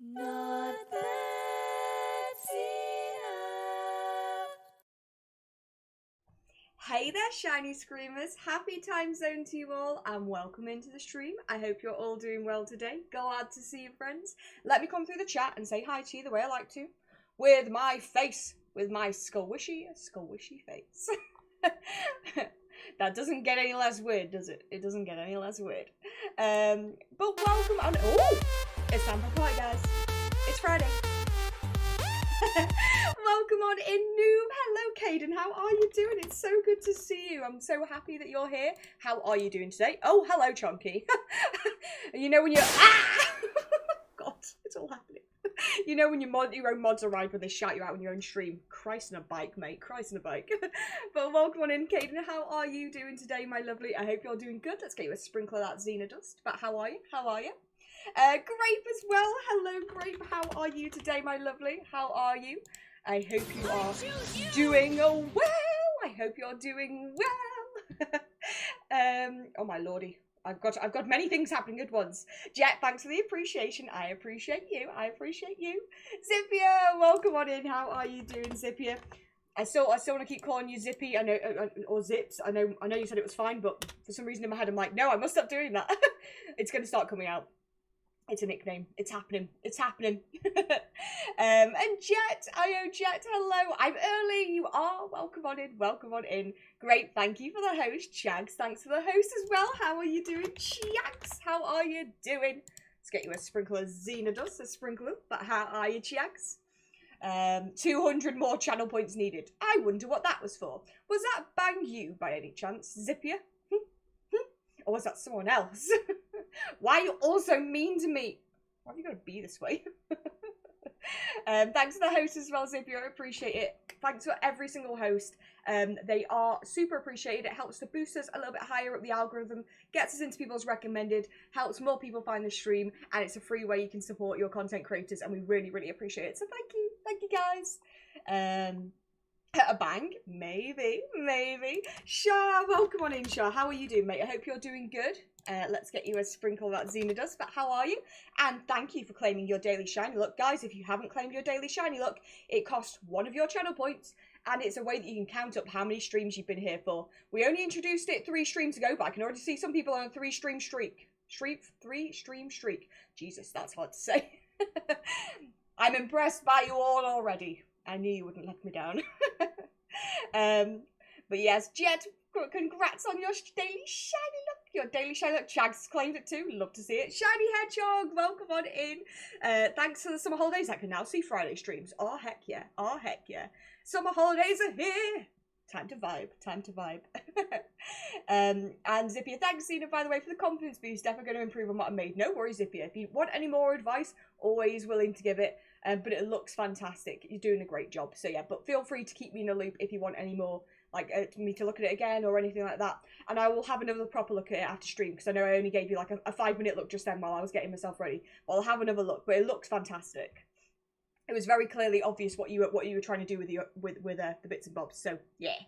Not that's enough. Hey there, shiny screamers. Happy time zone to you all and welcome into the stream. I hope you're all doing well today. Glad to see you, friends. Let me come through the chat and say hi to you the way I like to. With my face, with my squishy face. That doesn't get any less weird, does it? It doesn't get any less weird. But welcome on. Oh, it's time for party, guys. It's Friday. Welcome on in, Noob. Hello, Caden. How are you doing? It's so good to see you. I'm so happy that you're here. How are you doing today? Oh, hello, Chunky. You know when you're... Ah! God, it's all happening. You know when your own mods arrive when they shout you out on your own stream. Christ on a bike, mate. Christ on a bike. But welcome on in, Caden. How are you doing today, my lovely? I hope you're doing good. Let's get you a sprinkle of that Xena dust. But how are you? How are you? Grape as well. Hello, Grape. How are you today, my lovely? How are you? I hope you are doing well. I hope you're doing well. Oh my lordy. I've got many things happening at once. Jet, thanks for the appreciation. I appreciate you. I appreciate you. Zippia, welcome on in. How are you doing, Zippia? I still want to keep calling you Zippy. I know, or Zips. I know you said it was fine, but for some reason in my head I'm like, no, I must stop doing that. It's gonna start coming out. It's a nickname. It's happening. It's happening. And Jet, Jet, hello. I'm early. You are. Welcome on in. Welcome on in. Great. Thank you for the host. Chags, thanks for the host as well. How are you doing? Chags, how are you doing? Let's get you a sprinkle of Xena dust, a sprinkler. But how are you, Chags? 200 more channel points needed. I wonder what that was for. Was that Bang You by any chance, Zippia? Or was that someone else? Why are you all so mean to me? Why have you got to be this way? Thanks to the host as well, Zippia. I appreciate it. Thanks for every single host. They are super appreciated. It helps to boost us a little bit higher up the algorithm, gets us into people's recommended, helps more people find the stream, and it's a free way you can support your content creators, and we really, really appreciate it. So thank you guys. A bang? Maybe. Shah, welcome on in, Shah. How are you doing, mate? I hope you're doing good. Let's get you a sprinkle of that Xena dust, but how are you? And thank you for claiming your daily shiny look. Guys, if you haven't claimed your daily shiny look, it costs one of your channel points, and it's a way that you can count up how many streams you've been here for. We only introduced it 3 streams ago, but I can already see some people on a 3-stream streak. 3-stream streak. Jesus, that's hard to say. I'm impressed by you all already. I knew you wouldn't let me down. But yes, Jet, congrats on your daily shiny look. Your daily shiny look. Chags claimed it too. Love to see it. Shiny Hedgehog, welcome on in. Thanks for the summer holidays. I can now see Friday streams. Oh, heck yeah. Oh, heck yeah. Summer holidays are here. Time to vibe. Time to vibe. And Zippia, thanks, Zena, by the way, for the confidence boost. Definitely going to improve on what I made. No worries, Zippia. If you want any more advice, always willing to give it. But it looks fantastic. You're doing a great job. So yeah, but feel free to keep me in the loop if you want any more, like me to look at it again or anything like that. And I will have another proper look at it after stream, because I know I only gave you like a 5-minute look just then while I was getting myself ready. But I'll have another look, but it looks fantastic. It was very clearly obvious what you were trying to do with the bits and bobs. So yeah.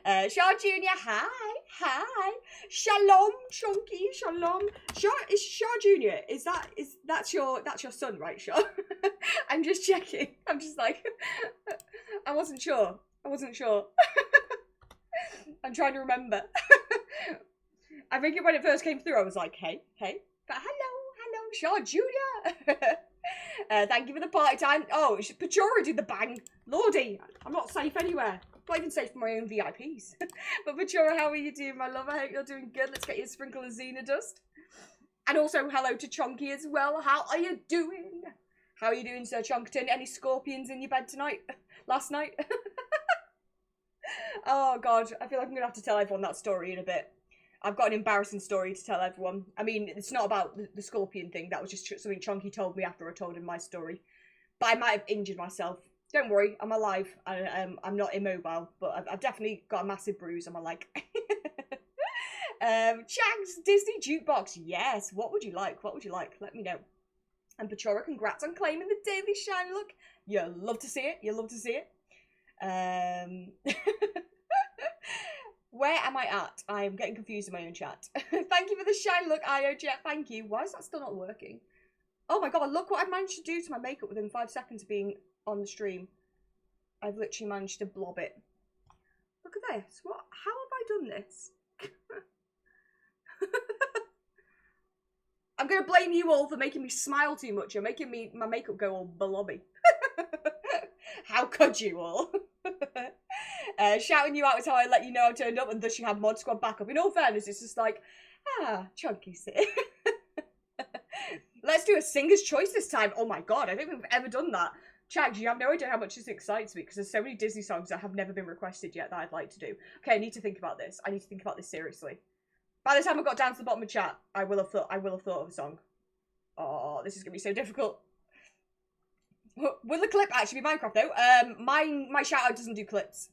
Shah Junior, hi. Shalom, Chunky, shalom. Is Shah Junior? That's your son, right, Shah? I'm just checking. I'm just like, I wasn't sure. I'm trying to remember. I think when it first came through, I was like, hey, but hello, Shah Junior. Thank you for the party time. Oh, Pachora did the bang. Lordy, I'm not safe anywhere. Not even safe for my own VIPs. But Pachora, how are you doing, my love? I hope you're doing good. Let's get you a sprinkle of Xena dust. And also hello to Chunky as well. How are you doing? How are you doing, Sir Chunkton? Any scorpions in your bed tonight? Last night? Oh god, I feel like I'm gonna have to tell everyone that story in a bit. I've got an embarrassing story to tell everyone. I mean, it's not about the scorpion thing. That was just something Chunky told me after I told him my story. But I might have injured myself. Don't worry, I'm alive. I'm not immobile, but I've definitely got a massive bruise on my leg. Chags, Disney Jukebox. Yes, what would you like? What would you like? Let me know. And Pachora, congrats on claiming the daily shine look. You'll love to see it. You'll love to see it. Where am I at? I am getting confused in my own chat. Thank you for the shine look, IO Jet. Thank you. Why is that still not working? Oh my god, look what I managed to do to my makeup within 5 seconds of being on the stream. I've literally managed to blob it. Look at this. What? How have I done this? I'm going to blame you all for making me smile too much. You're making my makeup go all blobby. How could you all? Shouting you out is how I let you know I turned up and thus you have Mod Squad backup. In all fairness, it's just like, Chunky's here. Let's do a singer's choice this time. Oh my god, I don't think we've ever done that. Chag, you have no idea how much this excites me because there's so many Disney songs that have never been requested yet that I'd like to do. Okay, I need to think about this. I need to think about this seriously. By the time I got down to the bottom of chat, I will have thought of a song. Oh, this is gonna be so difficult. Will the clip actually be Minecraft though? My shout out doesn't do clips.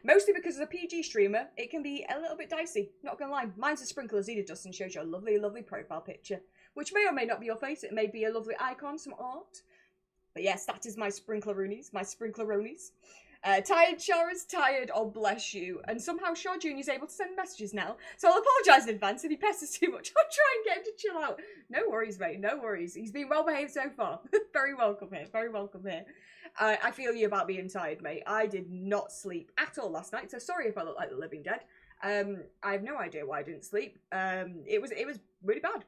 Mostly because as a PG streamer, it can be a little bit dicey. Not gonna lie. Mine's a sprinkle as Eda does and shows you a lovely, lovely profile picture. Which may or may not be your face. It may be a lovely icon, some art. But yes, that is my sprinkleroonies, my sprinkleronies. Tired Shar is tired, oh bless you. And somehow Shar Jr. is able to send messages now. So I'll apologise in advance if he pesters too much. I'll try and get him to chill out. No worries, mate, no worries. He's been well behaved so far. Very welcome here, very welcome here. I feel you about being tired, mate. I did not sleep at all last night, so sorry if I look like the living dead. I have no idea why I didn't sleep. It was really bad.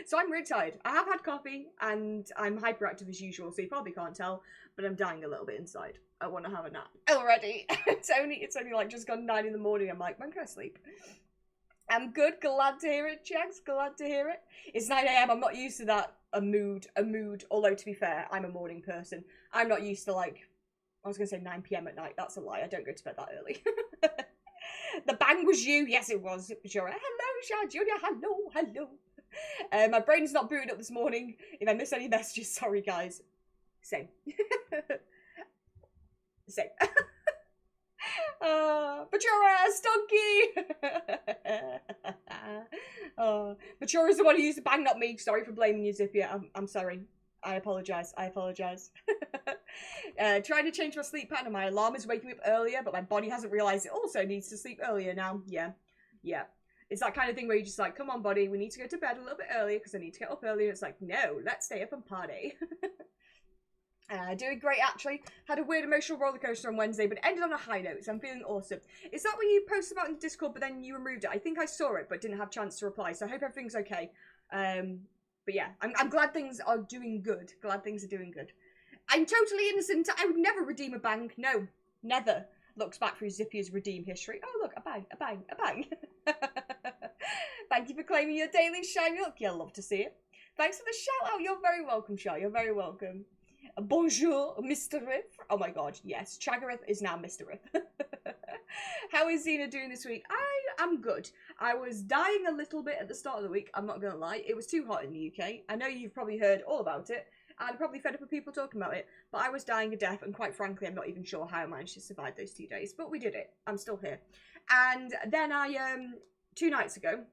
So I'm really tired. I have had coffee and I'm hyperactive as usual, so you probably can't tell, but I'm dying a little bit inside. I want to have a nap already. It's only like just gone 9 in the morning. I'm like, when can I sleep? I'm good. Glad to hear it, Jax. Glad to hear it. It's 9 AM. I'm not used to that. A mood. Although to be fair, I'm a morning person. I'm not used to like, I was going to say 9 PM at night. That's a lie. I don't go to bed that early. The bang was you. Yes, it was. Sure. Hello, Shah Junior. Hello. My brain's not booted up this morning. If I miss any messages, sorry guys. Same. Same. Bajora, Stunky! Bajora's the one who used to bang, not me. Sorry for blaming you, Zippia. I'm sorry. I apologise. Trying to change my sleep pattern. My alarm is waking me up earlier, but my body hasn't realised it also needs to sleep earlier now. Yeah. It's that kind of thing where you're just like, come on, buddy, we need to go to bed a little bit earlier because I need to get up earlier. It's like, no, let's stay up and party. Doing great, actually. Had a weird emotional roller coaster on Wednesday, but ended on a high note, so I'm feeling awesome. Is that what you posted about in the Discord, but then you removed it? I think I saw it, but didn't have a chance to reply, so I hope everything's okay. But yeah, I'm glad things are doing good. I'm totally innocent. I would never redeem a bang. No, never. Looks back through Zippia's redeem history. Oh, look, a bang. Thank you for claiming your daily shiny look. You'll love to see it. Thanks for the shout out. You're very welcome, Shah. You're very welcome. Bonjour, Mr. Riff. Oh my god, yes. Chagarith is now Mr. Riff. How is Xena doing this week? I am good. I was dying a little bit at the start of the week, I'm not going to lie. It was too hot in the UK. I know you've probably heard all about it. And probably fed up with people talking about it. But I was dying a death, and quite frankly, I'm not even sure how I managed to survive those 2 days. But we did it. I'm still here. And then I, 2 nights ago,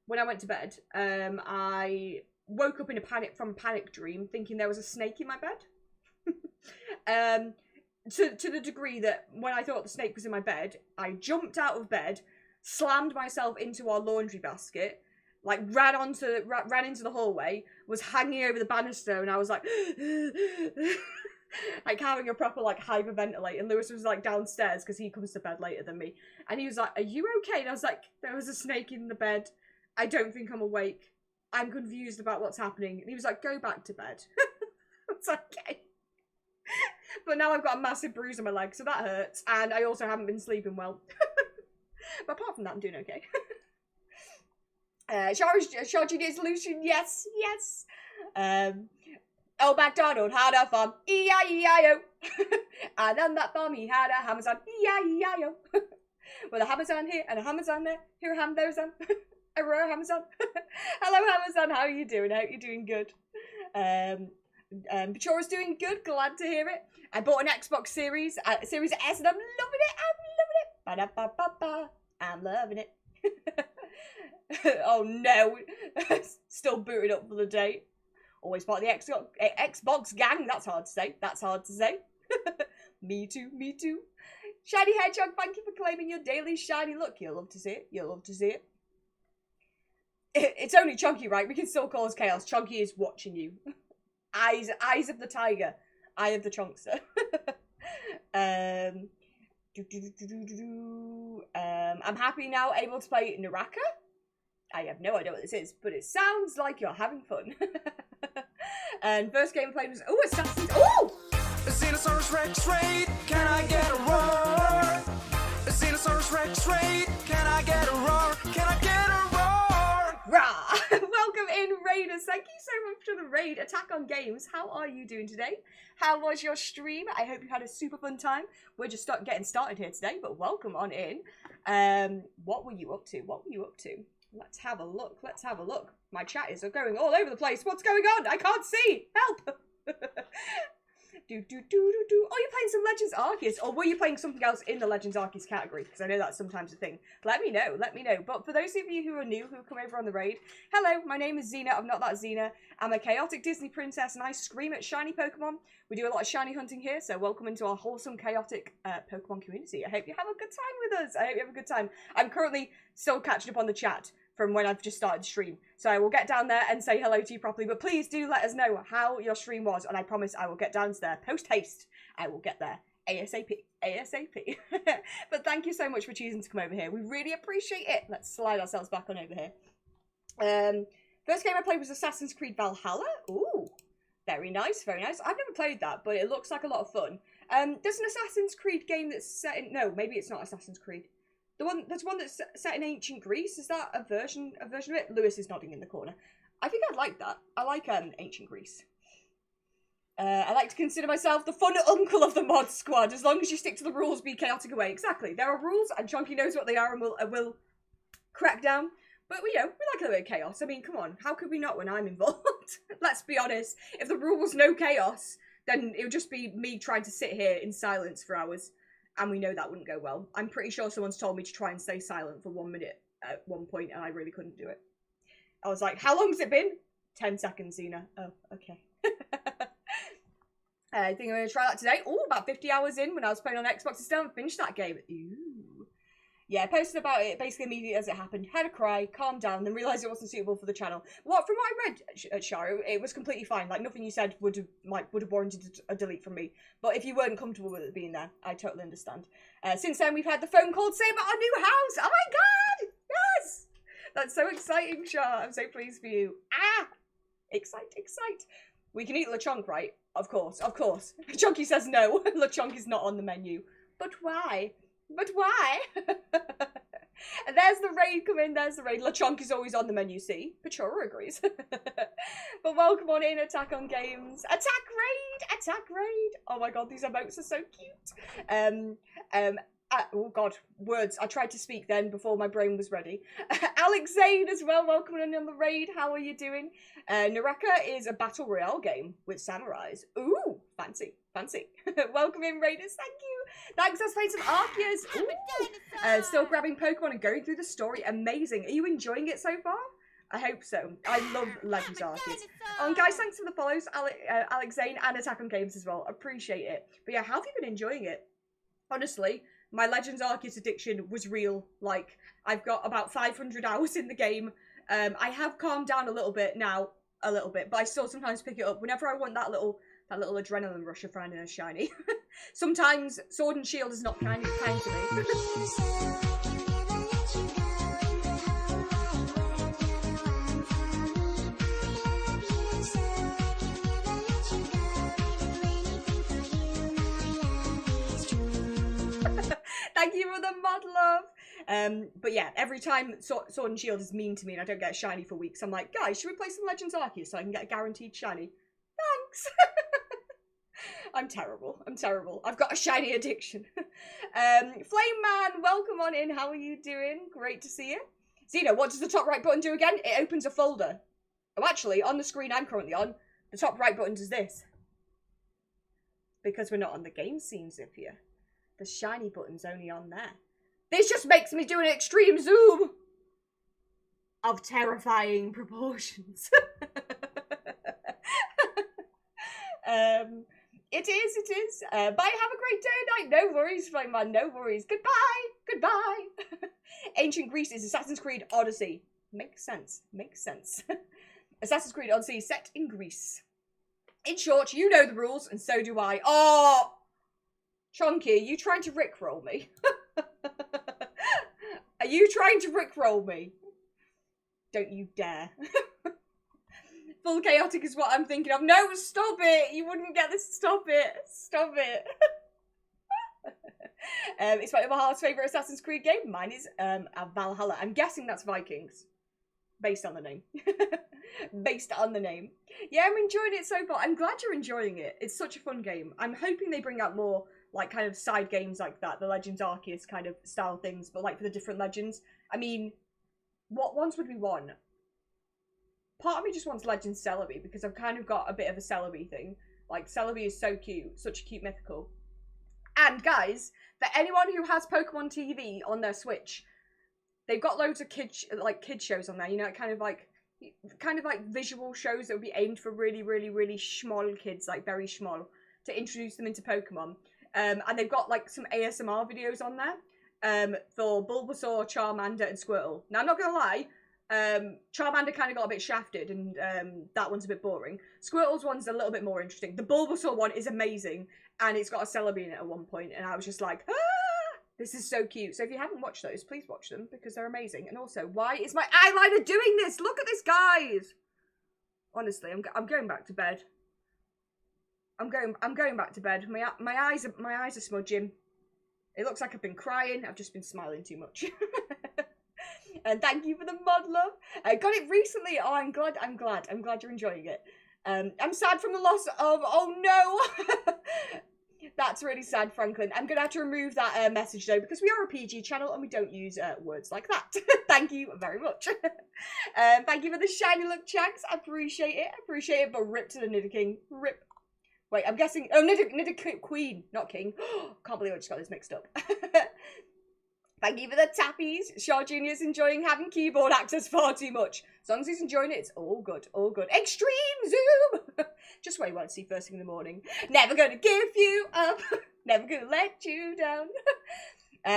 when I went to bed, I woke up in a panic dream, thinking there was a snake in my bed. To the degree that when I thought the snake was in my bed, I jumped out of bed, slammed myself into our laundry basket, like ran into the hallway, was hanging over the banister, and I was like, like having a proper like hyperventilate. And Lewis was like downstairs because he comes to bed later than me, and he was like, "Are you okay?" And I was like, "There was a snake in the bed. I don't think I'm awake. I'm confused about what's happening." And he was like, "Go back to bed." It's okay. But now I've got a massive bruise on my leg, so that hurts, and I also haven't been sleeping well. But apart from that, I'm doing okay. Shar Junior's solution, yes. Old MacDonald had a farm, E-I-E-I-O. And on that farm he had a Amazon, E-I-E-I-O. With a Amazon here and a Amazon there, here a ham, there's a Amazon. Hello Amazon, how are you doing? I hope you're doing good. Bachora's doing good, glad to hear it. I bought an Xbox Series S and I'm loving it. Ba-da-ba-ba-ba. I'm loving it. Oh no, still booted up for the day. Always part of the Xbox gang. That's hard to say. Me too. Shiny Hedgehog, thank you for claiming your daily shiny look. You'll love to see it. It's only Chunky, right? We can still cause chaos. Chunky is watching you. Eyes of the tiger. Eye of the chunkster. I'm happy now, able to play Naraka. I have no idea what this is, but it sounds like you're having fun. And first game I played was Assassin's. Oh! Xenosaurus Rex raid, can I get a roar? Xenosaurus Rex raid, can I get a roar? Can I get a roar? Rah! Welcome in, Raiders. Thank you so much for the raid. Attack on Games. How are you doing today? How was your stream? I hope you had a super fun time. We're just getting started here today, but welcome on in. What were you up to? What were you up to? Let's have a look. Let's have a look. My chat is going all over the place. What's going on? I can't see. Help! Oh, you're playing some Legends Arceus, or were you playing something else in the Legends Arceus category? Because I know that's sometimes a thing. Let me know, let me know. But for those of you who are new, who come over on the raid, hello, my name is Xena, I'm not that Xena. I'm a chaotic Disney princess and I scream at shiny Pokemon. We do a lot of shiny hunting here, so welcome into our wholesome, chaotic Pokemon community. I hope you have a good time with us. I hope you have a good time. I'm currently still catching up on the chat from when I've just started the stream. So I will get down there and say hello to you properly, but please do let us know how your stream was, and I promise I will get down there post-haste. I will get there ASAP. ASAP. But thank you so much for choosing to come over here. We really appreciate it. Let's slide ourselves back on over here. First game I played was Assassin's Creed Valhalla. Ooh, very nice, very nice. I've never played that, but it looks like a lot of fun. There's an Assassin's Creed game that's set in... No, maybe it's not Assassin's Creed. There's one that's set in ancient Greece. Is that a version of it? Lewis is nodding in the corner. I think I'd like that. I like ancient Greece. I like to consider myself the fun uncle of the mod squad. As long as you stick to the rules, be chaotic away. Exactly. There are rules, and Chunky knows what they are, and will crack down. But we like a little bit of chaos. I mean, come on. How could we not when I'm involved? Let's be honest. If the rule was no chaos, then it would just be me trying to sit here in silence for hours. And we know that wouldn't go well. I'm pretty sure someone's told me to try and stay silent for 1 minute at one point, and I really couldn't do it. I was like, how long's it been? 10 seconds, Xena. Oh, okay. I think I'm going to try that today. Oh, about 50 hours in when I was playing on Xbox. I still haven't finished that game. Ooh. Yeah, I posted about it basically immediately as it happened. Had a cry, calmed down, then realised it wasn't suitable for the channel. From what I read, at Shara, it was completely fine. Like, nothing you said would have warranted a delete from me. But if you weren't comfortable with it being there, I totally understand. Since then, we've had the phone call to say about our new house. Oh my god! Yes! That's so exciting, Shara. I'm so pleased for you. Ah! Excite. We can eat Lechonk, right? Of course. Chunky says no. Lechonk is not on the menu. But why? And there's the raid, come in, there's the raid. Lechonk is always on the menu, see? Pachora agrees. But welcome on in, Attack on Games. Attack raid! Oh my god, these emotes are so cute. Oh god, words. I tried to speak then before my brain was ready. Alex Zane as well, welcome on the raid. How are you doing? Naraka is a battle royale game with samurais. Ooh, fancy. Welcome in, Raiders, thank you. Thanks, I was playing some Arceus. Still grabbing Pokemon and going through the story. Amazing. Are you enjoying it so far? I hope so. I love Legends Arceus. And guys, thanks for the follows, Alex Zane and Attack on Games as well. Appreciate it. But yeah, how have you been enjoying it? Honestly, my Legends Arceus addiction was real. Like, I've got about 500 hours in the game. I have calmed down a little bit now, but I still sometimes pick it up whenever I want that little adrenaline rush of finding a shiny. Sometimes Sword and Shield is not kind to me. Thank you for the mod love. But yeah, every time Sword and Shield is mean to me and I don't get a shiny for weeks, I'm like, guys, should we play some Legends Arceus so I can get a guaranteed shiny? Thanks. I'm terrible. I've got a shiny addiction. Flame Man, welcome on in. How are you doing? Great to see you. Xena, what does the top right button do again? It opens a folder. Oh, actually, on the screen I'm currently on, the top right button does this. Because we're not on the game scenes up here. The shiny button's only on there. This just makes me do an extreme zoom of terrifying proportions. It is. Bye, have a great day and night. No worries, Flame Man, no worries. Goodbye. Ancient Greece is Assassin's Creed Odyssey. Makes sense. Makes sense. Assassin's Creed Odyssey set in Greece. In short, you know the rules, and so do I. Oh! Chonky, are you trying to rickroll me? Are you trying to rickroll me? Don't you dare. Full chaotic is what I'm thinking of. No, stop it! You wouldn't get this. Stop it. Stop it. It's my other half's favourite Assassin's Creed game. Mine is Valhalla. I'm guessing that's Vikings. Based on the name. Based on the name. Yeah, I'm enjoying it so far. I'm glad you're enjoying it. It's such a fun game. I'm hoping they bring out more, like, kind of side games like that. The Legends Arceus kind of style things, but, like, for the different legends. I mean, what ones would we want? Part of me just wants Legends Celebi, because I've kind of got a bit of a Celebi thing. Like, Celebi is so cute. Such a cute mythical. And, guys, for anyone who has Pokemon TV on their Switch, they've got loads of kid shows on there, you know, kind of like visual shows that would be aimed for really, really, really small kids, like very small, to introduce them into Pokemon. And they've got like some ASMR videos on there for Bulbasaur, Charmander, and Squirtle. Now, I'm not gonna lie, Charmander kind of got a bit shafted, and that one's a bit boring. Squirtle's one's a little bit more interesting. The Bulbasaur one is amazing, and it's got a Celebi in it at one point, and I was just like, ah! This is so cute. So if you haven't watched those, please watch them because they're amazing. And also, why is my eyeliner doing this? Look at this, guys. Honestly, I'm going back to bed. I'm going back to bed. My eyes are smudging. It looks like I've been crying. I've just been smiling too much. And thank you for the mod, love. I got it recently. Oh, I'm glad you're enjoying it. I'm sad from the loss of. Oh no. That's really sad, Franklin. I'm going to have to remove that message, though, because we are a PG channel and we don't use words like that. Thank you very much. Thank you for the shiny look, Chags. I appreciate it. I appreciate it, but rip to the Nidoking. Rip. Wait, I'm guessing... Oh, Nidoqueen, not King. Can't believe I just got this mixed up. Thank you for the tappies. Shaw Jr.'s enjoying having keyboard access far too much. As long as he's enjoying it, it's all good, all good. Extreme Zoom! Just what you want to see first thing in the morning. Never gonna give you up. Never gonna let you down.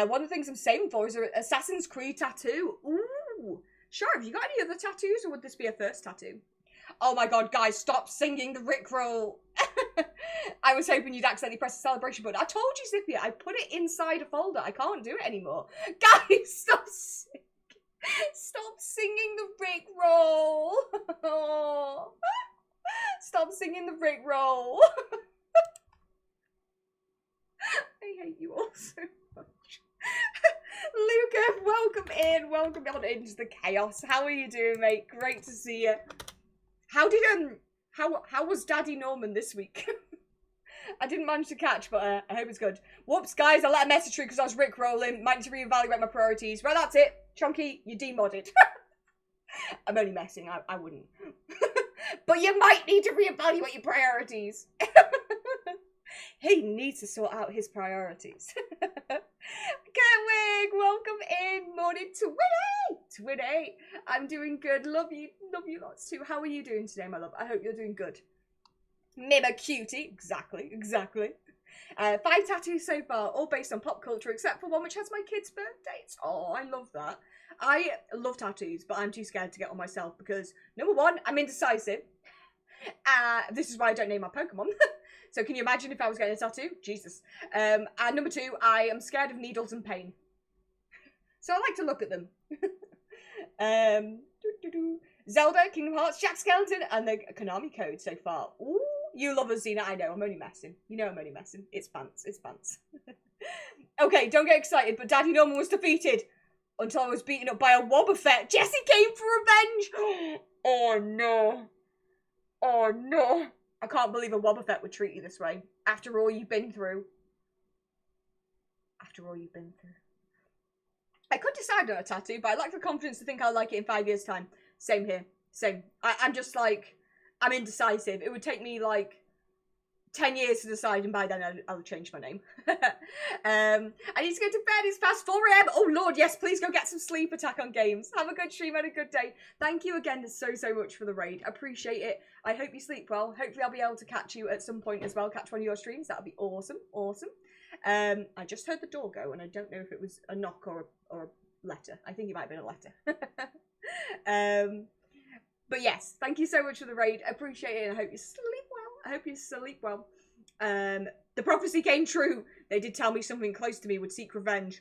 One of the things I'm saving for is an Assassin's Creed tattoo. Ooh. Sure, have you got any other tattoos, or would this be a first tattoo? Oh my god, guys, stop singing the Rickroll. I was hoping you'd accidentally press the celebration button. I told you, Zippia, I put it inside a folder. I can't do it anymore. Guys, stop singing the Rickroll. Oh. Stop singing the Rickroll. I hate you all so much. Luca, welcome in. Welcome on into the chaos. How are you doing, mate? Great to see you. How did how was Daddy Norman this week? I didn't manage to catch, but I hope it's good. Whoops, guys, I let a message through because I was rickrolling. Might need to reevaluate my priorities. Well, that's it. Chunky, you're demodded. I'm only messing. I wouldn't. But you might need to reevaluate your priorities. He needs to sort out his priorities. Catwig, welcome in. Morning, Twinny. I'm doing good. Love you lots too. How are you doing today, my love? I hope you're doing good. Mima cutie, exactly. 5 tattoos so far, all based on pop culture, except for one which has my kid's birth dates. Oh, I love that. I love tattoos, but I'm too scared to get on myself because, number one, I'm indecisive. This is why I don't name my Pokemon. So can you imagine if I was getting a tattoo? Jesus. And number 2, I am scared of needles and pain. So I like to look at them. Zelda, Kingdom Hearts, Jack Skellington, and the Konami code so far. Ooh, you love us, Xena. I know, I'm only messing. You know I'm only messing. It's pants. Okay, don't get excited, but Daddy Norman was defeated until I was beaten up by a Wobbuffet. Jessie came for revenge. Oh no. Oh no. I can't believe a Wobbuffet would treat you this way. After all you've been through. I could decide on a tattoo, but I lack the confidence to think I'll like it in 5 years' time. Same here. Same. I'm just like, I'm indecisive. It would take me like 10 years to decide, and by then I'll change my name. I need to go to bed. It's past 4 AM. Oh Lord, yes, please go get some sleep, Attack on Games. Have a good stream and a good day. Thank you again so much for the raid. Appreciate it. I hope you sleep well. Hopefully I'll be able to catch you at some point as well. Catch one of your streams. That would be awesome. I just heard the door go, and I don't know if it was a knock or a letter. I think it might have been a letter. But yes, thank you so much for the raid. Appreciate it. And I hope you sleep well. I hope you sleep well. The prophecy came true. They did tell me something close to me would seek revenge.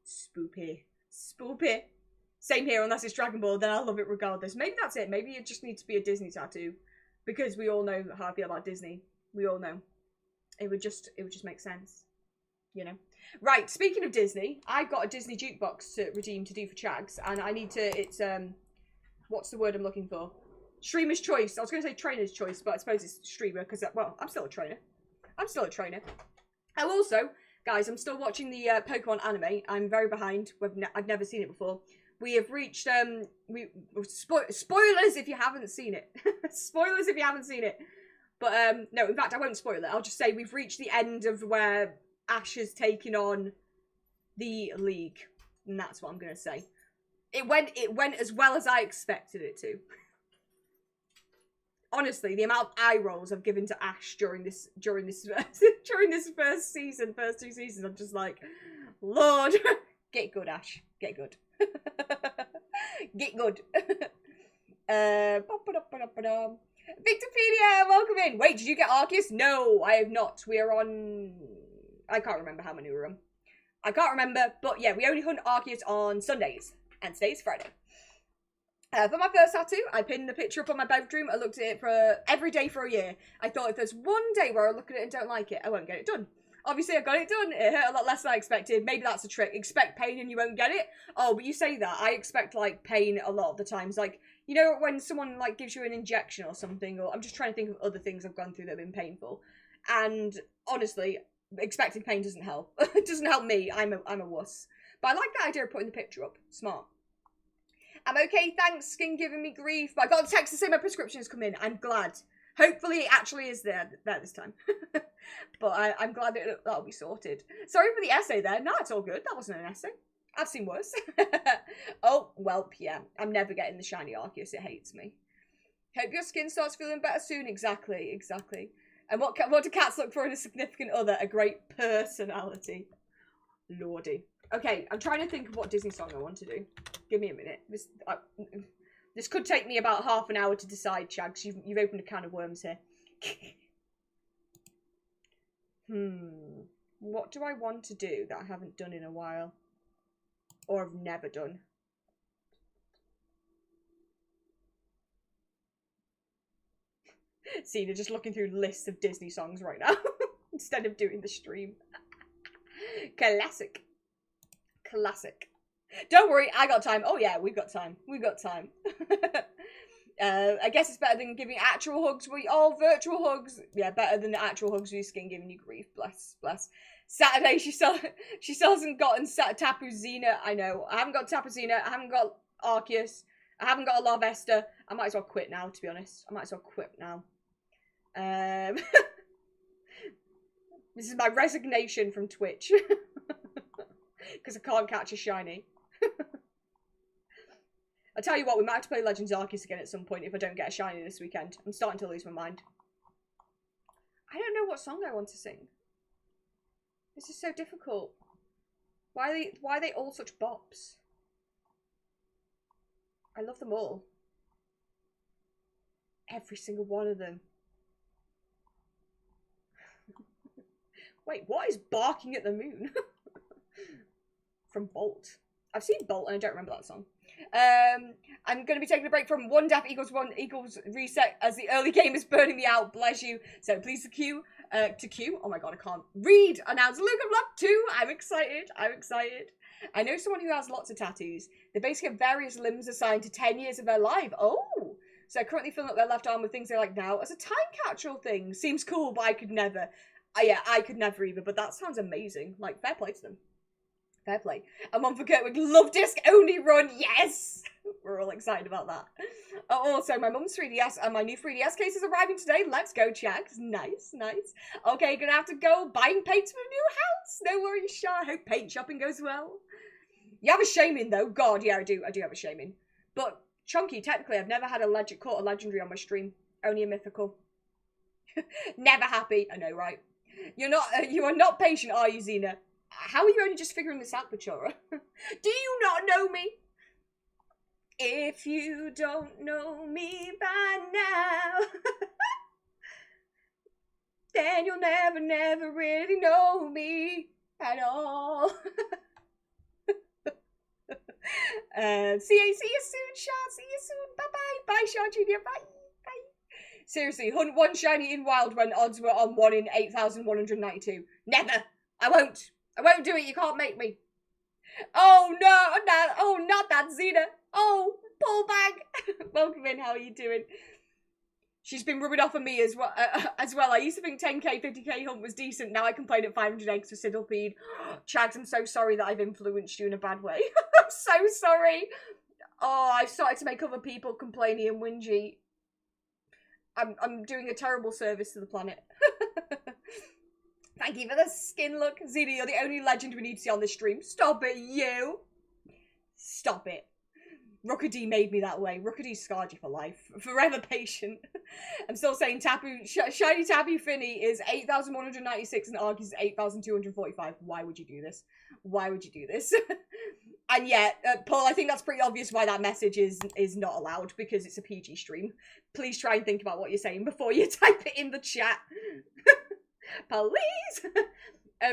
Spoopy. Spoopy. Same here, unless it's Dragon Ball, then I'll love it regardless. Maybe that's it. Maybe it just needs to be a Disney tattoo. Because we all know how I feel about Disney. We all know. It would just make sense. You know? Right, speaking of Disney, I've got a Disney jukebox to redeem to do for Chags. And I need to, it's, what's the word I'm looking for? Streamer's choice. I was going to say trainer's choice, but I suppose it's streamer because, well, I'm still a trainer. I'm still a trainer. Oh, also, guys, I'm still watching the Pokemon anime. I'm very behind. I've never seen it before. We have reached, spoilers if you haven't seen it. Spoilers if you haven't seen it. But, no, in fact, I won't spoil it. I'll just say we've reached the end of where Ash has taken on the League. And that's what I'm going to say. It went as well as I expected it to. Honestly, the amount of eye rolls I've given to Ash during this first season, first 2 seasons, I'm just like, Lord, get good, Ash, get good, get good. Victopedia, welcome in. Wait, did you get Arceus? No, I have not. We are on. I can't remember how many we're on. I can't remember, but yeah, we only hunt Arceus on Sundays, and today's Friday. For my first tattoo, I pinned the picture up on my bedroom. I looked at it for every day for a year. I thought if there's one day where I look at it and don't like it, I won't get it done. Obviously, I got it done. It hurt a lot less than I expected. Maybe that's a trick. Expect pain and you won't get it. Oh, but you say that. I expect, like, pain a lot of the times. Like, you know when someone, like, gives you an injection or something? Or I'm just trying to think of other things I've gone through that have been painful. And, honestly, expecting pain doesn't help. It doesn't help me. I'm a wuss. But I like that idea of putting the picture up. Smart. I'm okay, thanks, skin giving me grief. But I got a text to say my prescription has come in. I'm glad. Hopefully it actually is there this time. But I'm glad that'll be sorted. Sorry for the essay there. No, it's all good. That wasn't an essay. I've seen worse. Oh, welp, yeah. I'm never getting the shiny Arceus. It hates me. Hope your skin starts feeling better soon. Exactly, exactly. And what do cats look for in a significant other? A great personality. Lordy. Okay, I'm trying to think of what Disney song I want to do. Give me a minute. This could take me about half an hour to decide, Chags. You've opened a can of worms here. What do I want to do that I haven't done in a while? Or have never done? Cena just looking through lists of Disney songs right now. Instead of doing the stream. Classic. Classic. Don't worry, I got time. Oh yeah, we've got time. We've got time. I guess it's better than giving actual hugs. Virtual hugs. Yeah, better than the actual hugs with your skin giving you grief. Bless, bless. Saturday, she still hasn't gotten Tapu Xena. I know. I haven't got Tapu Xena. I haven't got Arceus. I haven't got a Larvesta. I might as well quit now, to be honest. I might as well quit now. This is my resignation from Twitch. Because I can't catch a shiny. I'll tell you what, we might have to play Legends Arceus again at some point if I don't get a shiny this weekend. I'm starting to lose my mind. I don't know what song I want to sing. This is so difficult. Why are they all such bops? I love them all. Every single one of them. Wait, what is Barking at the Moon? From Bolt. I've seen Bolt and I don't remember that song. I'm going to be taking a break from 1 death equals 1 equals reset as the early game is burning me out. Bless you. So please to queue. Oh my god, I can't read. Announce Luke of Luck 2. I'm excited. I'm excited. I know someone who has lots of tattoos. They basically have various limbs assigned to 10 years of their life. Oh. So currently filling up their left arm with things they like now as a time capsule thing. Seems cool, but I could never. Yeah, I could never either, but that sounds amazing. Like, fair play to them. Fair play. And one for Kurtwig, love disc only run, yes! We're all excited about that. Also, my mum's 3DS and my new 3DS case is arriving today. Let's go, Chags. Nice, nice. Okay, gonna have to go buying paint for a new house. No worries, Shah. I hope paint shopping goes well. You have a shaming, though. God, yeah, I do have a shaming. But, Chunky, technically, I've never had caught a legendary on my stream. Only a mythical. Never happy. I know, right? You are not patient, are you, Xena? How are you only just figuring this out, Pachora? Do you not know me? If you don't know me by now, then you'll never, never really know me at all. See you soon, Sean. See you soon. Bye-bye. Bye, Sean Jr. Bye. Bye. Seriously, hunt one shiny in wild when odds were on 1 in 8,192. Never. I won't do it. You can't make me. Oh, no. Oh, not that, Zena. Oh, pull back. Welcome in. How are you doing? She's been rubbing off on me as well. I used to think 10k, 50k hunt was decent. Now I complain at 500 eggs for Siddlepede. Chags, I'm so sorry that I've influenced you in a bad way. I'm so sorry. Oh, I've started to make other people complainy and whingy. I'm doing a terrible service to the planet. Thank you for the skin look. Zena, you're the only legend we need to see on this stream. Stop it, you. Stop it. Rookady made me that way. Rookady scarred you for life. Forever patient. I'm still saying Shiny Tapu Fini is 8,196 and Arceus is 8,245. Why would you do this? Why would you do this? And yet, Paul, I think that's pretty obvious why that message is not allowed, because it's a PG stream. Please try and think about what you're saying before you type it in the chat. Please.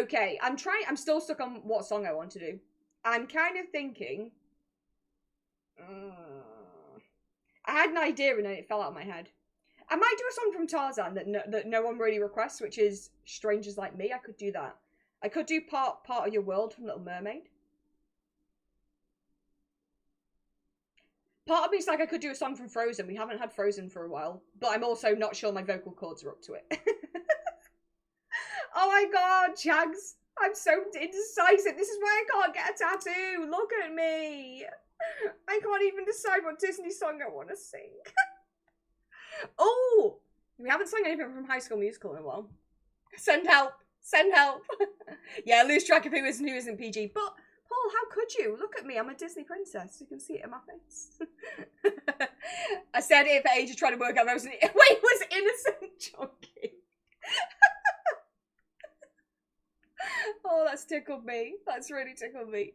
Okay, I'm still stuck on what song I want to do. I'm kind of thinking... I had an idea and then it fell out of my head. I might do a song from Tarzan that no one really requests, which is Strangers Like Me. I could do that. I could do part of Your World from Little Mermaid. Part of me is like I could do a song from Frozen. We haven't had Frozen for a while, but I'm also not sure my vocal cords are up to it. Oh my god, Chags. I'm so indecisive. This is why I can't get a tattoo. Look at me. I can't even decide what Disney song I want to sing. Oh, we haven't sung anything from High School Musical in a while. Send help. Send help. Yeah, lose track of who is and who isn't PG. But, Paul, how could you? Look at me. I'm a Disney princess. You can see it in my face. I said it for ages trying to work out. Wait, was innocent Chunky? Oh, that's tickled me. That's really tickled me.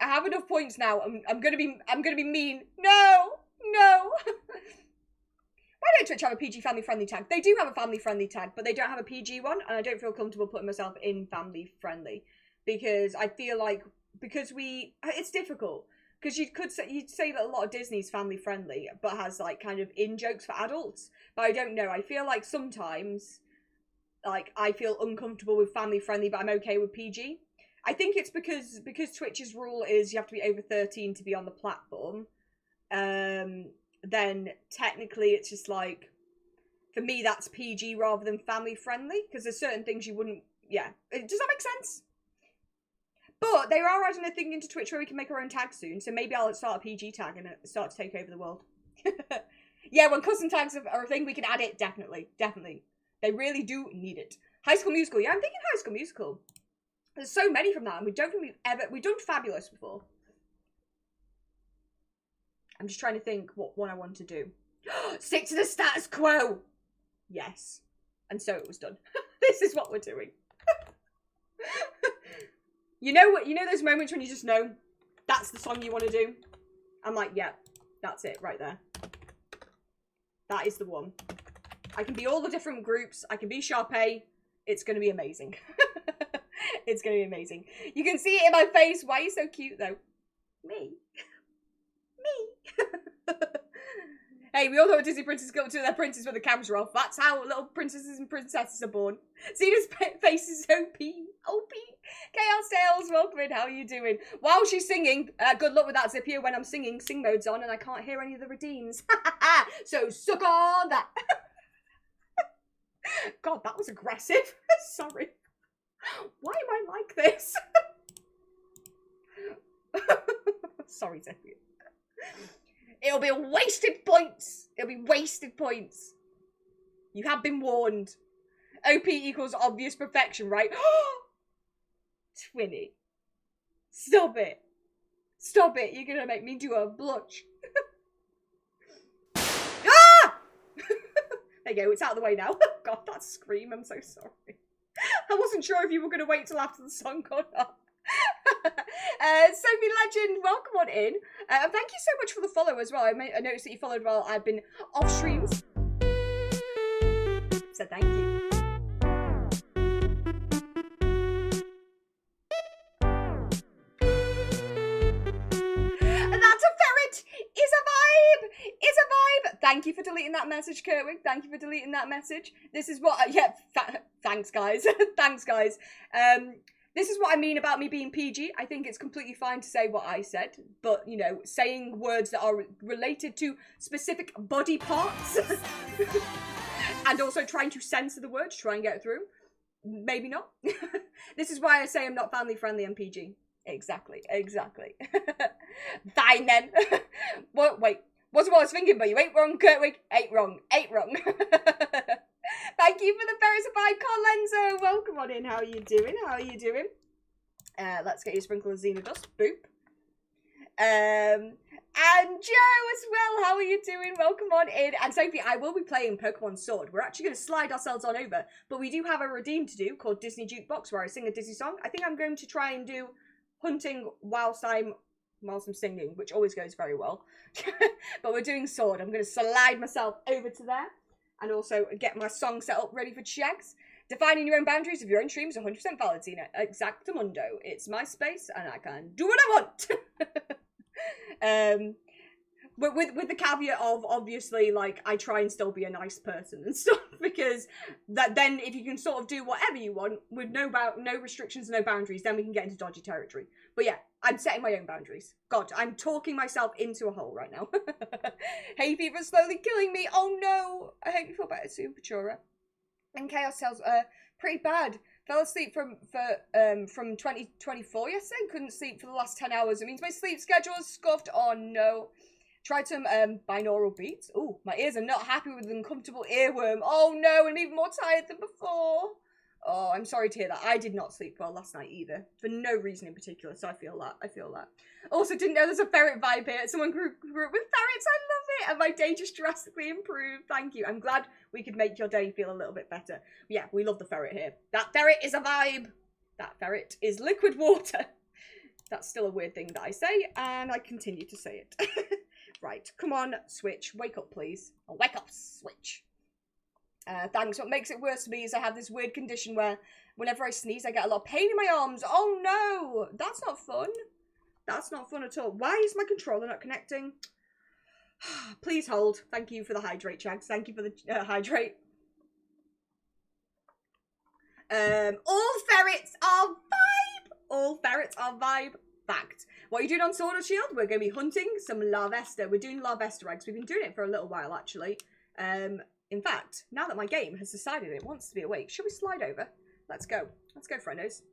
I have enough points now. I'm gonna be mean. No. Why don't Twitch have a PG family friendly tag? They do have a family friendly tag, but they don't have a PG one, and I don't feel comfortable putting myself in family friendly because I feel like it's difficult because you'd say that a lot of Disney's family friendly, but has like kind of in jokes for adults. But I don't know. I feel like sometimes like I feel uncomfortable with family friendly, but I'm okay with PG. I think it's because Twitch's rule is you have to be over 13 to be on the platform. Then technically it's just like, for me that's PG rather than family friendly, because there's certain things you wouldn't, yeah. Does that make sense? But they are adding a thing into Twitch where we can make our own tag soon, so maybe I'll start a PG tag and start to take over the world. Yeah, when custom tags are a thing, we can add it, definitely. They really do need it. High School Musical, yeah, I'm thinking High School Musical. There's so many from that, and we don't think we've done Fabulous before. I'm just trying to think what one I want to do. Stick to the status quo! Yes. And so it was done. This is what we're doing. You know those moments when you just know that's the song you want to do? I'm like, yeah, that's it right there. That is the one. I can be all the different groups. I can be Sharpay. It's going to be amazing. It's going to be amazing. You can see it in my face. Why are you so cute, though? Me. Hey, we all know Disney princesses go to their princes when the cameras are off. That's how little princesses and princesses are born. Zena's face is OP. Chaos Tales, welcome in. How are you doing? While she's singing, good luck with that, Zipia. When I'm singing, sing mode's on and I can't hear any of the redeems. So suck on that. God, that was aggressive. Sorry. Why am I like this? Sorry, Zephyr. It'll be wasted points. It'll be wasted points. You have been warned. OP equals obvious perfection, right? Twinny. Stop it. Stop it. You're gonna make me do a blush. Ah! There you go. It's out of the way now. God, that scream. I'm so sorry. I wasn't sure if you were going to wait till after the song or not. Sophie Legend, welcome on in. And thank you so much for the follow as well. I noticed that you followed while I've been off streams. So thank you. And that's a ferret! Is a vibe! Is a vibe! Thank you for deleting that message, Kerwig. Thank you for deleting that message. This is what... thanks, guys. Thanks, guys. This is what I mean about me being PG. I think it's completely fine to say what I said, but, you know, saying words that are related to specific body parts and also trying to censor the word to try and get it through, maybe not. This is why I say I'm not family friendly and PG. Exactly. Fine then. What? Wait, wasn't what I was thinking, but you ain't wrong, Kurtwig. Ain't wrong. Thank you for the Ferris of Vibe, Carlenzo. Welcome on in. How are you doing? Let's get you a sprinkle of Xena dust. Boop. And Joe as well. How are you doing? Welcome on in. And Sophie, I will be playing Pokemon Sword. We're actually going to slide ourselves on over, but we do have a redeem to do called Disney Jukebox, where I sing a Disney song. I think I'm going to try and do hunting whilst I'm singing, which always goes very well. But we're doing Sword. I'm going to slide myself over to there. And also get my song set up ready for Shags. Defining your own boundaries of your own stream is 100% valid, Zena. Exactamundo. It's my space and I can do what I want. With the caveat of, obviously, like, I try and still be a nice person and stuff, because then if you can sort of do whatever you want with no restrictions, no boundaries, then we can get into dodgy territory. But yeah, I'm setting my own boundaries. God, I'm talking myself into a hole right now. Hay fever's slowly killing me. Oh no! I hope you feel better soon, Pachora. And Chaos tells, pretty bad. Fell asleep from 2024 yesterday. Couldn't sleep for the last 10 hours. It means my sleep schedule is scuffed. Oh no. Tried some binaural beats. Ooh, my ears are not happy with an uncomfortable earworm. Oh no, I'm even more tired than before. Oh, I'm sorry to hear that. I did not sleep well last night either, for no reason in particular, so I feel that. Also, didn't know there's a ferret vibe here. Someone grew up with ferrets. I love it. And my day just drastically improved. Thank you. I'm glad we could make your day feel a little bit better. Yeah, we love the ferret here. That ferret is a vibe. That ferret is liquid water. That's still a weird thing that I say, and I continue to say it. Right, come on, Switch. Wake up, please. Oh, wake up, Switch. Thanks. What makes it worse for me is I have this weird condition where whenever I sneeze, I get a lot of pain in my arms. Oh no, that's not fun. That's not fun at all. Why is my controller not connecting? Please hold. Thank you for the hydrate, Chags. Thank you for the hydrate. All ferrets are vibe. All ferrets are vibe. Fact. What are you doing on Sword or Shield? We're going to be hunting some Larvesta. We're doing Larvesta eggs. We've been doing it for a little while, actually. In fact, now that my game has decided it wants to be awake, should we slide over? Let's go. Let's go, friendos.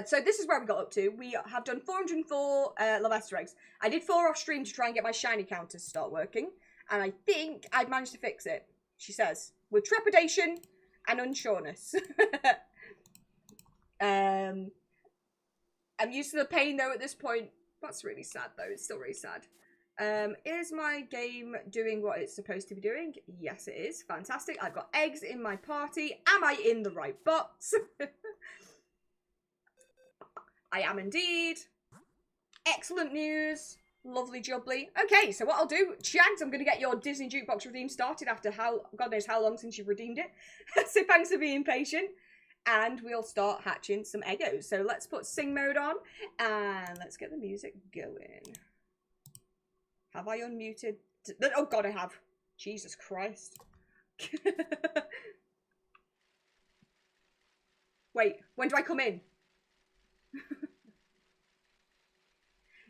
So this is where we got up to. We have done 404 Larvesta eggs. I did 4 off stream to try and get my shiny counters to start working. And I think I've managed to fix it, she says, with trepidation and unsureness. I'm used to the pain, though, at this point. That's really sad, though. It's still really sad. Is my game doing what it's supposed to be doing? Yes, it is. Fantastic. I've got eggs in my party. Am I in the right box? I am indeed. Excellent news. Lovely jubbly. Okay, so what I'll do, Chags, I'm going to get your Disney Jukebox redeem started after God knows how long since you've redeemed it. So thanks for being patient. And we'll start hatching some Eggos. So let's put sing mode on and let's get the music going. Have I unmuted? Oh God, I have. Jesus Christ. Wait, when do I come in?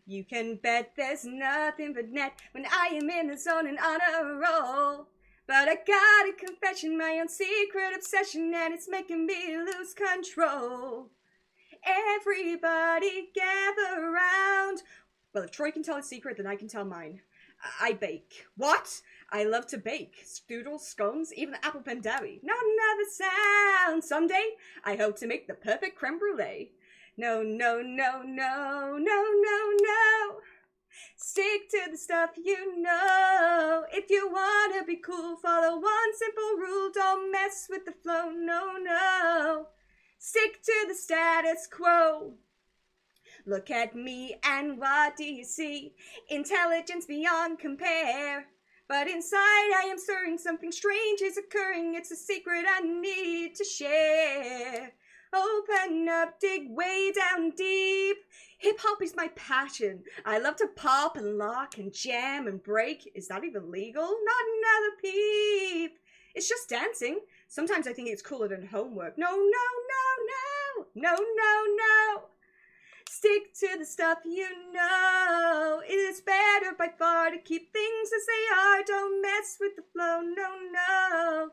You can bet there's nothing but net when I am in the zone and on a roll. But I got a confession, my own secret obsession, and it's making me lose control. Everybody gather around. Well, if Troy can tell his secret, then I can tell mine. I bake. What? I love to bake. Strudels, scones, even apple pandari. Not another sound. Someday, I hope to make the perfect creme brulee. No, no, no, no, no, no, no. Stick to the stuff you know. If you wanna be cool, follow one simple rule. Don't mess with the flow, no, no. Stick to the status quo. Look at me and what do you see? Intelligence beyond compare. But inside I am stirring, something strange is occurring. It's a secret I need to share. Open up, dig way down deep. Hip hop is my passion. I love to pop and lock and jam and break. Is that even legal? Not another peep. It's just dancing. Sometimes I think it's cooler than homework. No, no, no, no, no, no, no. Stick to the stuff you know. It is better by far to keep things as they are. Don't mess with the flow, no, no.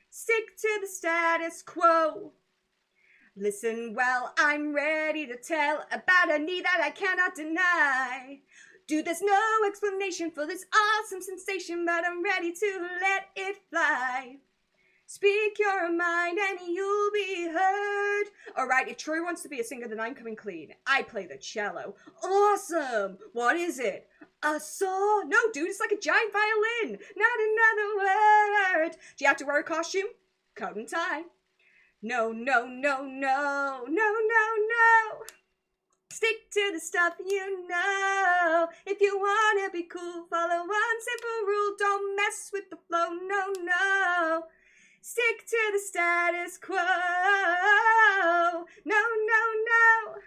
Stick to the status quo. Listen well, I'm ready to tell about a need that I cannot deny. Dude, there's no explanation for this awesome sensation, but I'm ready to let it fly. Speak your mind and you'll be heard. Alright, if Troy wants to be a singer, then I'm coming clean. I play the cello. Awesome! What is it? A saw? No, dude, it's like a giant violin. Not another word. Do you have to wear a costume? Coat and tie. No, no, no, no, no, no, no. Stick to the stuff you know. If you wanna be cool, follow one simple rule. Don't mess with the flow, no, no. Stick to the status quo. No, no, no.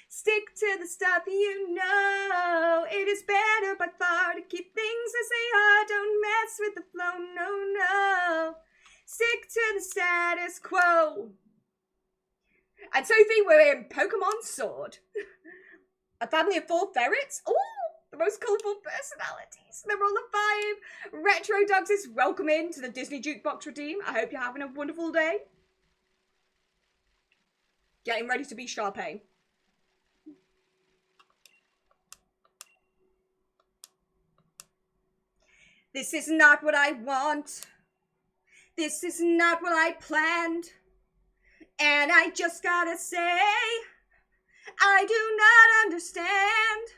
Stick to the stuff you know. It is better by far to keep things as they are. Don't mess with the flow, no, no. Stick to the status quo. And Sophie, we're in Pokemon Sword. A family of 4 ferrets. Oh, the most colourful personalities. They're all the 5. Retro Dogs is welcome in to the Disney Jukebox Redeem. I hope you're having a wonderful day. Getting ready to be Sharpay. This is not what I want. This is not what I planned. And I just gotta say, I do not understand.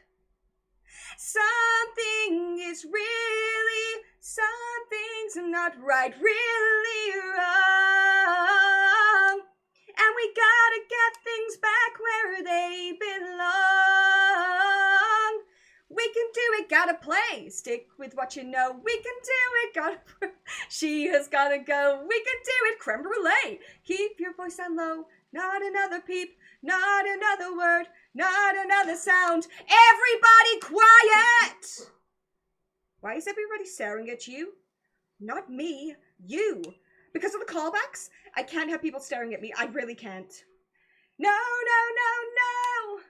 Something is really, something's not right, really wrong. And we gotta get things back where they belong. We can do it, gotta play. Stick with what you know. We can do it, gotta. She has gotta go. We can do it, creme brulee. Keep your voice down low. Not another peep. Not another word. Not another sound. Everybody quiet! Why is everybody staring at you? Not me. You. Because of the callbacks? I can't have people staring at me. I really can't. No, no, no, no.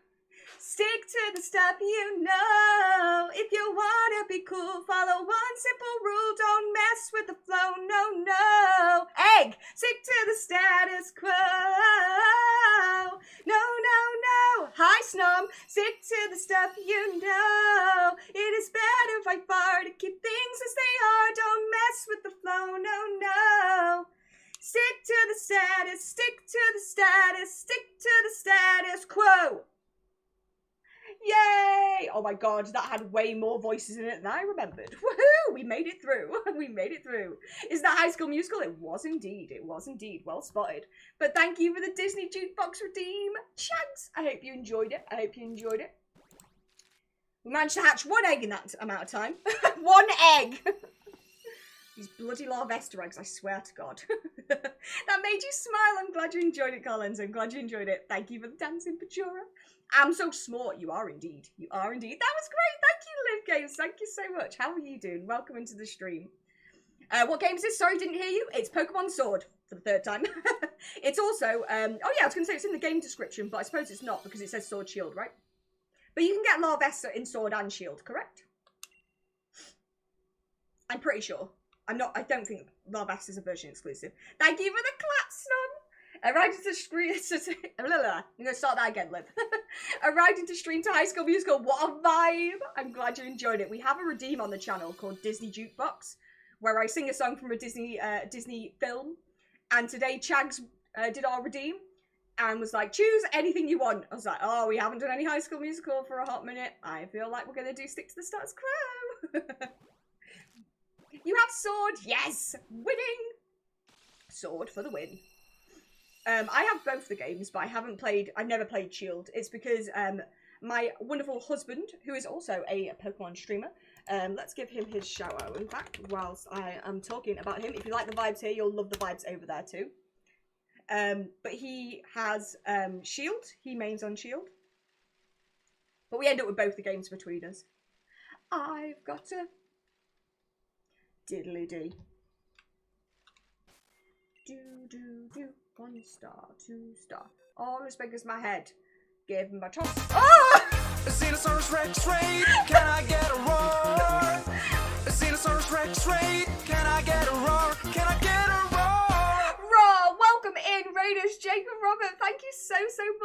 Stick to the stuff you know. If you wanna be cool, follow one simple rule. Don't mess with the flow, no, no. Egg, stick to the status quo. No, no, no. Hi, Snom, stick to the stuff you know. It is better by far to keep things as they are. Don't mess with the flow, no, no. Stick to the status, stick to the status, stick to the status quo. Yay! Oh my god, that had way more voices in it than I remembered. Woohoo! We made it through. We made it through. Is that High School Musical? It was indeed. It was indeed. Well spotted. But thank you for the Disney Jukebox Redeem. Thanks. I hope you enjoyed it. I hope you enjoyed it. We managed to hatch 1 egg in that amount of time. 1 egg! These bloody Larvesta eggs, I swear to God. That made you smile. I'm glad you enjoyed it, Collins. I'm glad you enjoyed it. Thank you for the dancing, Pachora. I'm so smart. You are indeed. You are indeed. That was great. Thank you, Live Games. Thank you so much. How are you doing? Welcome into the stream. What game is this? Sorry, didn't hear you. It's Pokemon Sword for the 3rd time. It's also, oh yeah, I was going to say it's in the game description, but I suppose it's not because it says Sword Shield, right? But you can get Larvesta in Sword and Shield, correct? I'm pretty sure. I don't think Larvesta is a version exclusive. Thank you for the clap, Snom. Arrived into stream. I'm gonna start that again, Liv. Arrived into stream to High School Musical. What a vibe! I'm glad you enjoyed it. We have a redeem on the channel called Disney Jukebox, where I sing a song from a Disney film. And today Chags did our redeem and was like, choose anything you want. I was like, oh, we haven't done any High School Musical for a hot minute. I feel like we're gonna do Stick to the Status Quo. You have Sword, yes! Winning! Sword for the win. I have both the games, but I've never played Shield. It's because my wonderful husband, who is also a Pokemon streamer. Let's give him his shout out, in fact, whilst I am talking about him. If you like the vibes here, you'll love the vibes over there too. But he has Shield. He mains on Shield. But we end up with both the games between us. I've got a diddly-dee. Do. 1 star, 2 star. All as big as my head. Give him a toss. Ah! Xenosaurus Rex raid, can I get a roar? Xenosaurus Rex raid, can I get a roar? Can I get a roar? Raw, welcome in, Raiders. Jacob Robert, thank you so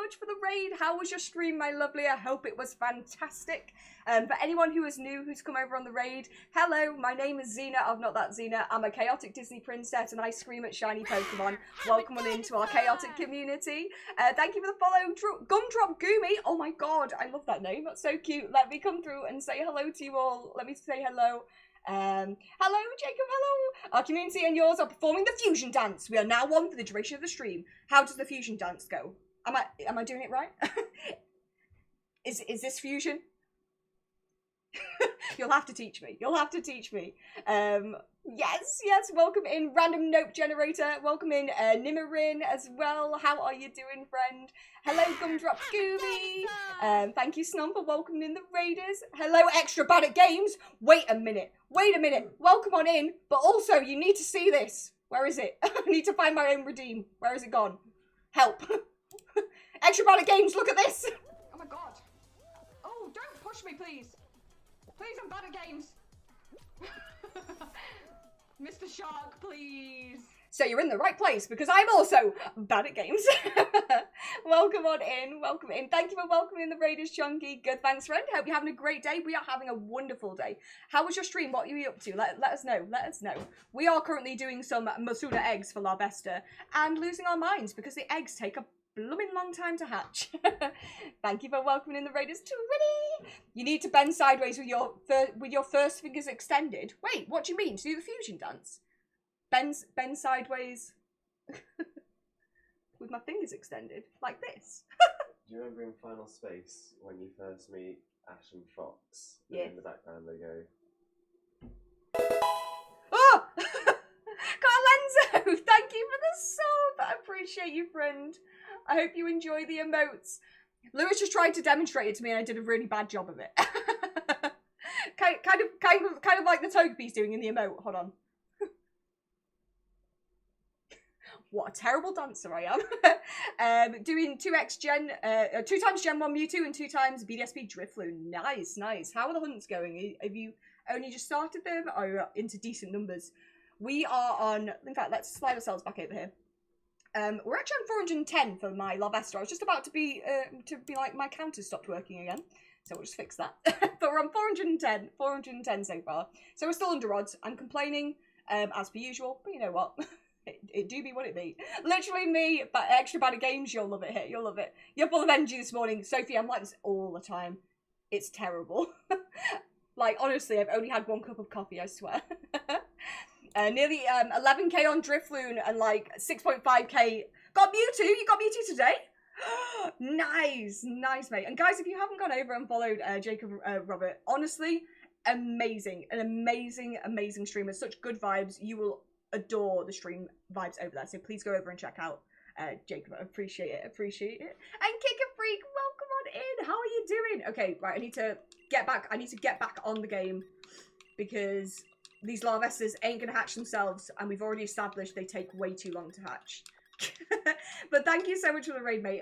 much for the raid. How was your stream, my lovely? I hope it was fantastic. For anyone who is new, who's come over on the raid, hello, my name is Xena of Not That Xena. I'm a chaotic Disney princess and I scream at shiny Pokemon. Welcome on into our chaotic community. Thank you for the follow, Gumdrop Goomy. Oh my god, I love that name. That's so cute. Let me come through and say hello to you all. Let me say hello. Hello, Jacob, hello. Our community and yours are performing the fusion dance. We are now on for the duration of the stream. How does the fusion dance go? Am I doing it right? Is this fusion? You'll have to teach me. You'll have to teach me. Yes, welcome in Random Note Generator. Welcome in Nimarin as well. How are you doing, friend? Hello, Gumdrop Scooby. Thank you, Snom, for welcoming in the Raiders. Hello, Extra Bad at Games. Wait a minute. Welcome on in. But also, you need to see this. Where is it? I need to find my own redeem. Where is it gone? Help. Extra Bad at Games, look at this. Oh my god. Oh, don't push me, please. Please, I'm bad at games. Mr. Shark, please. So you're in the right place because I'm also bad at games. Welcome on in, welcome in. Thank you for welcoming the Raiders, Chunky. Good, thanks, friend. Hope you're having a great day. We are having a wonderful day. How was your stream? What are you up to? Let us know. Let us know. We are currently doing some Masuda eggs for Larvesta and losing our minds because the eggs take a blooming long time to hatch. Thank you for welcoming in the Raiders too. Ready? You need to bend sideways with your first fingers extended. Wait, what do you mean? To do the fusion dance? Bend sideways with my fingers extended like this. Do you remember in Final Space when you first meet Ash and Fox? Yeah. And in the background they go. Oh! Carlenzo! Thank you for the sub! I appreciate you, friend. I hope you enjoy the emotes. Lewis just tried to demonstrate it to me and I did a really bad job of it. kind of like the Togepi's doing in the emote. Hold on. What a terrible dancer I am. Doing 2 times Gen 1 Mewtwo and 2 times BDSP Drifloon. Nice. How are the hunts going? Have you only just started them or are you into decent numbers? We are on, in fact, let's slide ourselves back over here. We're actually on 410 for my Larvesta. I was just about to be like, my counter stopped working again. So we'll just fix that. But we're on 410 so far. So we're still under odds. I'm complaining, as per usual, but you know what? It do be what it be. Literally me, but extra bad at games, you'll love it here. You'll love it. You're full of energy this morning. Sophie, I'm like this all the time. It's terrible. Like, honestly, I've only had 1 cup of coffee, I swear. Nearly 11k on Drifloon and like 6.5k. Got Mewtwo? You got Mewtwo today? Nice, mate. And guys, if you haven't gone over and followed Jacob Robert, honestly, amazing. An amazing streamer. Such good vibes. You will adore the stream vibes over there. So please go over and check out Jacob. I appreciate it. And Kick a Freak, welcome on in. How are you doing? Okay, right, I need to get back on the game because these Larvestas ain't gonna hatch themselves, and we've already established they take way too long to hatch. But thank you so much for the raid, mate.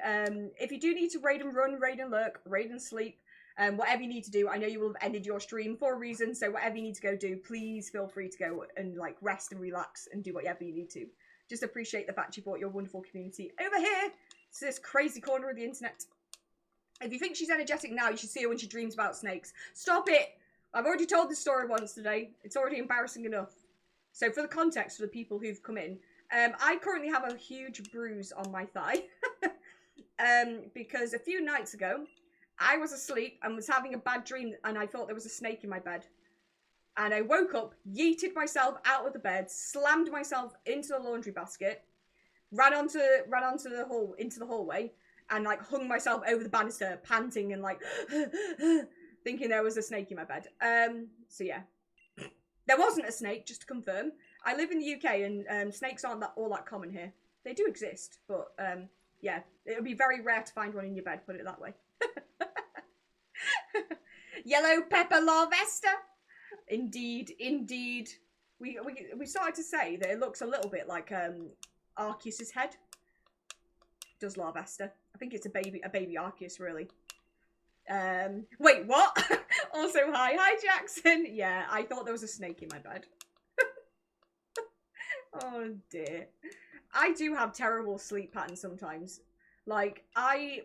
If you do need to raid and run, raid and lurk, raid and sleep, whatever you need to do, I know you will have ended your stream for a reason, so whatever you need to go do, please feel free to go and like rest and relax and do whatever you need to. Just appreciate the fact you brought your wonderful community over here to this crazy corner of the internet. If you think she's energetic now, you should see her when she dreams about snakes. Stop it! I've already told this story once today. It's already embarrassing enough. So for the context for the people who've come in, I currently have a huge bruise on my thigh. Because a few nights ago, I was asleep and was having a bad dream and I thought there was a snake in my bed. And I woke up, yeeted myself out of the bed, slammed myself into the laundry basket, ran into the hallway, and like hung myself over the banister, panting and like thinking there was a snake in my bed. So yeah, there wasn't a snake, just to confirm. I live in the UK and snakes aren't all that common here. They do exist, but yeah, it would be very rare to find one in your bed, put it that way. Yellow pepper Larvesta. Indeed, indeed. We started to say that it looks a little bit like Arceus's head. Does Larvesta. I think it's a baby Arceus, really. Wait, what? Also, hi Jackson. Yeah, I thought there was a snake in my bed. Oh dear. I do have terrible sleep patterns sometimes. Like, I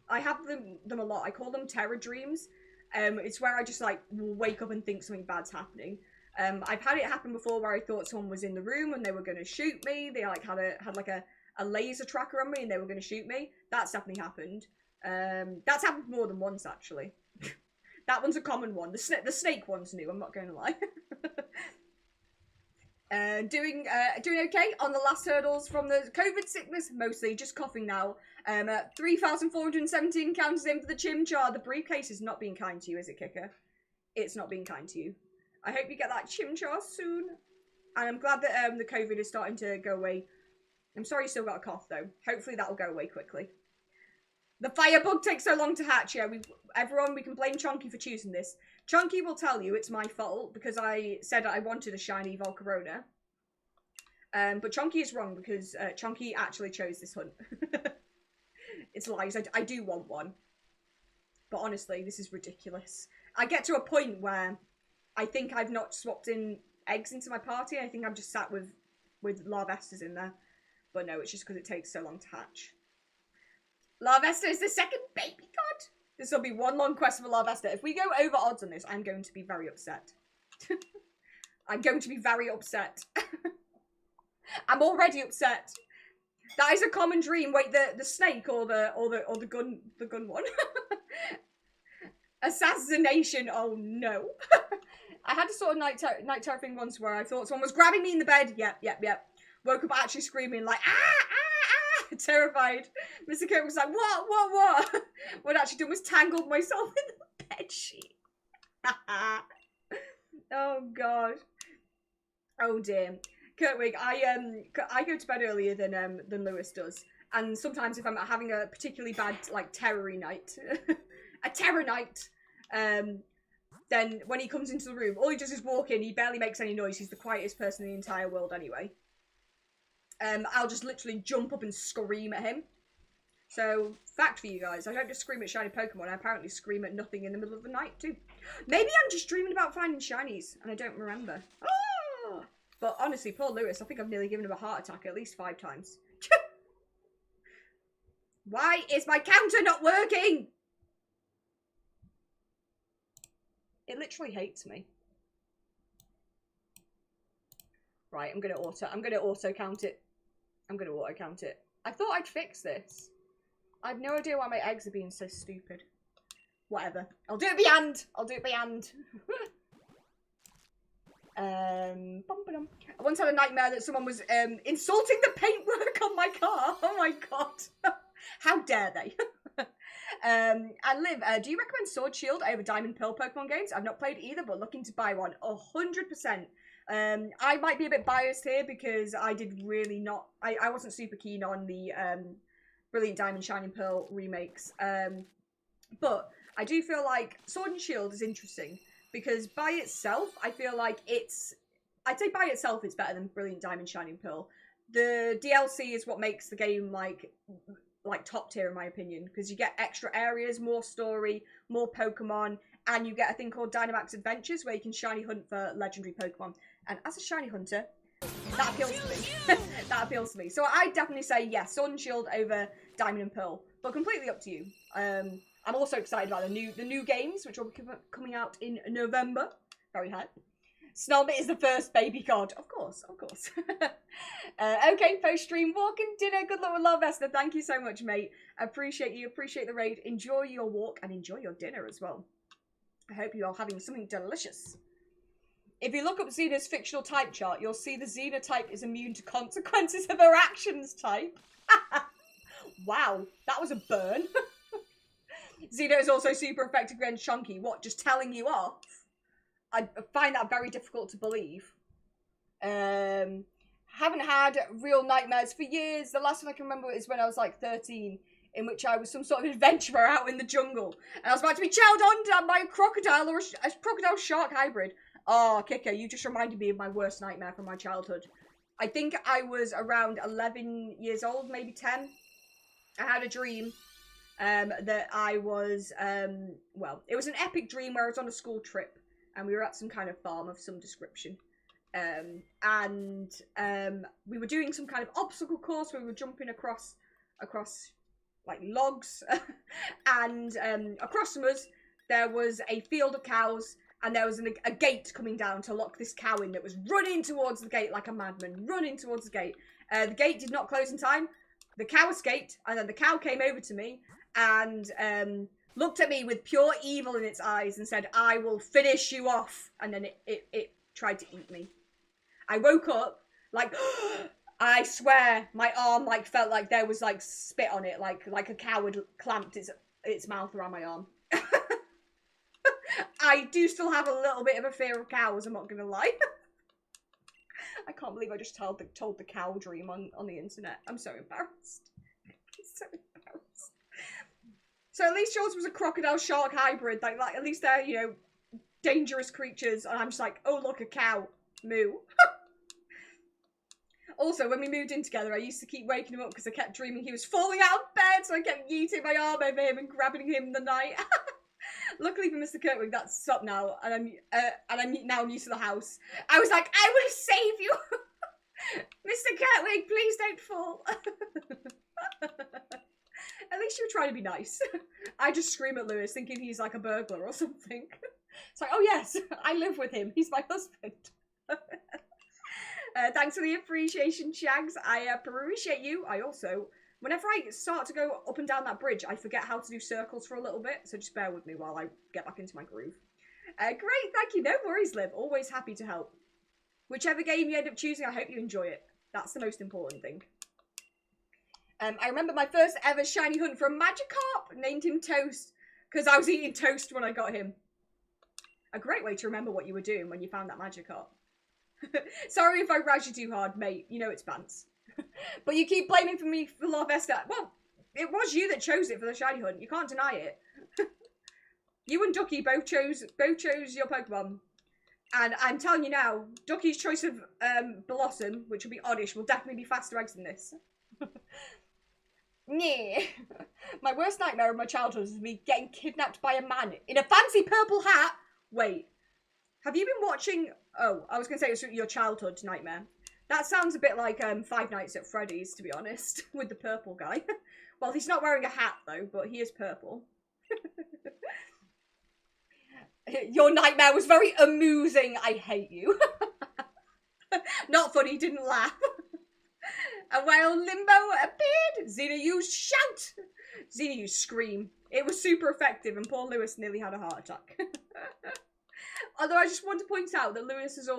have them a lot. I call them terror dreams. It's where I just like will wake up and think something bad's happening. I've had it happen before where I thought someone was in the room and they were going to shoot me. They like had like a laser tracker on me and they were going to shoot me. That's definitely happened. That's happened more than once actually. That one's a common one. The snake one's new. I'm not going to lie. Doing okay on the last hurdles from the COVID sickness, mostly just coughing now. 3,417 counters in for the chimchar. The briefcase is not being kind to you, is it, Kicker? It's not being kind to you. I hope you get that chimchar soon. And I'm glad that the COVID is starting to go away. I'm sorry you still got a cough though. Hopefully that'll go away quickly. The firebug takes so long to hatch. Yeah, everyone, we can blame Chonky for choosing this. Chonky will tell you it's my fault because I said I wanted a shiny Volcarona. But Chonky is wrong because Chonky actually chose this hunt. It's lies. I do want one. But honestly, this is ridiculous. I get to a point where I think I've not swapped in eggs into my party. I think I'm just sat with Larvestas in there. But no, it's just because it takes so long to hatch. Larvesta is the second baby god. This will be one long quest for Larvesta. If we go over odds on this, I'm going to be very upset. I'm going to be very upset. I'm already upset. That is a common dream. Wait, the snake or the gun one. Assassination. Oh no. I had a sort of night terror thing once where I thought someone was grabbing me in the bed. Yep. Woke up actually screaming like ah, terrified. Mr. Kirk was like, what? What I'd actually done was tangled myself in the bed sheet. Oh god. Oh dear. Kurtwig, I go to bed earlier than Lewis does, and sometimes if I'm having a particularly bad like terror night, a terror night, then when he comes into the room, all he does is walk in. He barely makes any noise. He's the quietest person in the entire world anyway. I'll just literally jump up and scream at him. So, fact for you guys, I don't just scream at shiny Pokemon, I apparently scream at nothing in the middle of the night too. Maybe I'm just dreaming about finding shinies, and I don't remember. Oh! But honestly, poor Lewis, I think I've nearly given him a heart attack at least 5 times. Why is my counter not working? It literally hates me. Right, I'm gonna auto count it. I thought I'd fix this. I have no idea why my eggs are being so stupid. Whatever. I'll do it by hand. I once had a nightmare that someone was insulting the paintwork on my car. Oh my god. How dare they? And Liv, do you recommend Sword Shield over Diamond Pearl Pokemon games? I've not played either, but looking to buy one. 100%. I might be a bit biased here because I did really not... I wasn't super keen on the Brilliant Diamond Shining Pearl remakes. But I do feel like Sword and Shield is interesting because by itself, I feel like it's... I'd say by itself it's better than Brilliant Diamond Shining Pearl. The DLC is what makes the game like top tier in my opinion, because you get extra areas, more story, more Pokemon, and you get a thing called Dynamax Adventures where you can shiny hunt for legendary Pokemon. And as a shiny hunter, that appeals to me. That appeals to me. So I definitely say yes, Sword and Shield over Diamond and Pearl, but completely up to you. I'm also excited about the new games, which will be coming out in November. Very hype. Snowbit is the first baby god. Of course. Okay, post-stream walking dinner. Good luck with Larvesta. Thank you so much, mate. Appreciate you. Appreciate the raid. Enjoy your walk and enjoy your dinner as well. I hope you are having something delicious. If you look up Xena's fictional type chart, you'll see the Xena type is immune to consequences of her actions type. Wow, that was a burn. Xena is also super effective against Chunky. What, just telling you off? I find that very difficult to believe. Haven't had real nightmares for years. The last one I can remember is when I was like 13, in which I was some sort of adventurer out in the jungle. And I was about to be chowed on by a crocodile or a crocodile-shark hybrid. Oh, Kika, you just reminded me of my worst nightmare from my childhood. I think I was around 11 years old, maybe 10. I had a dream that I was, well, it was an epic dream where I was on a school trip. And we were at some kind of farm of some description. We were doing some kind of obstacle course where we were jumping across like logs. And across from us, there was a field of cows. And there was a gate coming down to lock this cow in that was running towards the gate like a madman. Running towards the gate. The gate did not close in time. The cow escaped. And then the cow came over to me. And looked at me with pure evil in its eyes and said, "I will finish you off." And then it tried to eat me. I woke up, like, I swear, my arm, like, felt like there was, like, spit on it, like a cow had clamped its mouth around my arm. I do still have a little bit of a fear of cows, I'm not gonna lie. I can't believe I just told the cow dream on the internet. I'm so embarrassed. I'm so embarrassed. So at least yours was a crocodile-shark hybrid. Like at least they're, you know, dangerous creatures. And I'm just like, oh, look, a cow. Moo. Also, when we moved in together, I used to keep waking him up because I kept dreaming he was falling out of bed. So I kept yeeting my arm over him and grabbing him in the night. Luckily for Mr. Kirkwood, that's stopped now. And I'm now used to the house. I was like, I will save you. Mr. Kirkwood, please don't fall. At least you were trying to be nice. I just scream at Lewis thinking he's like a burglar or something. It's like, oh yes, I live with him. He's my husband. Thanks for the appreciation, Shags. I appreciate you. I also, whenever I start to go up and down that bridge, I forget how to do circles for a little bit. So just bear with me while I get back into my groove. Great, thank you. No worries, Liv. Always happy to help. Whichever game you end up choosing, I hope you enjoy it. That's the most important thing. I remember my first ever shiny hunt for a Magikarp, named him Toast, because I was eating toast when I got him. A great way to remember what you were doing when you found that Magikarp. Sorry if I razz you too hard, mate. You know it's Bants. But you keep blaming for me for Larvesta. Well, it was you that chose it for the shiny hunt. You can't deny it. You and Ducky both chose your Pokemon. And I'm telling you now, Ducky's choice of Blossom, which will be oddish, will definitely be faster eggs than this. Yeah. My worst nightmare of my childhood was me getting kidnapped by a man in a fancy purple hat. Wait, have you been watching? Oh, I was going to say it was your childhood nightmare. That sounds a bit like Five Nights at Freddy's, to be honest, with the purple guy. Well, he's not wearing a hat though, but he is purple. Your nightmare was very amusing. I hate you. Not funny, didn't laugh. And while Limbo appeared, Xena used shout. Xena used scream. It was super effective and poor Lewis nearly had a heart attack. Although I just want to point out that Lewis is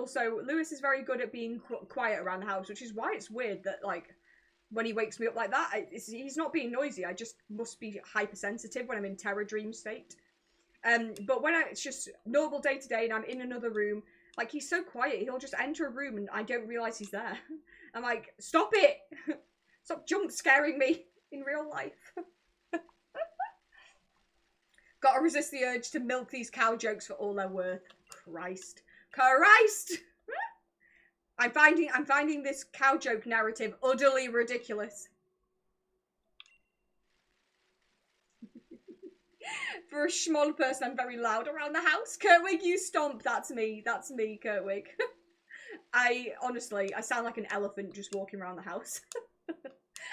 very good at being quiet around the house, which is why it's weird that, like, when he wakes me up like that, he's not being noisy. I just must be hypersensitive when I'm in terror dream state. But when it's just normal day to day and I'm in another room, like, he's so quiet, he'll just enter a room and I don't realise he's there. I'm like, stop it! Stop jump scaring me in real life. Gotta resist the urge to milk these cow jokes for all they're worth. Christ. I'm finding this cow joke narrative utterly ridiculous. For a small person, I'm very loud around the house. Kurtwig, you stomp. That's me, Kurtwig. I sound like an elephant just walking around the house.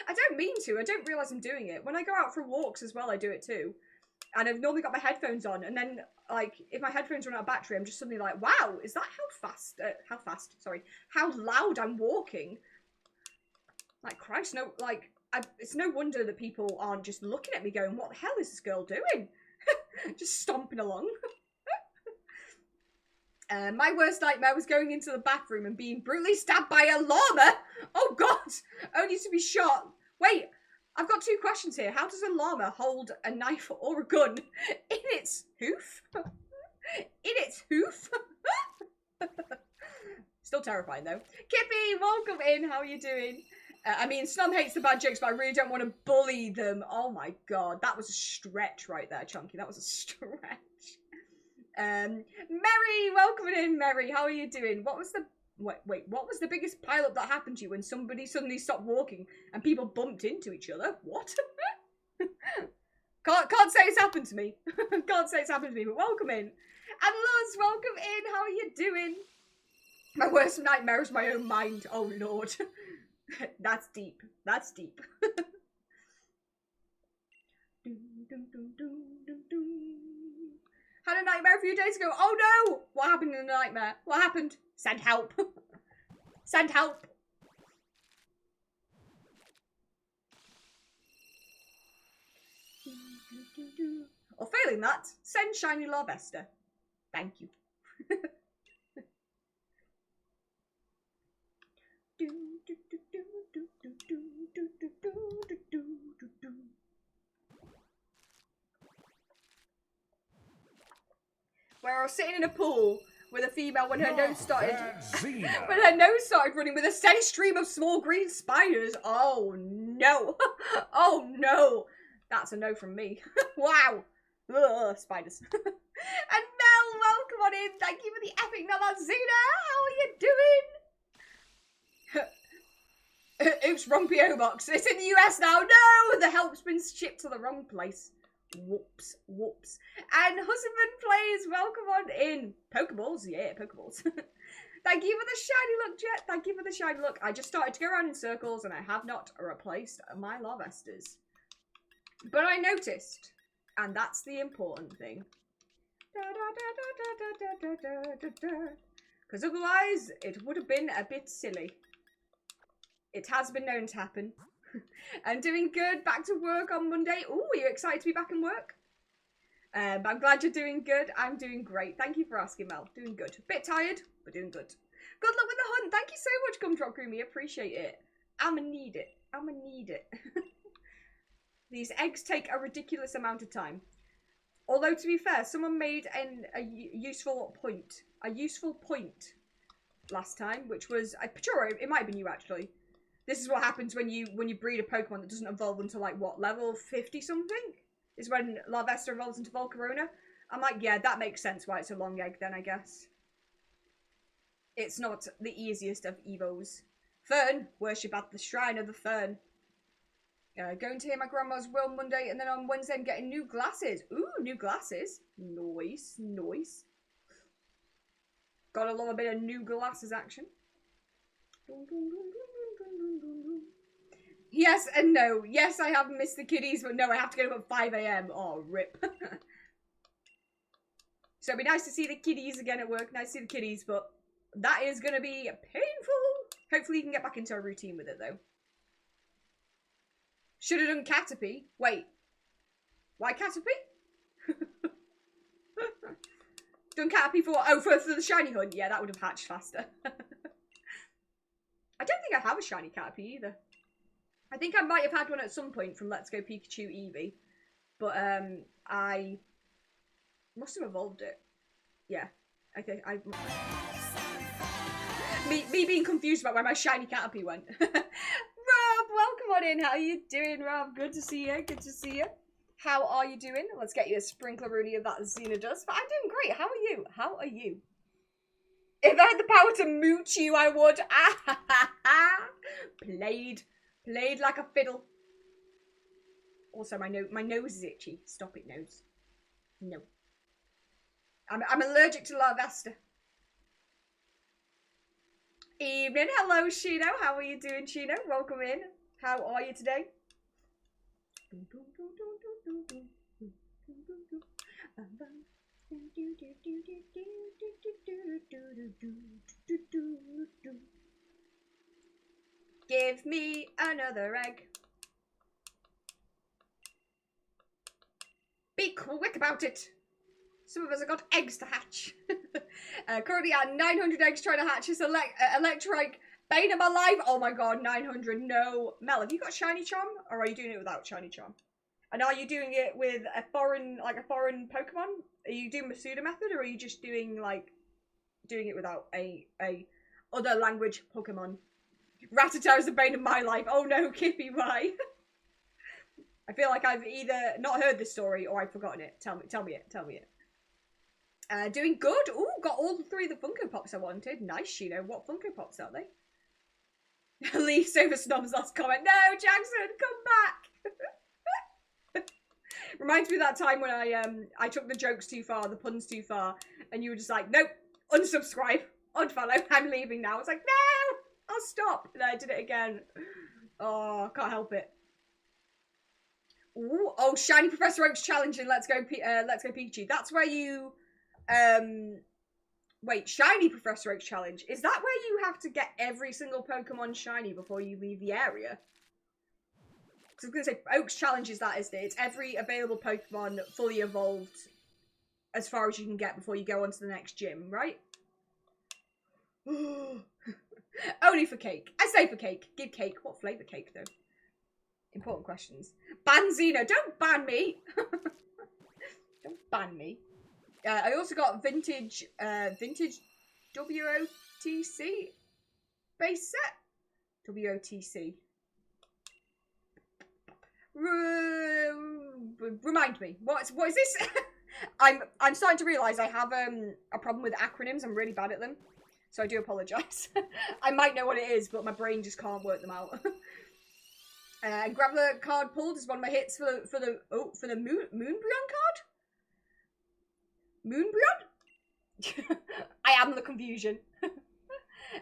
I don't mean to. I don't realise I'm doing it. When I go out for walks as well, I do it too. And I've normally got my headphones on, and then, like, if my headphones run out of battery, I'm just suddenly like, wow, is that how loud I'm walking? Like, Christ, no, like, it's no wonder that people aren't just looking at me going, what the hell is this girl doing? Just stomping along. My worst nightmare was going into the bathroom and being brutally stabbed by a llama. Oh, God, only to be shot. Wait, I've got two questions here. How does a llama hold a knife or a gun in its hoof? In its hoof? Still terrifying though. Kippy, welcome in. How are you doing? I mean, Snum hates the bad jokes, but I really don't want to bully them. Oh my god, that was a stretch right there, Chunky. That was a stretch. Mary, welcome in, Mary. How are you doing? What was the wait? What was the biggest pileup that happened to you when somebody suddenly stopped walking and people bumped into each other? What? Can't say it's happened to me. Can't say it's happened to me, but welcome in. And Luz, welcome in. How are you doing? My worst nightmare is my own mind. Oh lord. That's deep. That's deep. Had a nightmare a few days ago. Oh no! What happened in the nightmare? What happened? Send help. Send help. Or failing that, send shiny Larvesta. Thank you. Where I was sitting in a pool with a female when her nose started when her nose started running with a steady stream of small green spiders. Oh no. Oh no. That's a no from me. Wow. Ugh, spiders. And Mel, welcome on in. Thank you for the epic Nalazina. How are you doing? Oops, wrong PO box. It's in the US now. No, the help's been shipped to the wrong place. Whoops, whoops. And Husband Plays, welcome on in. Pokeballs, yeah, Pokeballs. Thank you for the shiny look, Jet. Thank you for the shiny look. I just started to go around in circles and I have not replaced my Larvestas. But I noticed, and that's the important thing. Because otherwise, it would have been a bit silly. It has been known to happen. I'm doing good. Back to work on Monday. Ooh, are you excited to be back in work? I'm glad you're doing good. I'm doing great. Thank you for asking, Mel. Doing good. Bit tired, but doing good. Good luck with the hunt. Thank you so much, Gumdrop Creamy. Appreciate it. I'ma need it. I'ma need it. These eggs take a ridiculous amount of time. Although, to be fair, someone made a useful point. A useful point last time, which was... I'm sure it might have been you, actually. This is what happens when you breed a Pokemon that doesn't evolve until, like, what, level 50-something? Is when Larvesta evolves into Volcarona. I'm like, yeah, that makes sense why it's a long egg then, I guess. It's not the easiest of Evos. Fern, worship at the shrine of the Fern. Going to hear my grandma's will Monday, and then on Wednesday I'm getting new glasses. Ooh, new glasses. Nice, nice. Gotta love a bit of new glasses action. Yes and no. Yes, I have missed the kiddies, but no, I have to get up at 5 AM. Oh, rip. So it'd be nice to see the kiddies again at work. Nice to see the kiddies, but that is going to be painful. Hopefully you can get back into a routine with it, though. Should have done Caterpie. Wait. Why Caterpie? Done Caterpie for what? Oh, for the shiny hunt. Yeah, that would have hatched faster. I don't think I have a shiny Caterpie either. I think I might have had one at some point from Let's Go Pikachu Eevee. But, I must have evolved it. Yeah. Okay, Me being confused about where my shiny Caterpie went. Rob, welcome on in. How are you doing, Rob? Good to see you. Good to see you. How are you doing? Let's get you a sprinkleroonie of that Xenodust. But I'm doing great. How are you? How are you? If I had the power to mooch you, I would. Played like a fiddle. Also, my nose is itchy. Stop it, nose. No. I'm allergic to Larvesta. Evening. Hello, Shino. How are you doing, Shino? Welcome in. How are you today? Give me another egg. Be quick about it. Some of us have got eggs to hatch. Currently at 900 eggs trying to hatch this electric Bane of my life. Oh my god, 900. No. Mel, have you got shiny charm? Or are you doing it without shiny charm? And are you doing it with a foreign Pokemon? Are you doing Masuda method, or are you just doing it without a other language Pokemon? Rattata is the bane of my life. Oh no, Kippy, why? I feel like I've either not heard this story or I've forgotten it. Tell me it. Doing good. Ooh, got all 3 of the Funko Pops I wanted. Nice, Shino. What Funko Pops are they? Leaf over Snob's last comment. No, Jackson, come back. Reminds me of that time when I took the jokes too far, the puns too far, and you were just like, nope, unsubscribe, unfollow, I'm leaving now. I was like, no, I'll stop. And I did it again. Oh, can't help it. Ooh, oh, Shiny Professor Oak's challenge in Let's Go Pikachu. That's where you, wait, Shiny Professor Oak's challenge. Is that where you have to get every single Pokemon shiny before you leave the area? Because I was going to say, Oak's challenge is that, isn't it? It's every available Pokemon fully evolved as far as you can get before you go on to the next gym, right? Only for cake. I say for cake. Give cake. What flavour cake, though? Important questions. Ban Xeno. Don't ban me. Don't ban me. I also got vintage WOTC base set. WOTC. Remind me. What is this? I'm starting to realise I have a problem with acronyms. I'm really bad at them, so I do apologise. I might know what it is, but my brain just can't work them out. And Graveler card pulled is one of my hits for the Moonbryon card. Moonbryon? I am the confusion.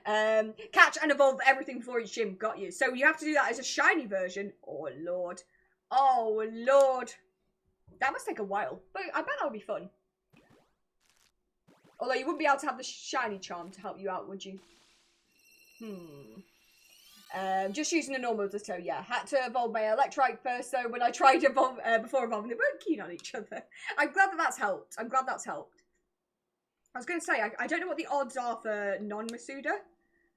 Catch and evolve everything before each gym. Got you. So you have to do that as a shiny version. Oh lord. Oh lord. That must take a while. But I bet that'll be fun. Although you wouldn't be able to have the shiny charm to help you out, would you? Just using a normal Ditto, yeah. Had to evolve my Electrike first, though. When I tried to evolve, before evolving, they weren't keen on each other. I'm glad that that's helped. I'm glad that's helped. I was going to say, I don't know what the odds are for non-Masuda.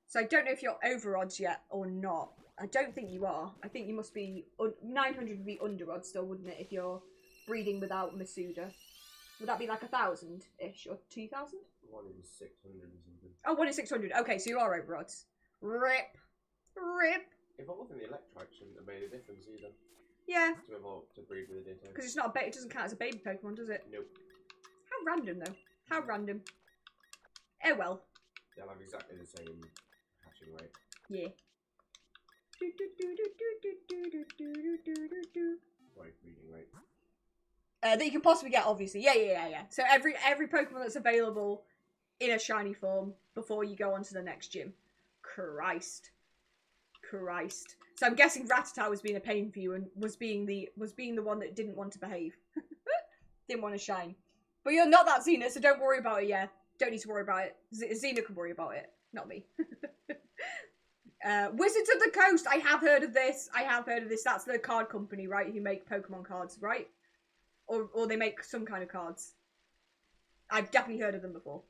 So I don't know if you're over odds yet or not. I don't think you are. I think you must be... 900 would be under odds still, wouldn't it, if you're breeding without Masuda? Would that be like 1,000-ish or 2,000? 1 in 600 or something. Oh, 1 in 600. Okay, so you are over odds. Rip. Rip. Evolving the Electrike shouldn't have made a difference either. Yeah. To evolve, to breed with a Ditto. Because it's not a it doesn't count as a baby Pokemon, does it? Nope. How random, though. How random. Oh, well. They'll have exactly the same hatching rate. Yeah. Right, breeding rate. That you can possibly get, obviously. Yeah. So every Pokemon that's available in a shiny form before you go on to the next gym. Christ. So I'm guessing Rattata was being a pain for you and was being the one that didn't want to behave. Didn't want to shine. But you're not that Xena, so don't worry about it, yeah. Don't need to worry about it. Xena can worry about it, not me. Wizards of the Coast, I have heard of this. That's the card company, right, who make Pokemon cards, right? Or they make some kind of cards. I've definitely heard of them before.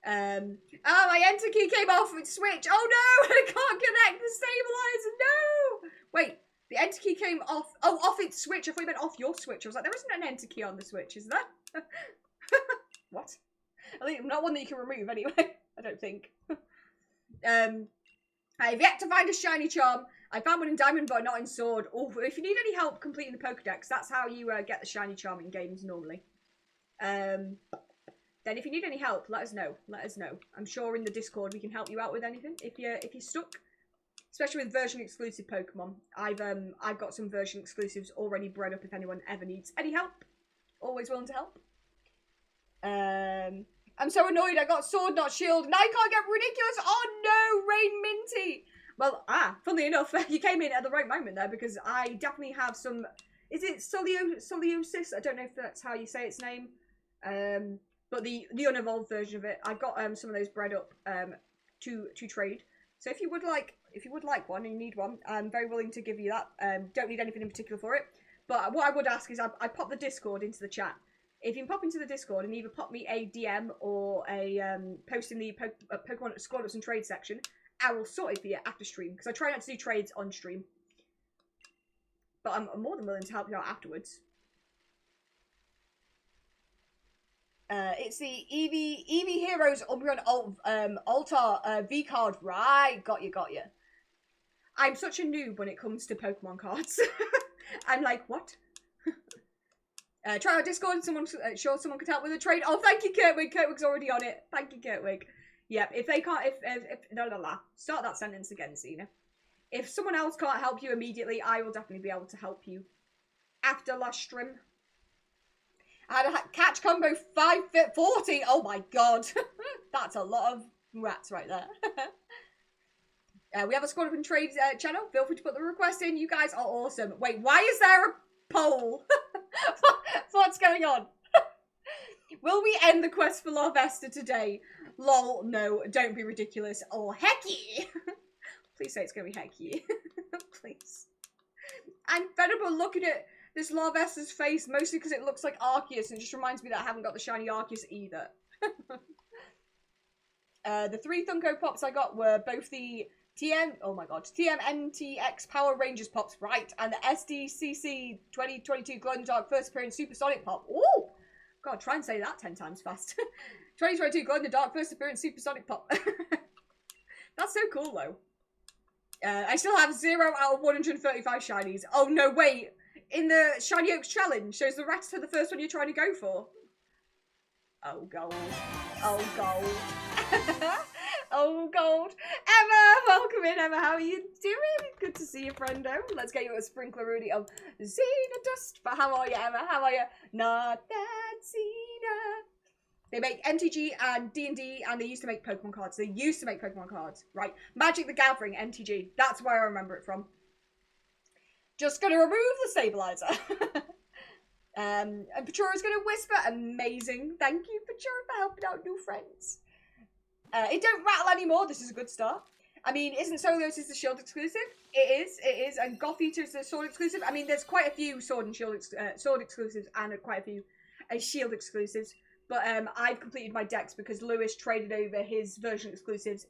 Oh, my enter key came off with Switch. Oh no, I can't connect the stabilizer. No. Wait, the enter key came off. Oh, off its Switch. I thought you meant off your Switch. I was like, there isn't an enter key on the Switch, is there? What? I think not one that you can remove anyway. I don't think. I've yet to find a shiny charm. I found one in Diamond, but not in Sword. Oh, if you need any help completing the Pokedex, that's how you get the shiny charm in games normally. Then if you need any help, let us know. I'm sure in the Discord we can help you out with anything if you're stuck. Especially with version exclusive Pokemon. I've got some version exclusives already bred up if anyone ever needs any help. Always willing to help. I'm so annoyed I got Sword not Shield. Now I can't get Ridiculous. Oh no, Rain Minty. Well, funnily enough, you came in at the right moment there because I definitely have some... Is it Soliosis? I don't know if that's how you say its name. But the unevolved version of it, I've got some of those bred up to trade. So if you would like one and you need one, I'm very willing to give you that. Don't need anything in particular for it. But what I would ask is I pop the Discord into the chat. If you can pop into the Discord and either pop me a DM or a post in the Pokemon Squad Ups and Trade section, I will sort it for you after stream, because I try not to do trades on stream. But I'm more than willing to help you out afterwards. It's the Eevee Heroes Umbreon Altar V card. Right, got you. I'm such a noob when it comes to Pokemon cards. I'm like, what? Try out Discord and someone sure someone could help with a trade. Oh, thank you, Kurtwig. Kurtwig's already on it. Thank you, Kurtwig. Yep, if they can't, start that sentence again, Cena. If someone else can't help you immediately, I will definitely be able to help you after last stream. I had a catch combo 5'40". Oh my god. That's a lot of rats right there. We have a Squad Up and Trade channel. Feel free to put the request in. You guys are awesome. Wait, why is there a poll? What's going on? Will we end the quest for Larvesta today? Lol, no, don't be ridiculous. Or hecky. Please say it's going to be hecky. Please. I'm fed up of looking at this Larvesta's face, mostly because it looks like Arceus, and it just reminds me that I haven't got the shiny Arceus either. The 3 Funko Pops I got were both the TMNTX Power Rangers Pops, right, and the SDCC 2022 Glow in the Dark First Appearance Supersonic Pop. Ooh! God, try and say that 10 times fast. 2022 Glow in the Dark First Appearance Supersonic Pop. That's so cool, though. I still have 0 out of 135 shinies. Oh, no, wait. In the Shiny Oaks Challenge, shows the rest for the first one you're trying to go for. Oh, gold. Oh, gold. Oh, gold. Emma, welcome in, Emma. How are you doing? Good to see you, friendo. Let's get you a sprinkler, Rudy, of Xena dust. But how are you, Emma? How are you? Not that Xena. They make MTG and D&D, and they used to make Pokemon cards. They used to make Pokemon cards, right? Magic the Gathering, MTG. That's where I remember it from. Just gonna remove the stabilizer. And Petura's gonna whisper. Amazing. Thank you, Petura, for helping out new friends. It don't rattle anymore. This is a good start. I mean, isn't Solos the Shield exclusive? It is. And Goth Eater is the Sword exclusive. I mean, there's quite a few Sword and Shield Sword exclusives and quite a few Shield exclusives. But I've completed my decks because Lewis traded over his version exclusives.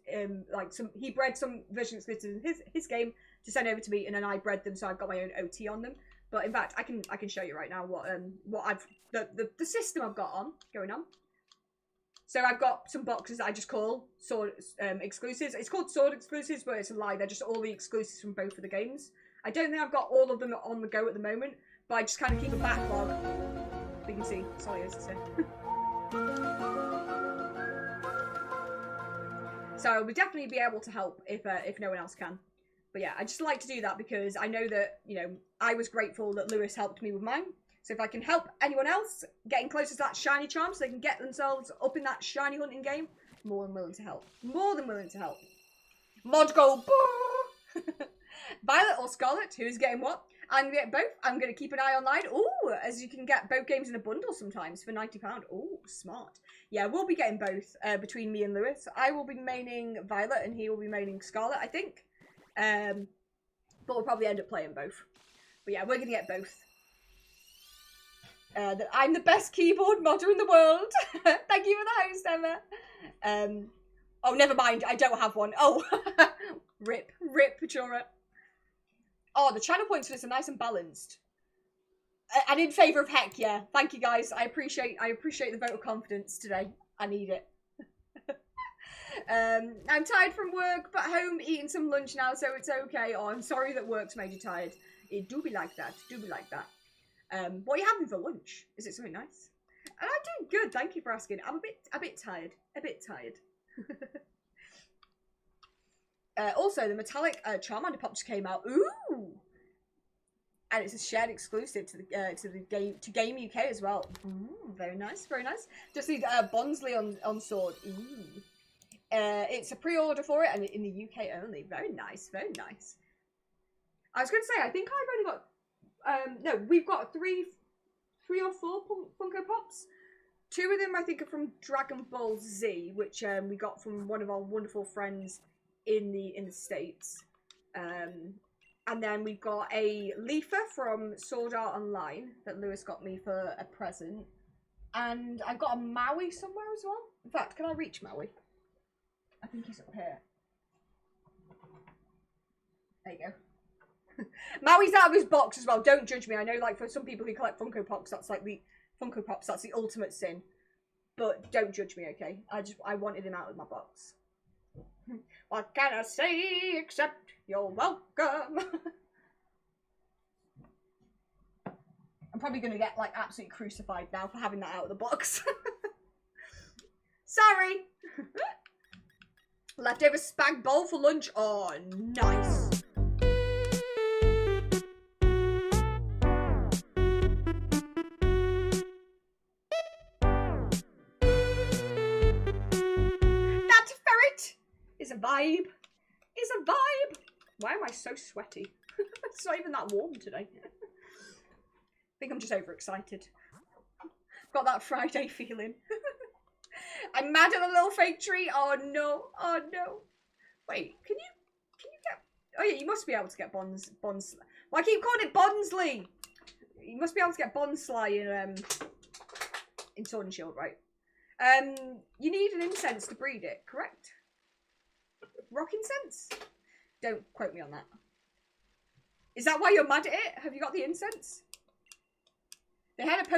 He bred some version exclusives in his game to send over to me, and then I bred them, so I've got my own OT on them. But in fact, I can show you right now what I've the system I've got going on. So I've got some boxes that I just call Sword exclusives. It's called Sword exclusives, but it's a lie. They're just all the exclusives from both of the games. I don't think I've got all of them on the go at the moment, but I just kind of keep a backlog. You can see, sorry, as I say. So I would definitely be able to help if no one else can. But yeah, I just like to do that because I know that, you know, I was grateful that Lewis helped me with mine. So if I can help anyone else getting closer to that shiny charm so they can get themselves up in that shiny hunting game, more than willing to help. More than willing to help. Mod goal. Violet or Scarlet, who's getting what? I'm going to get both. I'm going to keep an eye online. Ooh, as you can get both games in a bundle sometimes for £90. Ooh, smart. Yeah, we'll be getting both between me and Lewis. I will be maining Violet and he will be maining Scarlet, I think. But we'll probably end up playing both. But yeah, we're going to get both. I'm the best keyboard modder in the world. Thank you for the host, Emma. Oh, never mind. I don't have one. Oh, rip, Petura. Oh, the channel points for this are nice and balanced. And in favour of heck, yeah. Thank you, guys. I appreciate the vote of confidence today. I need it. I'm tired from work, but home eating some lunch now, so it's okay. Oh, I'm sorry that work's made you tired. It do be like that. What are you having for lunch? Is it something nice? And I'm doing good. Thank you for asking. I'm a bit tired. Also, the metallic Charmander pop just came out. Ooh, and it's a shared exclusive to the Game UK as well. Ooh, very nice. Just need Bondsley on sword. Ooh, it's a pre-order for it, and in the UK only. Very nice. I was going to say, I think I've only got no, we've got three or four Funko Pops. 2 of them I think are from Dragon Ball Z, which we got from one of our wonderful friends in the States. And then we've got a Leafer from Sword Art Online that Lewis got me for a present. And I've got a Maui somewhere as well. In fact, can I reach Maui? I think he's up here. There you go. Maui's out of his box as well. Don't judge me. I know, like, for some people who collect Funko Pops, that's like the Funko Pops. That's the ultimate sin. But don't judge me, okay? I wanted him out of my box. What can I say except you're welcome? I'm probably gonna get like absolutely crucified now for having that out of the box. Sorry. Leftover spag bowl for lunch. Oh, nice. That ferret is a vibe. Is a vibe. Why am I so sweaty? It's not even that warm today. I think I'm just overexcited. Got that Friday feeling. I'm mad at the little fake tree. Oh no. Oh no. Wait, can you get... Oh yeah, you must be able to get Bonds. Well, I keep calling it Bondsley. You must be able to get Bondsly in Sword and Shield, right? You need an incense to breed it, correct? Rock incense? Don't quote me on that. Is that why you're mad at it? Have you got the incense? They had a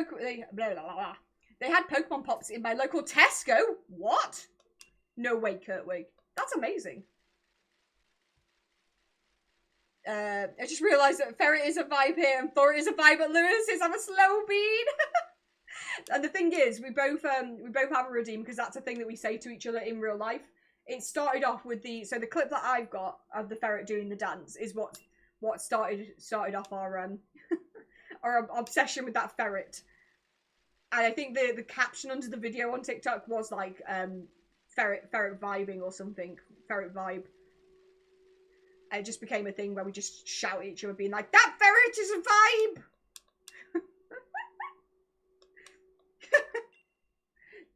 They had Pokemon Pops in my local Tesco. What? No way, Kurtwig. That's amazing. I just realised that Ferret is a vibe here and Thor is a vibe at Lewis's. I'm a slow bean. And the thing is, we both have a redeem because that's a thing that we say to each other in real life. It started off with the clip that I've got of the ferret doing the dance is what started off our our obsession with that ferret. And I think the caption under the video on TikTok was like ferret vibing or something. Ferret vibe. And it just became a thing where we just shout at each other being like, that ferret is a vibe!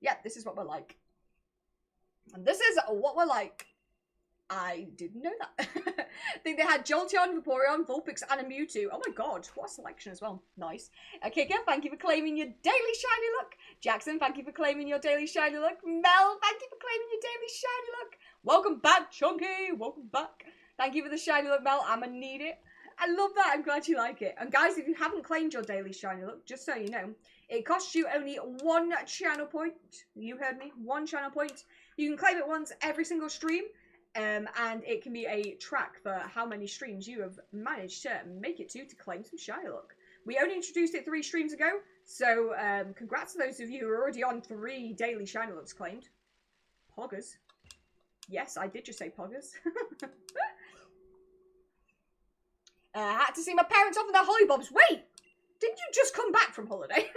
Yeah, this is what we're like. And this is what we're like. I didn't know that. I think they had Jolteon, Vaporeon, Vulpix, and a Mewtwo. Oh my god, what a selection as well. Nice. Kika, thank you for claiming your daily shiny look. Jackson, thank you for claiming your daily shiny look. Mel, thank you for claiming your daily shiny look. Welcome back, Chunky. Welcome back. Thank you for the shiny look, Mel. I'm gonna need it. I love that. I'm glad you like it. And guys, if you haven't claimed your daily shiny look, just so you know, it costs you only 1 channel point. You heard me. 1 channel point. You can claim it once every single stream. And it can be a track for how many streams you have managed to make it to claim some shiny look. We only introduced it 3 streams ago, so congrats to those of you who are already on 3 daily shiny looks claimed. Poggers. Yes, I did just say poggers. I had to see my parents off on their hollybobs. Wait! Didn't you just come back from holiday?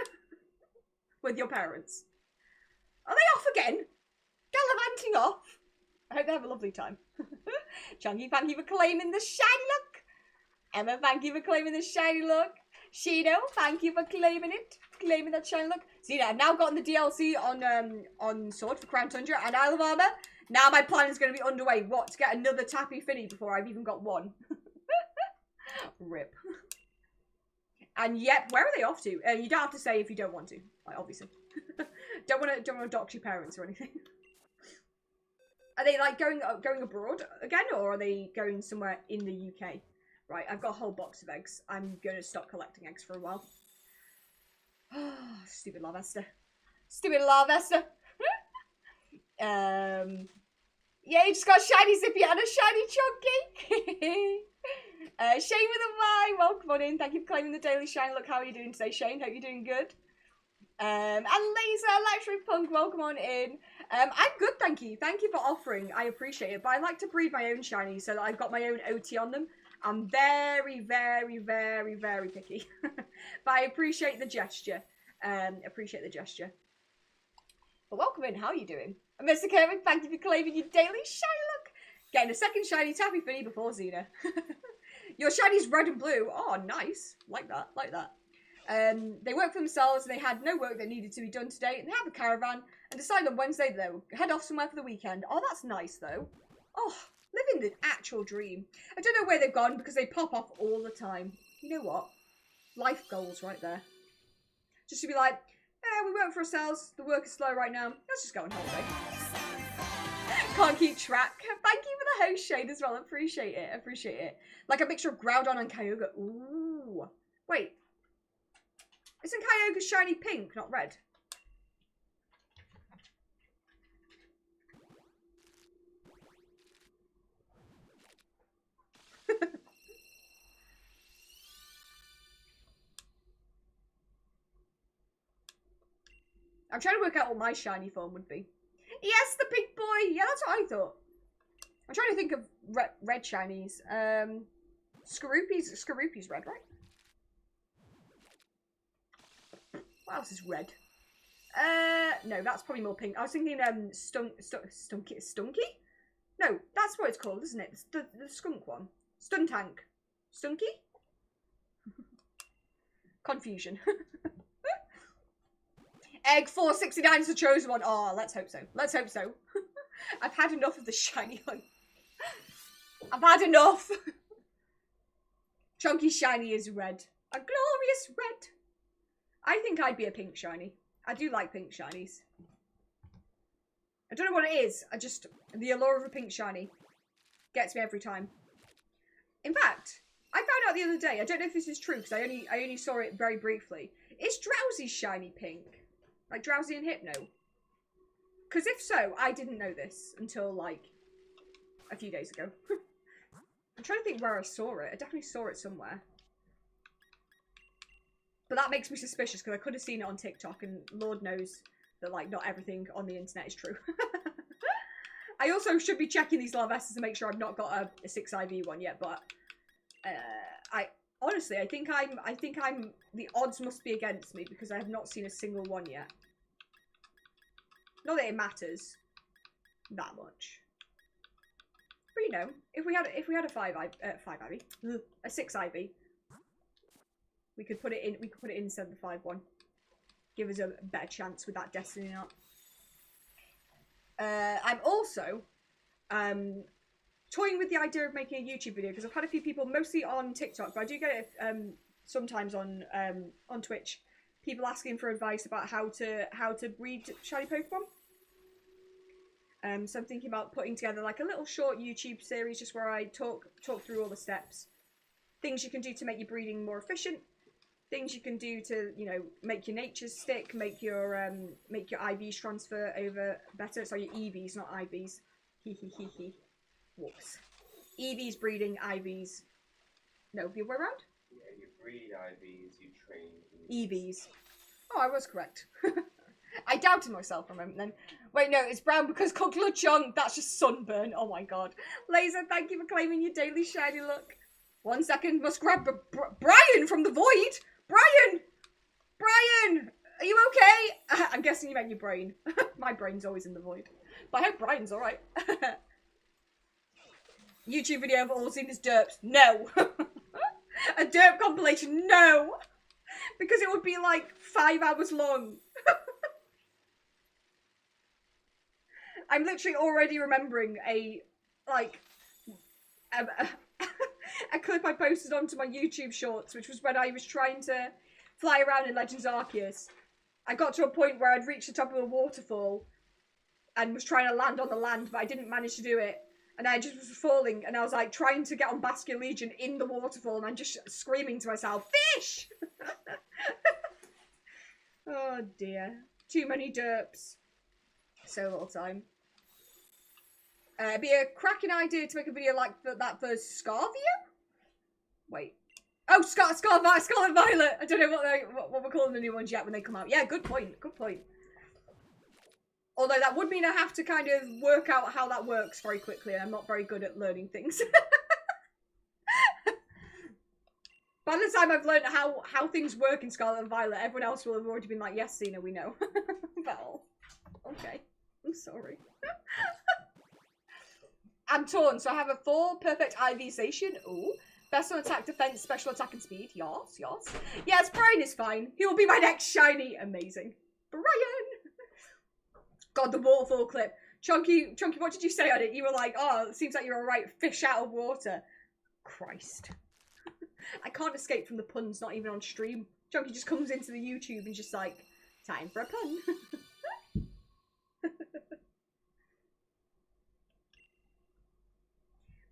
With your parents? Are they off again? Gallivanting off? I hope they have a lovely time. Chunky, thank you for claiming the shiny look. Emma, thank you for claiming the shiny look. Shino, thank you for claiming it. Claiming that shiny look. See, I've now gotten the DLC on Sword for Crown Tundra and Isle of Armor. Now my plan is going to be underway. What? To get another Tappy Finny before I've even got one. Rip. And yep, where are they off to? You don't have to say if you don't want to. Like, obviously. don't want to dox your parents or anything. Are they like going abroad again, or are they going somewhere in the UK? Right, I've got a whole box of eggs. I'm gonna stop collecting eggs for a while. Stupid Larvesta. Stupid Larvesta. Yeah, you just got a shiny Zippy and a shiny Chunky. Shane with a Y, welcome on in. Thank you for claiming the daily shine. Look, how are you doing today, Shane? Hope you're doing good. And Laser Electric Punk, welcome on in. I'm good, thank you. Thank you for offering. I appreciate it. But I like to breed my own shinies so that I've got my own OT on them. I'm very, very, very, very picky. But I appreciate the gesture. Appreciate the gesture. But welcome in. How are you doing? And Mr. Kermit, thank you for claiming your daily shiny look. Getting a second shiny Tappy Finny before Xena. Your shiny's red and blue. Oh, nice. Like that. Like that. They work for themselves and they had no work that needed to be done today. And they have a caravan and decided on Wednesday they'll head off somewhere for the weekend. Oh, that's nice though. Oh, living the actual dream. I don't know where they've gone because they pop off all the time. You know what? Life goals right there. Just to be like, we work for ourselves. The work is slow right now. Let's just go on holiday. Can't keep track. Thank you for the host shade as well. Appreciate it. Appreciate it. Like a mixture of Groudon and Kyogre. Ooh. Wait. Isn't Kyogre shiny pink, not red? I'm trying to work out what my shiny form would be. Yes, the pink boy! Yeah, that's what I thought. I'm trying to think of red shinies. Skorupi's red, right? What else is red? No, that's probably more pink. I was thinking, Stunky? No, that's what it's called, isn't it? It's the skunk one. Stuntank. Stunky? Confusion. Egg 469 is the chosen one. Oh, let's hope so. Let's hope so. I've had enough of the shiny one. I've had enough. Chunky shiny is red. A glorious red. I think I'd be a pink shiny. I do like pink shinies. I don't know what it is. The allure of a pink shiny gets me every time. In fact, I found out the other day, I don't know if this is true because I only saw it very briefly. Is Drowsy's shiny pink? Like Drowsy and Hypno? Because if so, I didn't know this until like a few days ago. I'm trying to think where I saw it. I definitely saw it somewhere. But that makes me suspicious because I could have seen it on TikTok and Lord knows that like not everything on the internet is true. I also should be checking these Larvestas to make sure I've not got a 6IV one yet, but honestly, I think the odds must be against me because I have not seen a single one yet. Not that it matters that much. But you know, if we had a 6IV, we could put it in instead of the 5-1. Give us a better chance with that Destiny Knot. I'm also toying with the idea of making a YouTube video because I've had a few people, mostly on TikTok, but I do get it sometimes on Twitch. People asking for advice about how to breed shiny Pokemon. So I'm thinking about putting together like a little short YouTube series just where I talk through all the steps, things you can do to make your breeding more efficient, things you can do to, you know, make your natures stick, make your IVs transfer over better. Sorry, your EVs, not IVs. He. Whoops. EVs breeding, IVs. No, the other way around? Yeah, you breed IVs, you train EVs. Oh, I was correct. I doubted myself for a moment then. Wait, no, it's brown because Kukla Chung. That's just sunburn. Oh my god. Laser, thank you for claiming your daily shiny look. 1 second, must grab Brian from the void. Brian! Brian! Are you okay? I'm guessing you meant your brain. My brain's always in the void. But I hope Brian's alright. YouTube video of all seen is derps. No. A derp compilation. No. Because it would be like 5 hours long. I'm literally already remembering a clip I posted onto my YouTube shorts, which was when I was trying to fly around in Legends Arceus. I got to a point where I'd reached the top of a waterfall and was trying to land on the land, but I didn't manage to do it. And I just was falling, and I was like trying to get on Bastion Legion in the waterfall, and I'm just screaming to myself, "Fish!" Oh dear. Too many derps. So little time. It'd be a cracking idea to make a video like that for Scarvia? Wait. Oh, Scarlet Violet! I don't know what we're calling the new ones yet when they come out. Yeah, good point. Good point. Although that would mean I have to kind of work out how that works very quickly, and I'm not very good at learning things. By the time I've learned how things work in Scarlet and Violet, everyone else will have already been like, yes, Cena, we know. Well, okay. I'm sorry. I'm torn, so I have a 4 perfect IV-sation. Ooh. Best on attack, defense, special attack, and speed. Yes, yes. Yes, Brian is fine. He will be my next shiny. Amazing. Brian! God, the waterfall clip. Chunky, what did you say on it? You were like, oh, it seems like you're alright. Fish out of water. Christ. I can't escape from the puns, not even on stream. Chunky just comes into the YouTube and just like, time for a pun.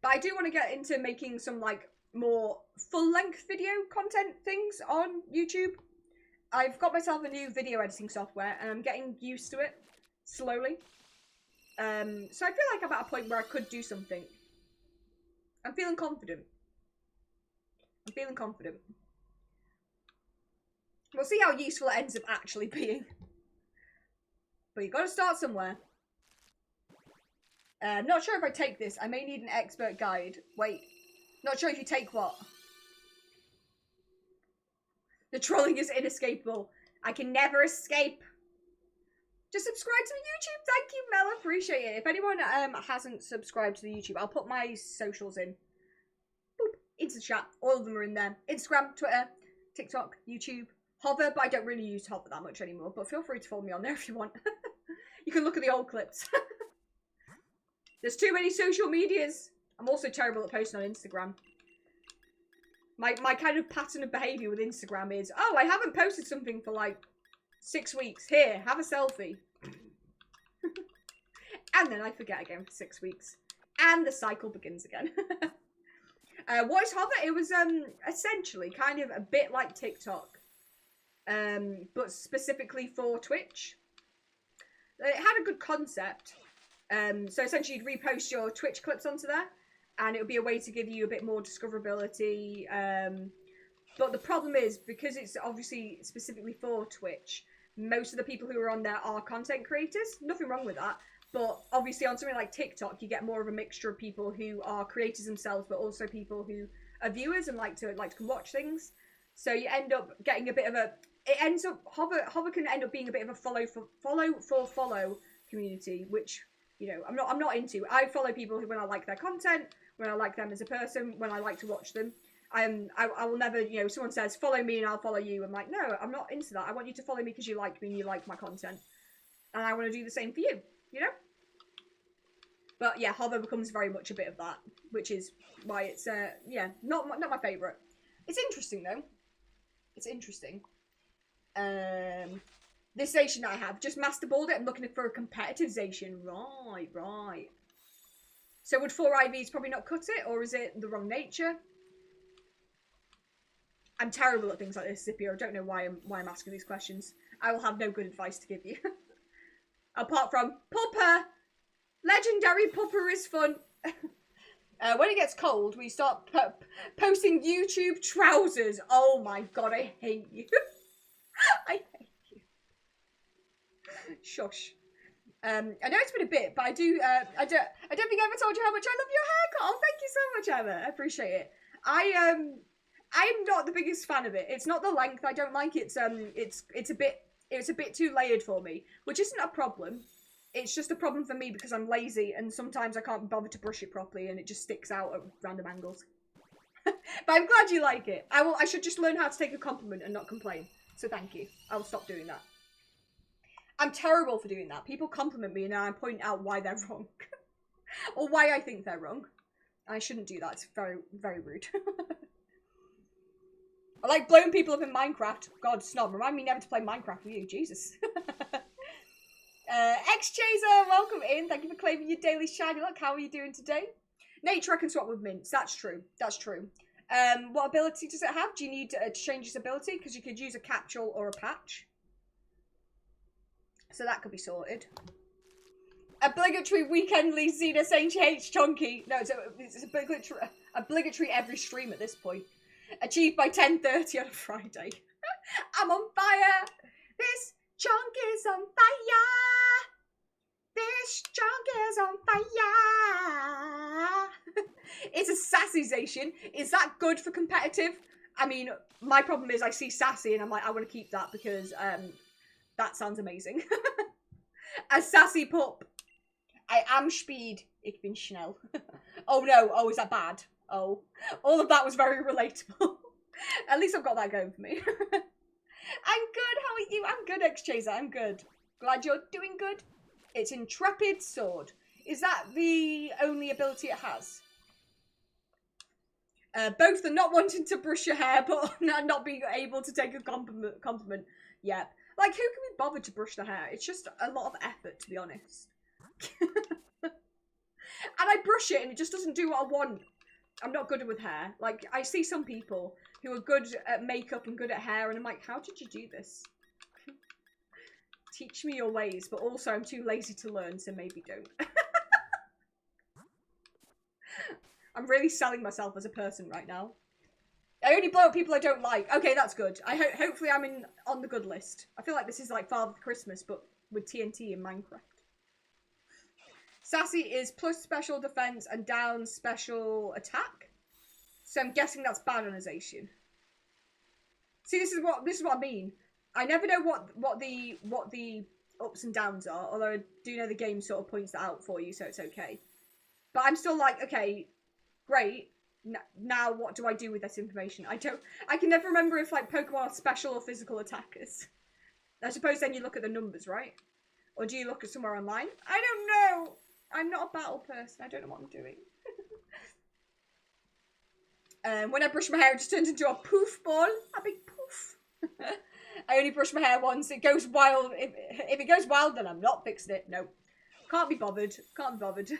But I do want to get into making some like more full-length video content things on YouTube. I've got myself a new video editing software and I'm getting used to it slowly. So I feel like I'm at a point where I could do something. I'm feeling confident. I'm feeling confident. We'll see how useful it ends up actually being. But you've got to start somewhere. Not sure if I take this. I may need an expert guide. Wait. Not sure if you take what? The trolling is inescapable. I can never escape. Just subscribe to the YouTube. Thank you, Mel. Appreciate it. If anyone hasn't subscribed to the YouTube, I'll put my socials in. Boop. Into the chat. All of them are in there. Instagram, Twitter, TikTok, YouTube, Hover, but I don't really use Hover that much anymore. But feel free to follow me on there if you want. You can look at the old clips. There's too many social medias. I'm also terrible at posting on Instagram. My kind of pattern of behaviour with Instagram is, oh, I haven't posted something for like 6 weeks. Here, have a selfie. And then I forget again for 6 weeks. And the cycle begins again. What is Hover? It was essentially kind of a bit like TikTok. But specifically for Twitch. It had a good concept. So essentially you'd repost your Twitch clips onto there. And it would be a way to give you a bit more discoverability. But the problem is, because it's obviously specifically for Twitch, most of the people who are on there are content creators. Nothing wrong with that. But obviously on something like TikTok, you get more of a mixture of people who are creators themselves, but also people who are viewers and like to watch things. So you end up getting a bit of a... It ends up... Hover can end up being a bit of a follow for follow community, which, you know, I'm not into. I follow people who, when I like their content, when I like them as a person, when I like to watch them. I will never, you know, someone says, follow me and I'll follow you. I'm like, no, I'm not into that. I want you to follow me because you like me and you like my content. And I want to do the same for you, you know? But yeah, Hover becomes very much a bit of that, which is why it's, yeah, not my favourite. It's interesting though. It's interesting. This Zation I have, just masterballed it. I'm looking for a competitive Zation. Right. So would 4 IVs probably not cut it, or is it the wrong nature? I'm terrible at things like this, Scipio. I don't know why I'm asking these questions. I will have no good advice to give you. Apart from pupper. Legendary pupper is fun. When it gets cold, we start posting YouTube trousers. Oh my god, I hate you. I hate you. Shush. I know it's been a bit, but I don't think I ever told you how much I love your haircut. Oh, thank you so much, Emma. I appreciate it. I'm not the biggest fan of it. It's not the length. I don't like it. It's a bit too layered for me, which isn't a problem. It's just a problem for me because I'm lazy and sometimes I can't bother to brush it properly and it just sticks out at random angles. But I'm glad you like it. I should just learn how to take a compliment and not complain. So thank you. I'll stop doing that. I'm terrible for doing that. People compliment me and I point out why they're wrong. Or why I think they're wrong. I shouldn't do that. It's very, very rude. I like blowing people up in Minecraft. God, snob. Remind me never to play Minecraft with you. Jesus. X-Chaser, welcome in. Thank you for claiming your daily shiny luck. How are you doing today? Nature I can swap with mints. That's true. That's true. What ability does it have? Do you need to change its ability? Because you could use a capsule or a patch. So that could be sorted. Obligatory weekendly Xena HH chunky. No, it's obligatory every stream at this point. Achieved by 10:30 on a Friday. I'm on fire. This chunk is on fire. This chunk is on fire. It's a sassy Zation. Is that good for competitive? I mean, my problem is I see sassy and I'm like, I want to keep that because that sounds amazing. A sassy pup. I am speed. Ich bin schnell. Oh no. Oh, is that bad? Oh. All of that was very relatable. At least I've got that going for me. I'm good. How are you? I'm good, X-Chaser. I'm good. Glad you're doing good. It's Intrepid Sword. Is that the only ability it has? Both the not wanting to brush your hair, but not being able to take a compliment. Yeah. Like, who can be bothered to brush their hair? It's just a lot of effort, to be honest. And I brush it and it just doesn't do what I want. I'm not good with hair. Like, I see some people who are good at makeup and good at hair, and I'm like, how did you do this? Teach me your ways, but also I'm too lazy to learn, so maybe don't. I'm really selling myself as a person right now. I only blow up people I don't like. Okay, that's good. Hopefully I'm on the good list. I feel like this is like Father Christmas, but with TNT in Minecraft. Sassy is plus special defense and down special attack. So I'm guessing that's banalization. See, this is what I mean. I never know what the ups and downs are, although I do know the game sort of points that out for you, so it's okay. But I'm still like, okay, great. Now what do I do with this information? I can never remember if like Pokemon are special or physical attackers. I suppose then you look at the numbers, right? Or do you look at somewhere online? I don't know. I'm not a battle person. I don't know what I'm doing. When I brush my hair, it just turns into a poof ball. A big poof. I only brush my hair once. It goes wild. If it goes wild, then I'm not fixing it. No. Can't be bothered. Can't be bothered.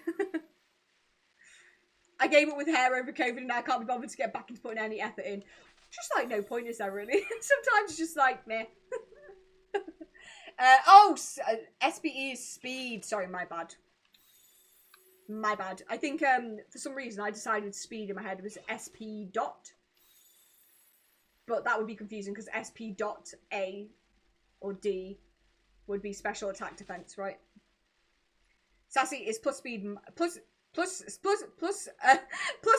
I gave up with hair over COVID and I can't be bothered to get back into putting any effort in. Just like, no point is there really. Sometimes it's just like, meh. SPE is speed. Sorry, my bad. My bad. I think for some reason I decided speed in my head was SP dot. But that would be confusing because SP dot A or D would be special attack defense, right? Sassy is plus speed, plus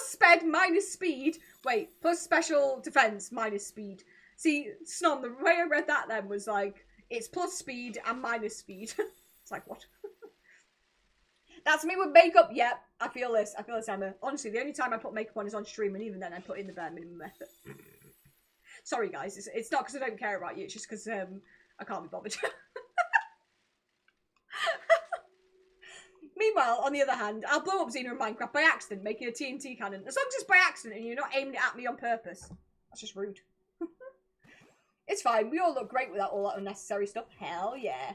sped minus speed. Wait, plus special defense minus speed. See, Snom, the way I read that then was like, it's plus speed and minus speed. It's like, what? That's me with makeup. Yep, I feel this, Emma. Honestly, the only time I put makeup on is on stream, and even then I put in the bare minimum effort. Sorry guys, it's not because I don't care about you, it's just because I can't be bothered. Meanwhile, on the other hand, I'll blow up Xena in Minecraft by accident, making a TNT cannon. As long as it's by accident and you're not aiming it at me on purpose. That's just rude. It's fine, we all look great without all that unnecessary stuff. Hell yeah.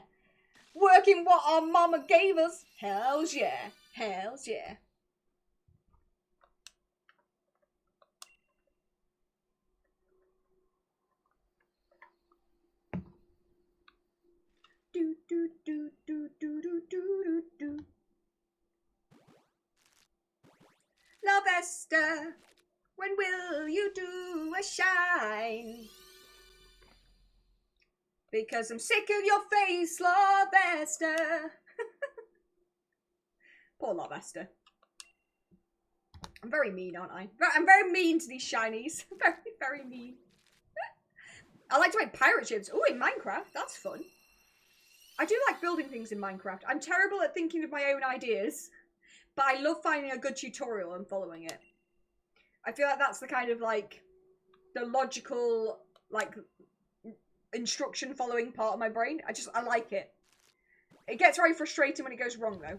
Working what our mama gave us. Hells yeah. Hells yeah. Do do do do do do do do. Larvesta, when will you do a shine? Because I'm sick of your face, Larvesta. Poor Larvesta. I'm very mean, aren't I? I'm very mean to these shinies. Very, very mean. I like to make pirate ships. Oh, in Minecraft. That's fun. I do like building things in Minecraft. I'm terrible at thinking of my own ideas, but I love finding a good tutorial and following it. I feel like that's the kind of, like, the logical, like, instruction following part of my brain. I like it. It gets very frustrating when it goes wrong, though.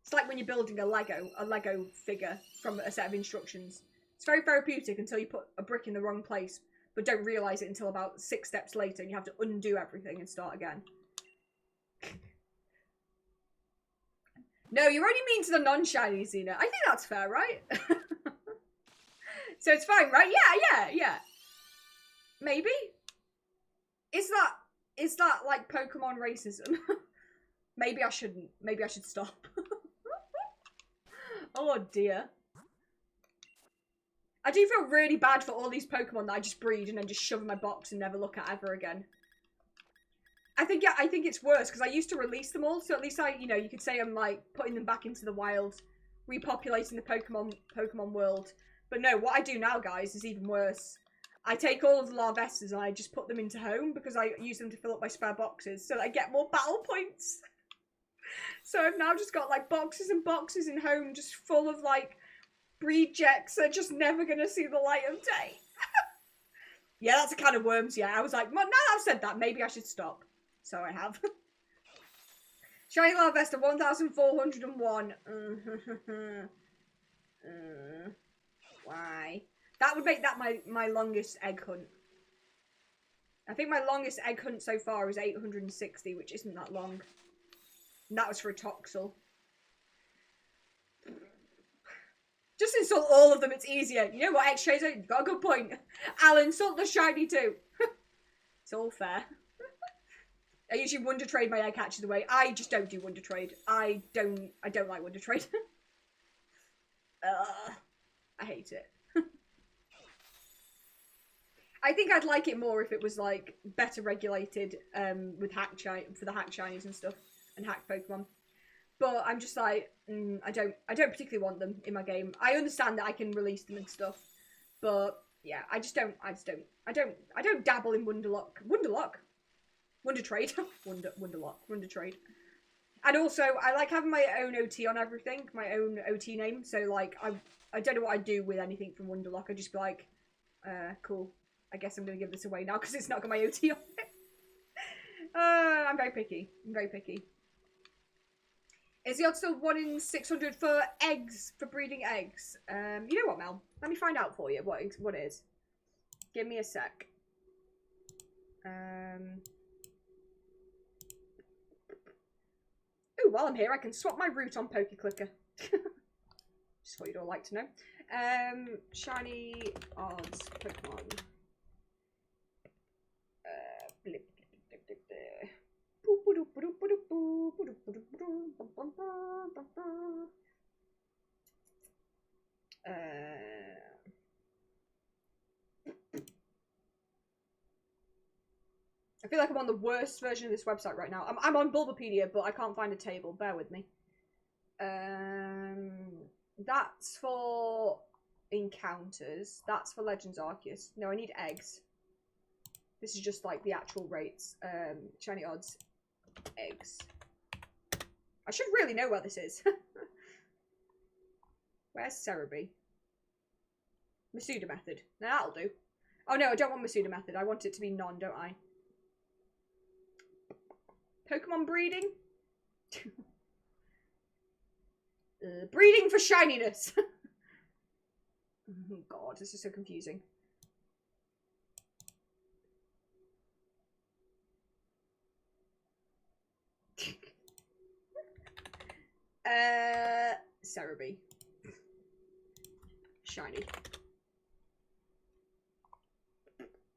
It's like when you're building a Lego figure from a set of instructions. It's very therapeutic until you put a brick in the wrong place, but don't realise it until about 6 steps later and you have to undo everything and start again. No, you're only mean to the non-shiny, Xena. I think that's fair, right? So it's fine, right? Yeah. Maybe? Is that like Pokemon racism? Maybe I shouldn't. Maybe I should stop. Oh dear. I do feel really bad for all these Pokemon that I just breed and then just shove in my box and never look at ever again. I think it's worse because I used to release them all, so at least you could say I'm like putting them back into the wild, repopulating the Pokemon world. But no, what I do now, guys, is even worse. I take all of the Larvestas and I just put them into home because I use them to fill up my spare boxes so that I get more battle points. So I've now just got like boxes and boxes in home just full of like breed jecks that are just never gonna see the light of day. Yeah, that's a can of worms, yeah. I was like, well, now that I've said that, maybe I should stop. So I have. Shiny Larvesta 1401. Why? That would make that my longest egg hunt. I think my longest egg hunt so far is 860, which isn't that long. And that was for a Toxel. insult all of them, it's easier. You know what, X-Chaser, you've got a good point. I'll insult the shiny too. It's all fair. I usually Wonder Trade my egg hatches away. I just don't do Wonder Trade. I don't like Wonder Trade. I hate it. I think I'd like it more if it was like better regulated with for the hack shinies and stuff and hack Pokemon. But I'm just like, I don't particularly want them in my game. I understand that I can release them and stuff, but yeah, I don't dabble in Wonder Trade, Wonder Trade. And also, I like having my own OT on everything, my own OT name. So like, I don't know what I'd do with anything from Wonderlock. I'd just be like, cool. I guess I'm gonna give this away now because it's not got my OT on it. I'm very picky. I'm very picky. Is the odds still 1 in 600 for eggs, for breeding eggs? You know what, Mel? Let me find out for you what it is. Give me a sec. Ooh, while I'm here, I can swap my route on PokeClicker. Just what you'd all like to know. Shiny odds Pokemon. I feel like I'm on the worst version of this website right now. I'm on Bulbapedia, but I can't find a table. Bear with me. That's for encounters. That's for Legends Arceus. No, I need eggs. This is just like the actual rates. Shiny odds. Eggs. I should really know where this is. Where's Cerebi? Masuda method. Now that'll do. Oh no, I don't want Masuda method. I want it to be none, don't I? Pokemon breeding? Breeding for shininess. Oh god, this is so confusing. Cerebi. Shiny.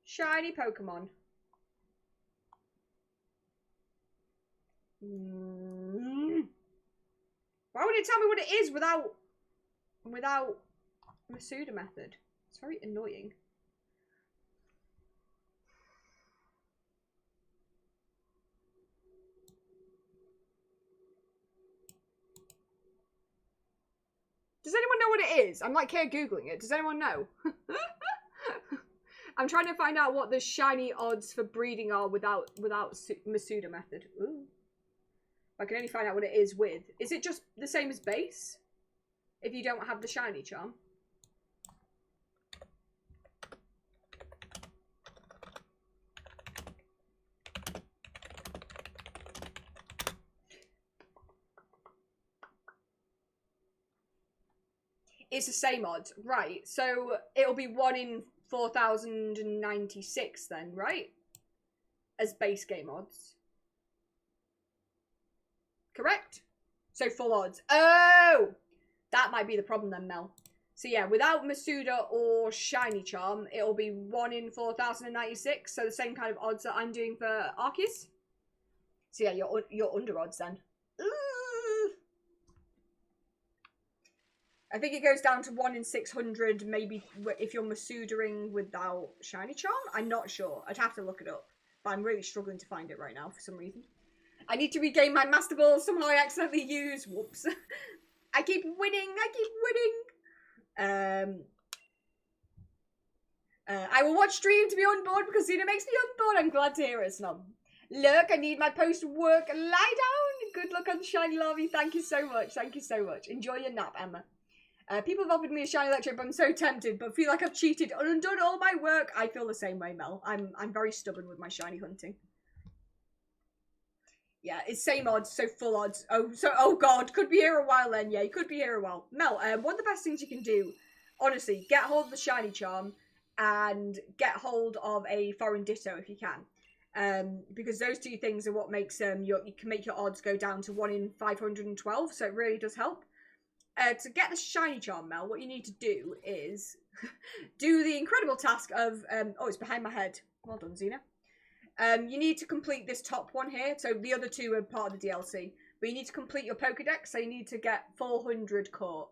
Shiny Pokemon. Why would it tell me what it is without Masuda method? It's very annoying. Does anyone know what it is? I'm like here Googling it. Does anyone know? I'm trying to find out what the shiny odds for breeding are without Masuda method. Ooh. I can only find out what it is with. Is it just the same as base? If you don't have the shiny charm? It's the same odds. Right, so it'll be 1 in 4,096 then, right? As base game odds. Correct? So full odds. Oh! That might be the problem then, Mel. So yeah, without Masuda or Shiny Charm, it'll be 1 in 4,096. So the same kind of odds that I'm doing for Arceus. So yeah, you're under odds then. Ooh. I think it goes down to 1 in 600, maybe if you're Masudering without Shiny Charm. I'm not sure. I'd have to look it up. But I'm really struggling to find it right now for some reason. I need to regain my Master Ball. Somehow I accidentally use. Whoops. I keep winning. I will watch stream to be on board because Zena makes me on board. I'm glad to hear it, Snob. Look, I need my post-work lie down. Good luck on the shiny lobby. Thank you so much. Thank you so much. Enjoy your nap, Emma. People have offered me a shiny electric, but I'm so tempted, but feel like I've cheated and undone all my work. I feel the same way, Mel. I'm very stubborn with my shiny hunting. Yeah, it's same odds, so full odds. Oh god, could be here a while then. Yeah, you could be here a while. Mel, one of the best things you can do, honestly, get hold of the shiny charm and get hold of a foreign ditto if you can. Because those two things are what makes you can make your odds go down to 1 in 512, so it really does help. to get the shiny charm, Mel, what you need to do is do the incredible task of, oh, it's behind my head. Well done, Xena. You need to complete this top one here. So the other two are part of the DLC. But you need to complete your Pokedex, so you need to get 400 caught.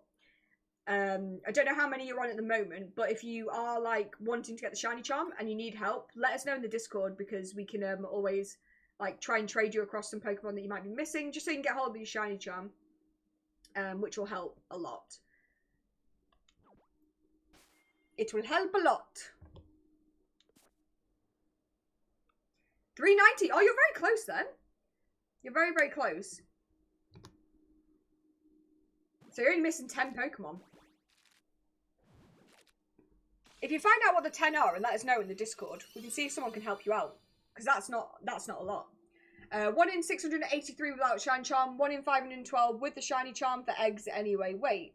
I don't know how many you're on at the moment, but if you are, like, wanting to get the shiny charm and you need help, let us know in the Discord, because we can always, like, try and trade you across some Pokemon that you might be missing, just so you can get hold of your shiny charm, which will help a lot. It will help a lot. 390. Oh, you're very close then. You're very, very close. So you're only missing 10 Pokemon. If you find out what the 10 are and let us know in the Discord, we can see if someone can help you out. Because that's not a lot. 1 in 683 without Shiny Charm. 1 in 512 with the Shiny Charm for eggs anyway. Wait.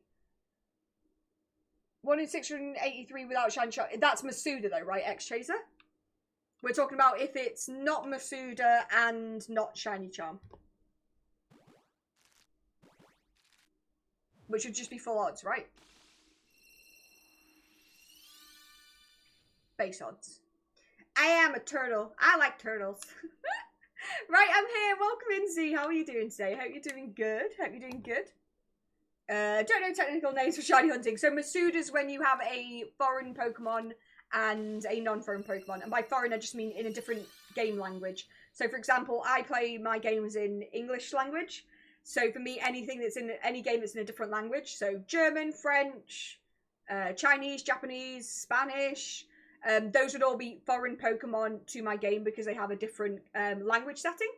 1 in 683 without Shiny Charm. That's Masuda though, right? X-Chaser? We're talking about if it's not Masuda and not Shiny Charm. Which would just be full odds, right? Base odds. I am a turtle. I like turtles. Right, I'm here. Welcome in, Z. How are you doing today? Hope you're doing good. Hope you're doing good. Don't know technical names for shiny hunting. So Masuda's when you have a foreign Pokemon and a non-foreign Pokemon. And by foreign, I just mean in a different game language. So, for example, I play my games in English language. So for me, anything that's in any game that's in a different language. So German, French, Chinese, Japanese, Spanish. Those would all be foreign Pokemon to my game because they have a different language setting.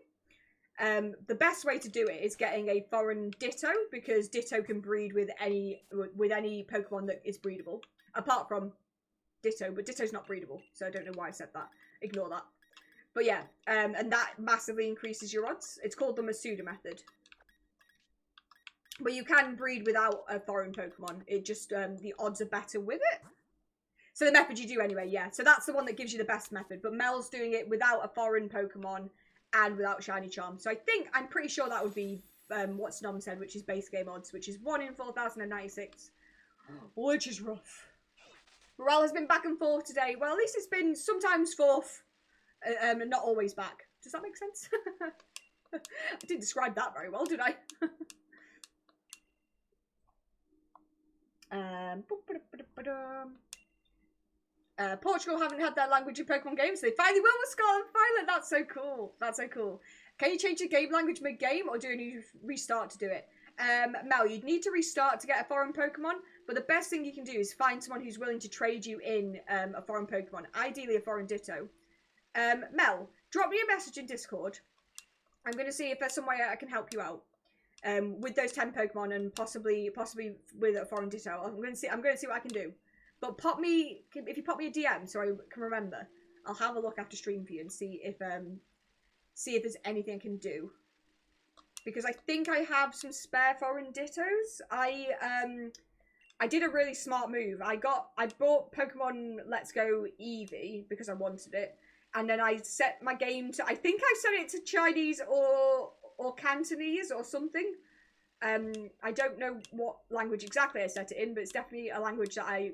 The best way to do it is getting a foreign Ditto, because Ditto can breed with any Pokemon that is breedable, apart from Ditto, but Ditto's not breedable, so I don't know why I said that. Ignore that. But yeah, and that massively increases your odds. It's called the Masuda method. But you can breed without a foreign Pokemon. It just, the odds are better with it. So the method you do anyway, yeah. So that's the one that gives you the best method. But Mel's doing it without a foreign Pokemon and without Shiny Charm. So I'm pretty sure that would be what Snom said, which is base game odds, which is 1 in 4,096, which is rough. Morale has been back and forth today. Well, at least it's been sometimes forth and not always back. Does that make sense? I didn't describe that very well, did I? Portugal haven't had their language in Pokemon games. They finally will with Scotland Violet. That's so cool. That's so cool. Can you change your game language mid-game, or do you need to restart to do it? Mel, you'd need to restart to get a foreign Pokemon, but the best thing you can do is find someone who's willing to trade you in a foreign Pokemon, ideally a foreign Ditto. Mel, drop me a message in Discord. I'm going to see if there's some way I can help you out with those 10 Pokemon and possibly with a foreign Ditto. I'm going to see what I can do. But if you pop me a DM so I can remember, I'll have a look after stream for you and see if there's anything I can do. Because I think I have some spare foreign Dittos. I did a really smart move. I bought Pokemon Let's Go Eevee because I wanted it. And then I set my game to, I think I set it to Chinese or Cantonese or something. I don't know what language exactly I set it in, but it's definitely a language that I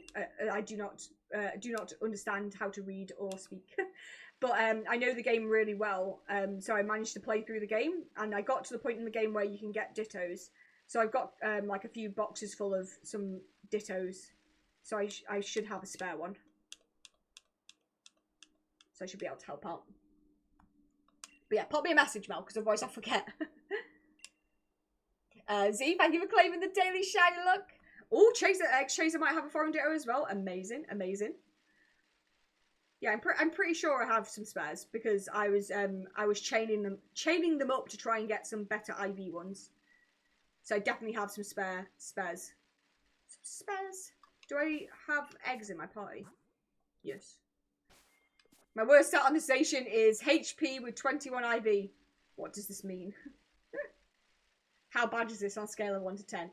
do not understand how to read or speak. But I know the game really well, so I managed to play through the game, and I got to the point in the game where you can get Dittos. So I've got like a few boxes full of some Dittos, so I should have a spare one. So I should be able to help out. But yeah, pop me a message, Mel, because otherwise I'll forget. Z, thank you for claiming the daily shiny look. Oh, X-Chaser might have a foreign Ditto as well. Amazing, amazing. Yeah, I'm pretty sure I have some spares because I was chaining them up to try and get some better IV ones. So I definitely have some spares. Some spares. Do I have eggs in my party? Yes. My worst stat on the station is HP with 21 IV. What does this mean? How bad is this on a scale of 1 to 10?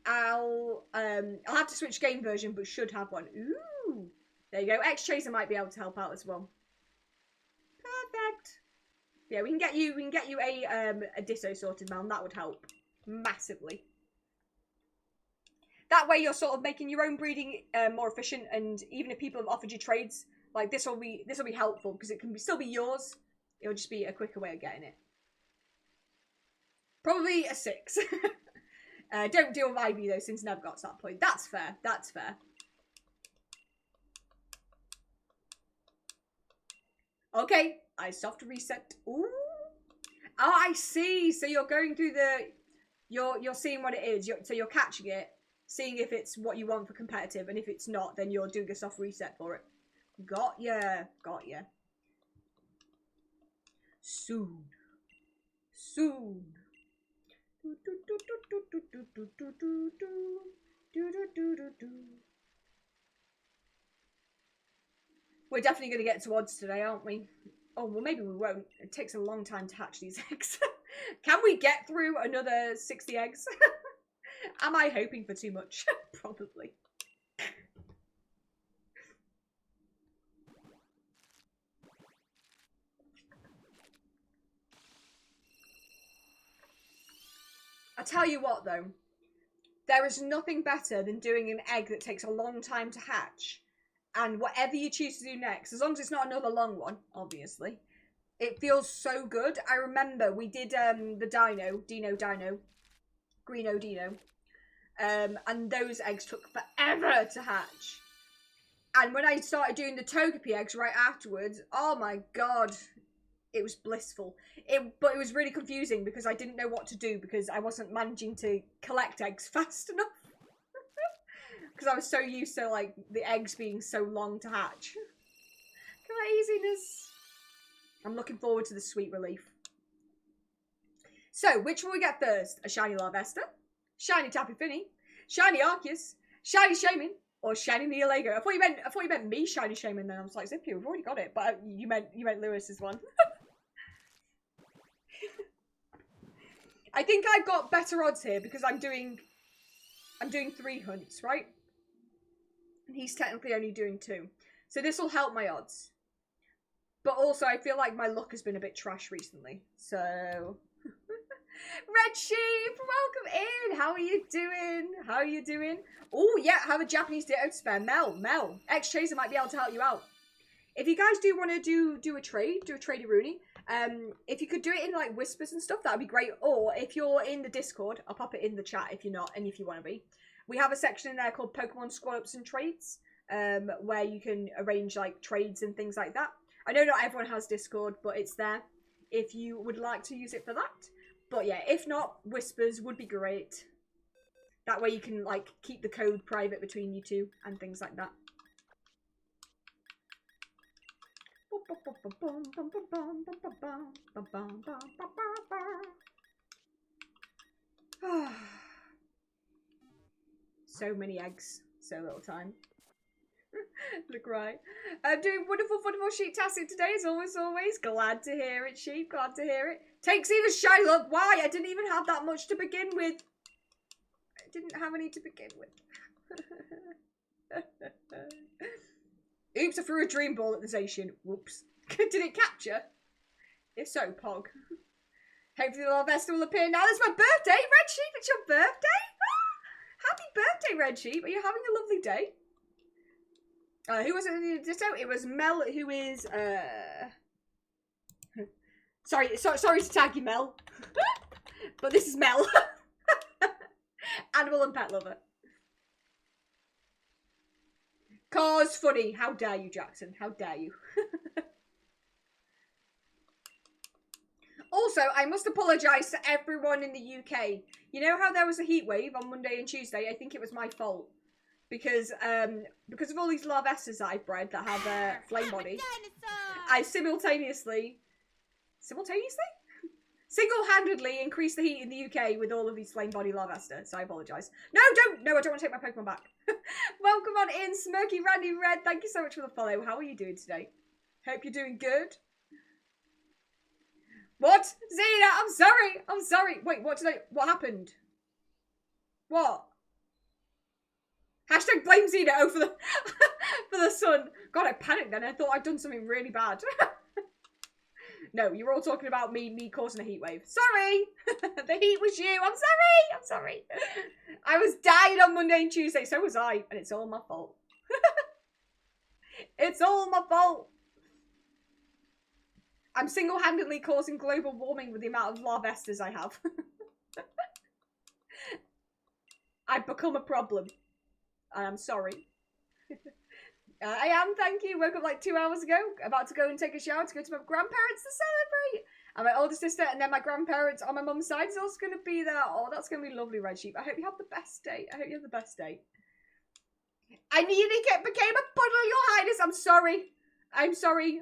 I'll have to switch game version, but should have one. Ooh, there you go. X-Chaser might be able to help out as well. Perfect. Yeah, we can get you a Ditto sorted, man. That would help massively. That way you're sort of making your own breeding more efficient, and even if people have offered you trades, like this will be helpful because it can still be yours. It'll just be a quicker way of getting it. Probably a 6. Don't deal with Ivy though, since never got to that point. That's fair. That's fair. Okay, I soft reset. Ooh. Oh, I see. So you're going through the... You're seeing what it is. So you're catching it, seeing if it's what you want for competitive, and if it's not, then you're doing a soft reset for it. Got ya. Got ya. Soon. Soon. We're definitely going to get to odds today, aren't we? Oh, well, maybe we won't. It takes a long time to hatch these eggs. Can we get through another 60 eggs? Am I hoping for too much? Probably. I tell you what, though. There is nothing better than doing an egg that takes a long time to hatch. And whatever you choose to do next, as long as it's not another long one, obviously, it feels so good. I remember we did the Dino, Greeno Dino, and those eggs took forever to hatch. And when I started doing the Togepi eggs right afterwards, oh my god, it was blissful. But it was really confusing because I didn't know what to do because I wasn't managing to collect eggs fast enough. Because I was so used to, like, the eggs being so long to hatch. Craziness. I'm looking forward to the sweet relief. So, which will we get first? A shiny Larvesta, shiny Tapu Fini, shiny Arceus, shiny Shaman, or shiny Neolago? I thought you meant me, shiny Shaman. Then I was like, Zippy, we've already got it. But you meant Lewis's one. I think I've got better odds here because I'm doing 3 hunts, right? And he's technically only doing 2. So this will help my odds. But also, I feel like my luck has been a bit trash recently. So... Red Sheep, welcome in! How are you doing? How are you doing? Oh, yeah, have a Japanese Ditto to spare. Mel. X-Chaser might be able to help you out. If you guys do want to do a trade, do a trade-a-rooney, if you could do it in, like, whispers and stuff, that would be great. Or, if you're in the Discord, I'll pop it in the chat if you're not, and if you want to be. We have a section in there called Pokemon Squad-Ups and Trades, where you can arrange, like, trades and things like that. I know not everyone has Discord, but it's there if you would like to use it for that. But yeah, if not, whispers would be great. That way you can, like, keep the code private between you two and things like that. So many eggs, so little time. Look right. I'm doing wonderful sheep-tastic today, as always. Glad to hear it, sheep. Glad to hear it. Takes even shy look. Why? I didn't even have that much to begin with. I didn't have any to begin with. Oops, I threw a dream ball at the Zacian. Whoops. Did it capture? If so, Pog. Hopefully the Larvesta will appear now. It's my birthday, Red Sheep. It's your birthday? Happy birthday, Red Sheep. Are you having a lovely day? Who was it in the Ditto? It was Mel, who is, sorry to tag you, Mel. But this is Mel. Animal and pet lover. Cause funny. How dare you, Jackson? How dare you? Also, I must apologise to everyone in the UK. You know how there was a heat wave on Monday and Tuesday? I think it was my fault. Because of all these Larvestas that I've bred that have flame body, I single-handedly increased the heat in the UK with all of these flame body Larvesta, so I apologise. No, I don't want to take my Pokemon back. Welcome on in, Smirky Randy Red. Thank you so much for the follow. How are you doing today? Hope you're doing good. What? Zena, I'm sorry. Wait, what happened? What? Hashtag blame Zeno for the for the sun. God, I panicked then. I thought I'd done something really bad. No, you're all talking about me causing a heat wave. Sorry! The heat was you. I'm sorry! I'm sorry. I was dying on Monday and Tuesday, so was I. And it's all my fault. It's all my fault. I'm single-handedly causing global warming with the amount of Larvestas I have. I've become a problem. And I'm sorry. I am, thank you. Woke up like 2 hours ago. About to go and take a shower to go to my grandparents to celebrate. And my older sister and then my grandparents on my mum's side is also going to be there. Oh, that's going to be lovely, Red Sheep. I hope you have the best day. I hope you have the best day. I nearly became a puddle, Your Highness. I'm sorry. I'm sorry.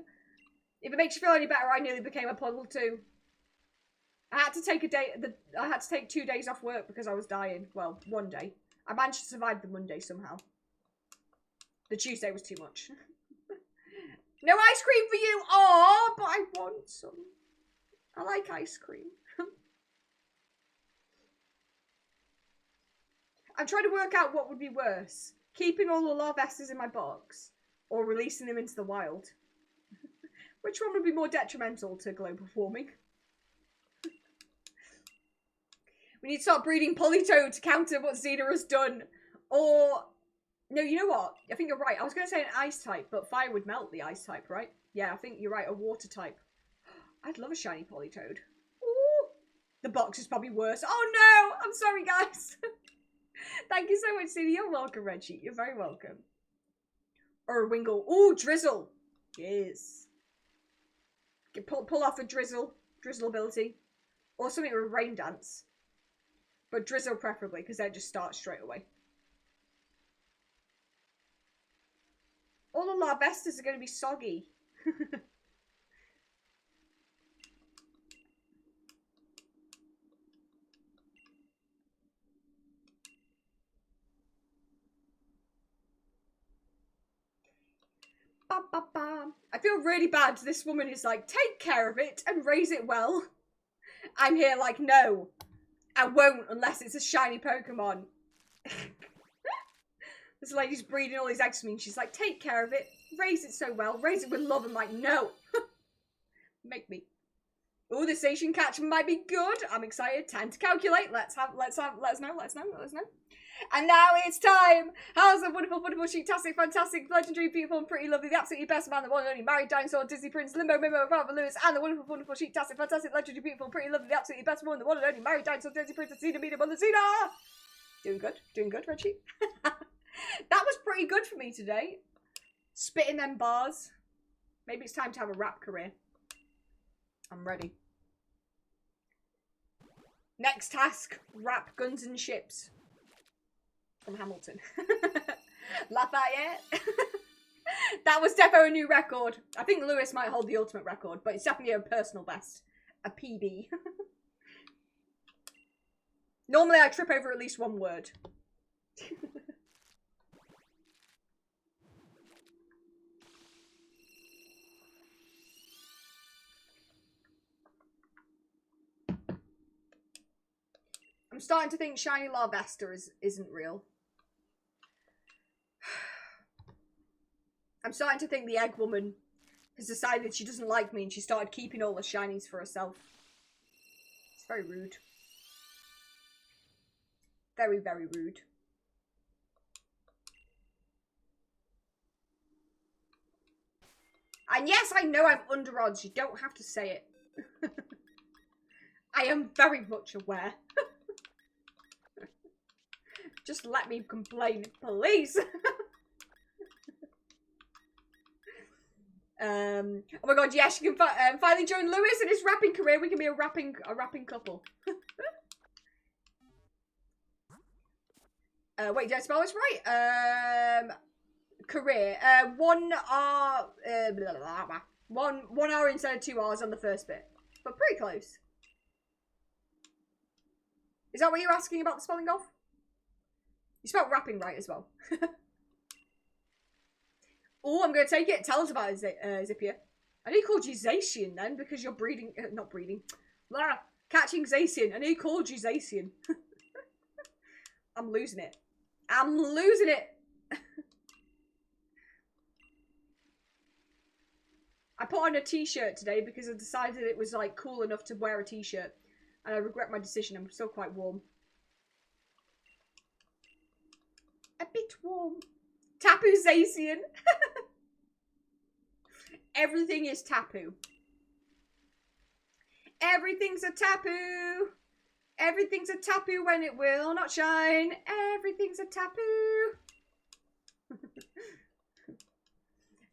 If it makes you feel any better, I nearly became a puddle too. I had to take I had to take 2 days off work because I was dying. Well, 1 day. I managed to survive the Monday somehow. The Tuesday was too much. No ice cream for you! Oh, but I want some. I like ice cream. I'm trying to work out what would be worse. Keeping all the Larvestas in my box or releasing them into the wild. Which one would be more detrimental to global warming? We need to start breeding Polytoad to counter what Xena has done. Or... No, you know what? I think you're right. I was going to say an ice type, but fire would melt the ice type, right? Yeah, I think you're right. A water type. I'd love a shiny Polytoad. Ooh. The box is probably worse. Oh no! I'm sorry, guys. Thank you so much, Cena. You're welcome, Reggie. You're very welcome. Or a Wingle. Ooh, Drizzle. Yes. Pull off a Drizzle ability. Or something with Rain Dance. But Drizzle preferably, because they just start straight away. All the Larvestas are going to be soggy. Ba, ba, ba. I feel really bad. This woman is like, take care of it and raise it well. I'm here like, no, I won't unless it's a shiny Pokemon. This lady's breeding all these eggs for me and she's like, take care of it, raise it so well, raise it with love. I'm like, no. Make me. Oh, this Asian catch might be good. I'm excited. Time to calculate. Let us know. And now it's time. How's the wonderful, wonderful, chic-tastic, fantastic, legendary, beautiful, and pretty lovely, the absolutely best man, the one and only married dinosaur, Disney Prince, Limbo, Mimo, Bravo Lewis, and the wonderful, wonderful, chic-tastic, fantastic, legendary, beautiful, pretty lovely, the absolutely best woman, the one and only married dinosaur, Disney Prince, Cena, Mina, Mother Cena. Doing good, Reggie. That was pretty good for me today. Spitting them bars. Maybe it's time to have a rap career. I'm ready. Next task, rap Guns and Ships. From Hamilton. Lafayette. That was defo a new record. I think Lewis might hold the ultimate record, but it's definitely a personal best. A PB. Normally I trip over at least one word. I'm starting to think shiny Larvesta isn't real. I'm starting to think the egg woman has decided she doesn't like me and she started keeping all the shinies for herself. It's very rude. Very, very rude. And yes, I know I'm under odds. You don't have to say it. I am very much aware. Just let me complain, please. Oh my god, yes, you can finally join Lewis in his rapping career. We can be a rapping couple. Wait, did I spell this right? Career. 1 hour. Blah, blah, blah. 1 hour instead of 2 hours on the first bit, but pretty close. Is that what you're asking about the spelling of? You spelled rapping right as well. Oh, I'm going to take it. Tell us about it, Zippia. I knew you called you Zacian then, because you're breeding... not breeding. Catching Zacian. I knew you called you Zacian. I'm losing it. I'm losing it. I put put on a t-shirt today because I decided it was like cool enough to wear a t-shirt. And I regret my decision. I'm still quite warm. A bit warm. Tapu Zacian. Everything is tapu. Everything's a tapu. Everything's a tapu when it will not shine. Everything's a tapu.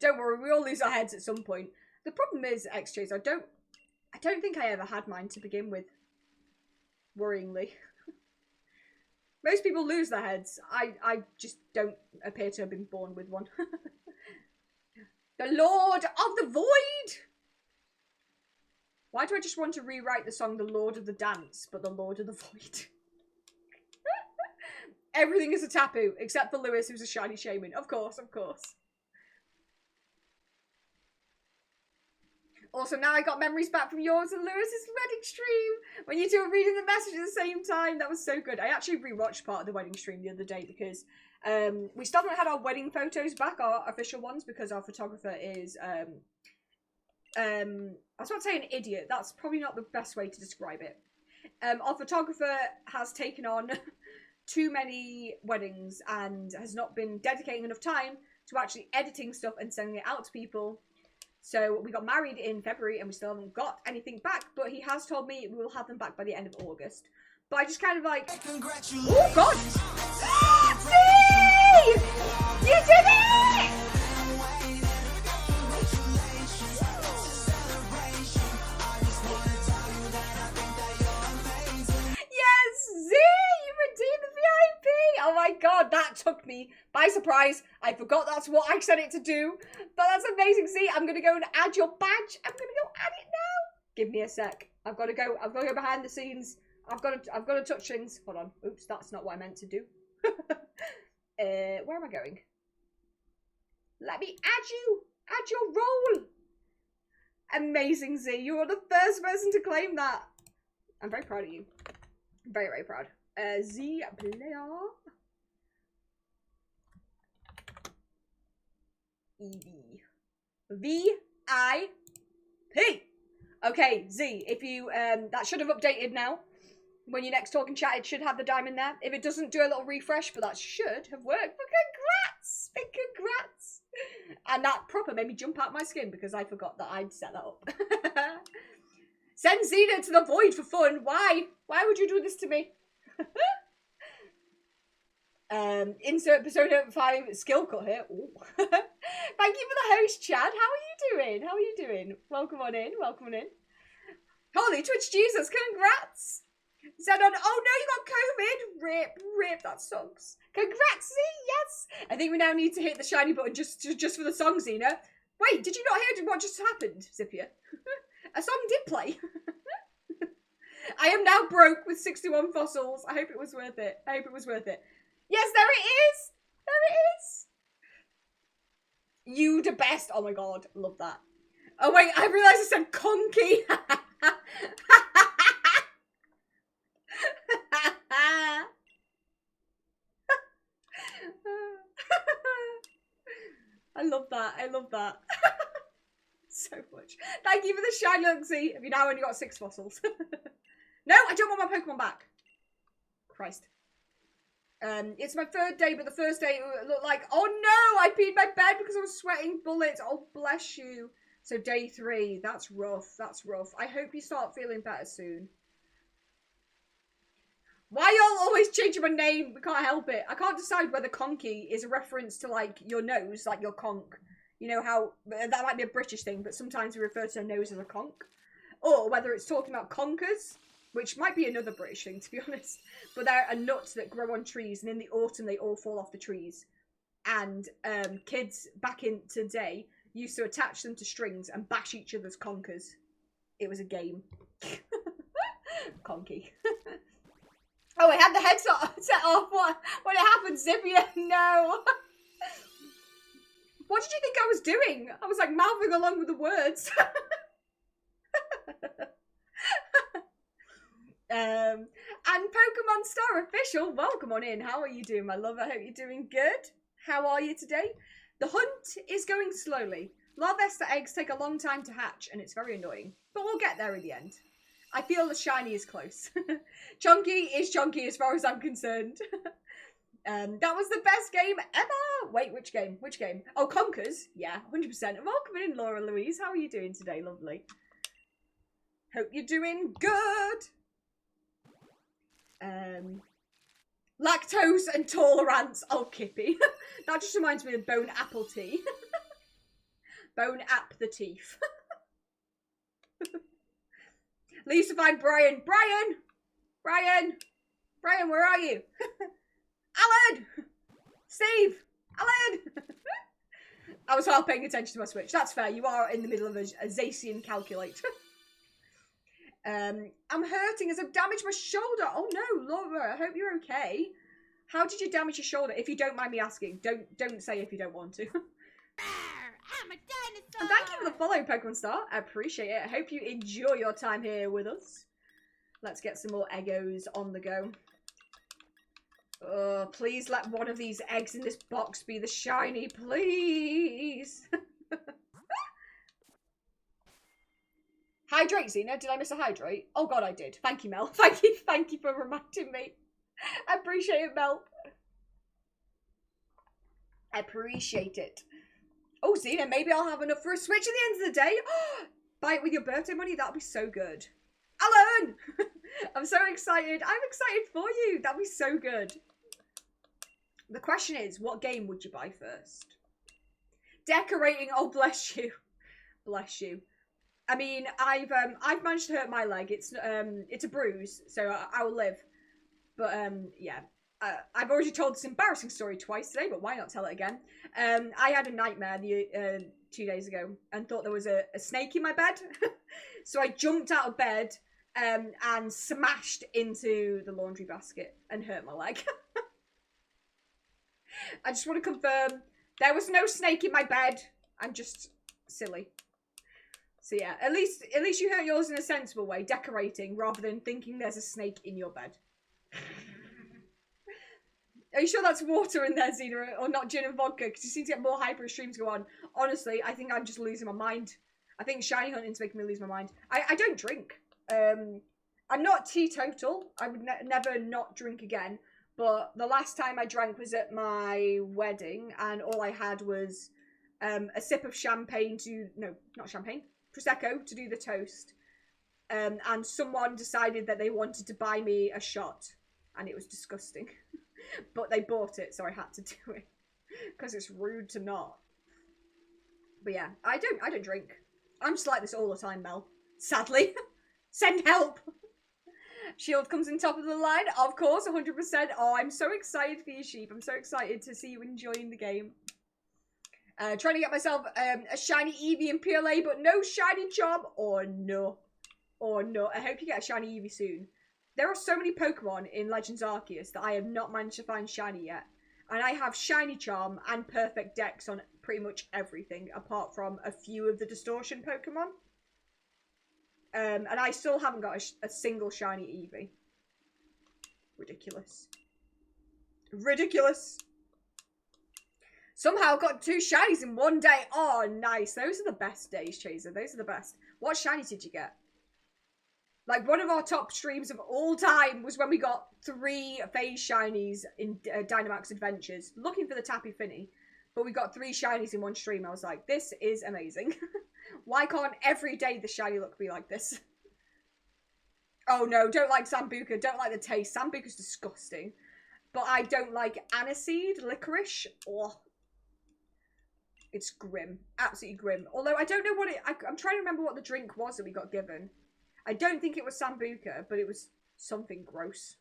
Don't worry, we all lose our heads at some point. The problem is, XJs, I don't think I ever had mine to begin with. Worryingly. Most people lose their heads. I just don't appear to have been born with one. The Lord of the Void! Why do I just want to rewrite the song The Lord of the Dance, but The Lord of the Void? Everything is a tapu, except for Lewis, who's a shiny shaman. Of course, of course. Also, now I got memories back from yours and Lewis's wedding stream. When you two were reading the message at the same time. That was so good. I actually rewatched part of the wedding stream the other day because we still haven't had our wedding photos back, our official ones, because our photographer is... I was about to say an idiot. That's probably not the best way to describe it. Our photographer has taken on too many weddings and has not been dedicating enough time to actually editing stuff and sending it out to people. So we got married in February and we still haven't got anything back, but he has told me we will have them back by the end of August. But I just kind of like... Oh, God! See! You did it! Yes! Z! You redeemed the VIP! Oh my God, that took me by surprise. I forgot that's what I said it to do. But that's amazing. Z, I'm going to go and add your badge. I'm going to go add it now. Give me a sec. I've got to go behind the scenes. I've got to touch things. Hold on. Oops, that's not what I meant to do. Where am I going? Let me add you. Add your role. Amazing, Z. You are the first person to claim that. I'm very proud of you. Very, very proud. Z player. EV. VIP. Okay, Z, if you, that should have updated now. When you next talk in chat, it should have the diamond there. If it doesn't, do a little refresh, but that should have worked. But congrats! Big congrats! And that proper made me jump out my skin because I forgot that I'd set that up. Send Xena to the void for fun. Why? Why would you do this to me? Insert Persona 5 skill cut here. Ooh. Thank you for the host, Chad. How are you doing? How are you doing? Welcome on in. Welcome on in. Holy Twitch Jesus, congrats! Zenon, oh no, you got COVID! Rip, that sucks. Congrats, Z, yes! I think we now need to hit the shiny button just for the song, Xena. Wait, did you not hear what just happened, Zippia? A song did play. I am now broke with 61 fossils. I hope it was worth it. I hope it was worth it. Yes, there it is! There it is! You the best. Oh my God, love that. Oh wait, I realised I said conky. I love that. I love that. So much. Thank you for the shiny Luxie. Have you now only got 6 fossils? No, I don't want my Pokemon back. Christ. It's my 3rd day, but the first day it looked like, oh no, I peed my bed because I was sweating bullets. Oh, bless you. So day 3, that's rough. That's rough. I hope you start feeling better soon. Why y'all always changing my name? We can't help it. I can't decide whether conky is a reference to like your nose, like your conch. You know how, that might be a British thing, but sometimes we refer to a nose as a conch. Or whether it's talking about conkers, which might be another British thing, to be honest. But they're a nut that grow on trees, and in the autumn they all fall off the trees. And kids back in today used to attach them to strings and bash each other's conkers. It was a game. Conky. Oh, I had the headset set off. What it happened, Zippia? No. What did you think I was doing? I was like mouthing along with the words. And Pokemon Star Official, welcome on in. How are you doing, my love? I hope you're doing good. How are you today? The hunt is going slowly. Larvesta eggs take a long time to hatch, and it's very annoying. But we'll get there in the end. I feel the shiny is close. Chunky is chunky as far as I'm concerned. That was the best game ever! Wait, which game? Which game? Oh, Conkers? Yeah, 100%. Welcome in, Laura Louise. How are you doing today, lovely? Hope you're doing good! Lactose and tolerance. Oh, Kippy. That just reminds me of Bone Apple Tea. Bone App the Teeth. Leaves to find Brian. Brian! Brian! Brian, where are you? Alan! Steve! Alan! I was half paying attention to my Switch. That's fair. You are in the middle of a Zacian calculate. I'm hurting as I've damaged my shoulder. Oh no, Laura, I hope you're okay. How did you damage your shoulder? If you don't mind me asking, don't say if you don't want to. I'm a dinosaur. And thank you for the follow, Pokemon Star. I appreciate it. I hope you enjoy your time here with us. Let's get some more Eggos on the go. Oh, please let one of these eggs in this box be the shiny, please. Hydrate, Xena. Did I miss a hydrate? Oh god, I did. Thank you, Mel. Thank you for reminding me. I appreciate it, Mel. I appreciate it. Oh, Xena, maybe I'll have enough for a Switch at the end of the day. Buy it with your birthday money. That'll be so good. Alan! I'm so excited. I'm excited for you. That'll be so good. The question is, what game would you buy first? Decorating. Oh, bless you. Bless you. I mean, I've managed to hurt my leg. It's a bruise, so I'll live. But yeah, I've already told this embarrassing story twice today, but why not tell it again? I had a nightmare 2 days ago and thought there was a snake in my bed. So I jumped out of bed and smashed into the laundry basket and hurt my leg. I just want to confirm there was no snake in my bed. I'm just silly. So yeah, at least you hurt yours in a sensible way, decorating, rather than thinking there's a snake in your bed. Are you sure that's water in there, Xena, or not gin and vodka? Because you seem to get more hyper as streams go on. Honestly, I think I'm just losing my mind. I think shiny hunting's making me lose my mind. I don't drink. I'm not teetotal. I would never not drink again. But the last time I drank was at my wedding, and all I had was a sip of champagne to... No, not champagne. Prosecco to do the toast. And someone decided that they wanted to buy me a shot. And it was disgusting. But they bought it, so I had to do it. Because it's rude to not. But yeah, I don't drink. I'm just like this all the time, Mel. Sadly. Send help! Shield comes in top of the line. Of course, 100%. Oh, I'm so excited for you, Sheep. I'm so excited to see you enjoying the game. Trying to get myself a shiny Eevee in PLA, but no shiny Charm. Oh, no. Oh, no. I hope you get a shiny Eevee soon. There are so many Pokemon in Legends Arceus that I have not managed to find shiny yet. And I have shiny Charm and perfect Dex on pretty much everything, apart from a few of the Distortion Pokemon. And I still haven't got a single shiny Eevee. Ridiculous. Ridiculous. Somehow got 2 shinies in one day. Oh, nice. Those are the best days, Chaser. Those are the best. What shinies did you get? Like, one of our top streams of all time was when we got 3 phase shinies in Dynamax Adventures. Looking for the Tappy Finny. But we got 3 shinies in one stream. I was like, this is amazing. Why can't every day the shiny look be like this? Oh no, don't like Sambuca. Don't like the taste. Sambuca's disgusting. But I don't like aniseed, licorice. Oh. It's grim. Absolutely grim. Although I don't know what it... I'm trying to remember what the drink was that we got given. I don't think it was Sambuca, but it was something gross.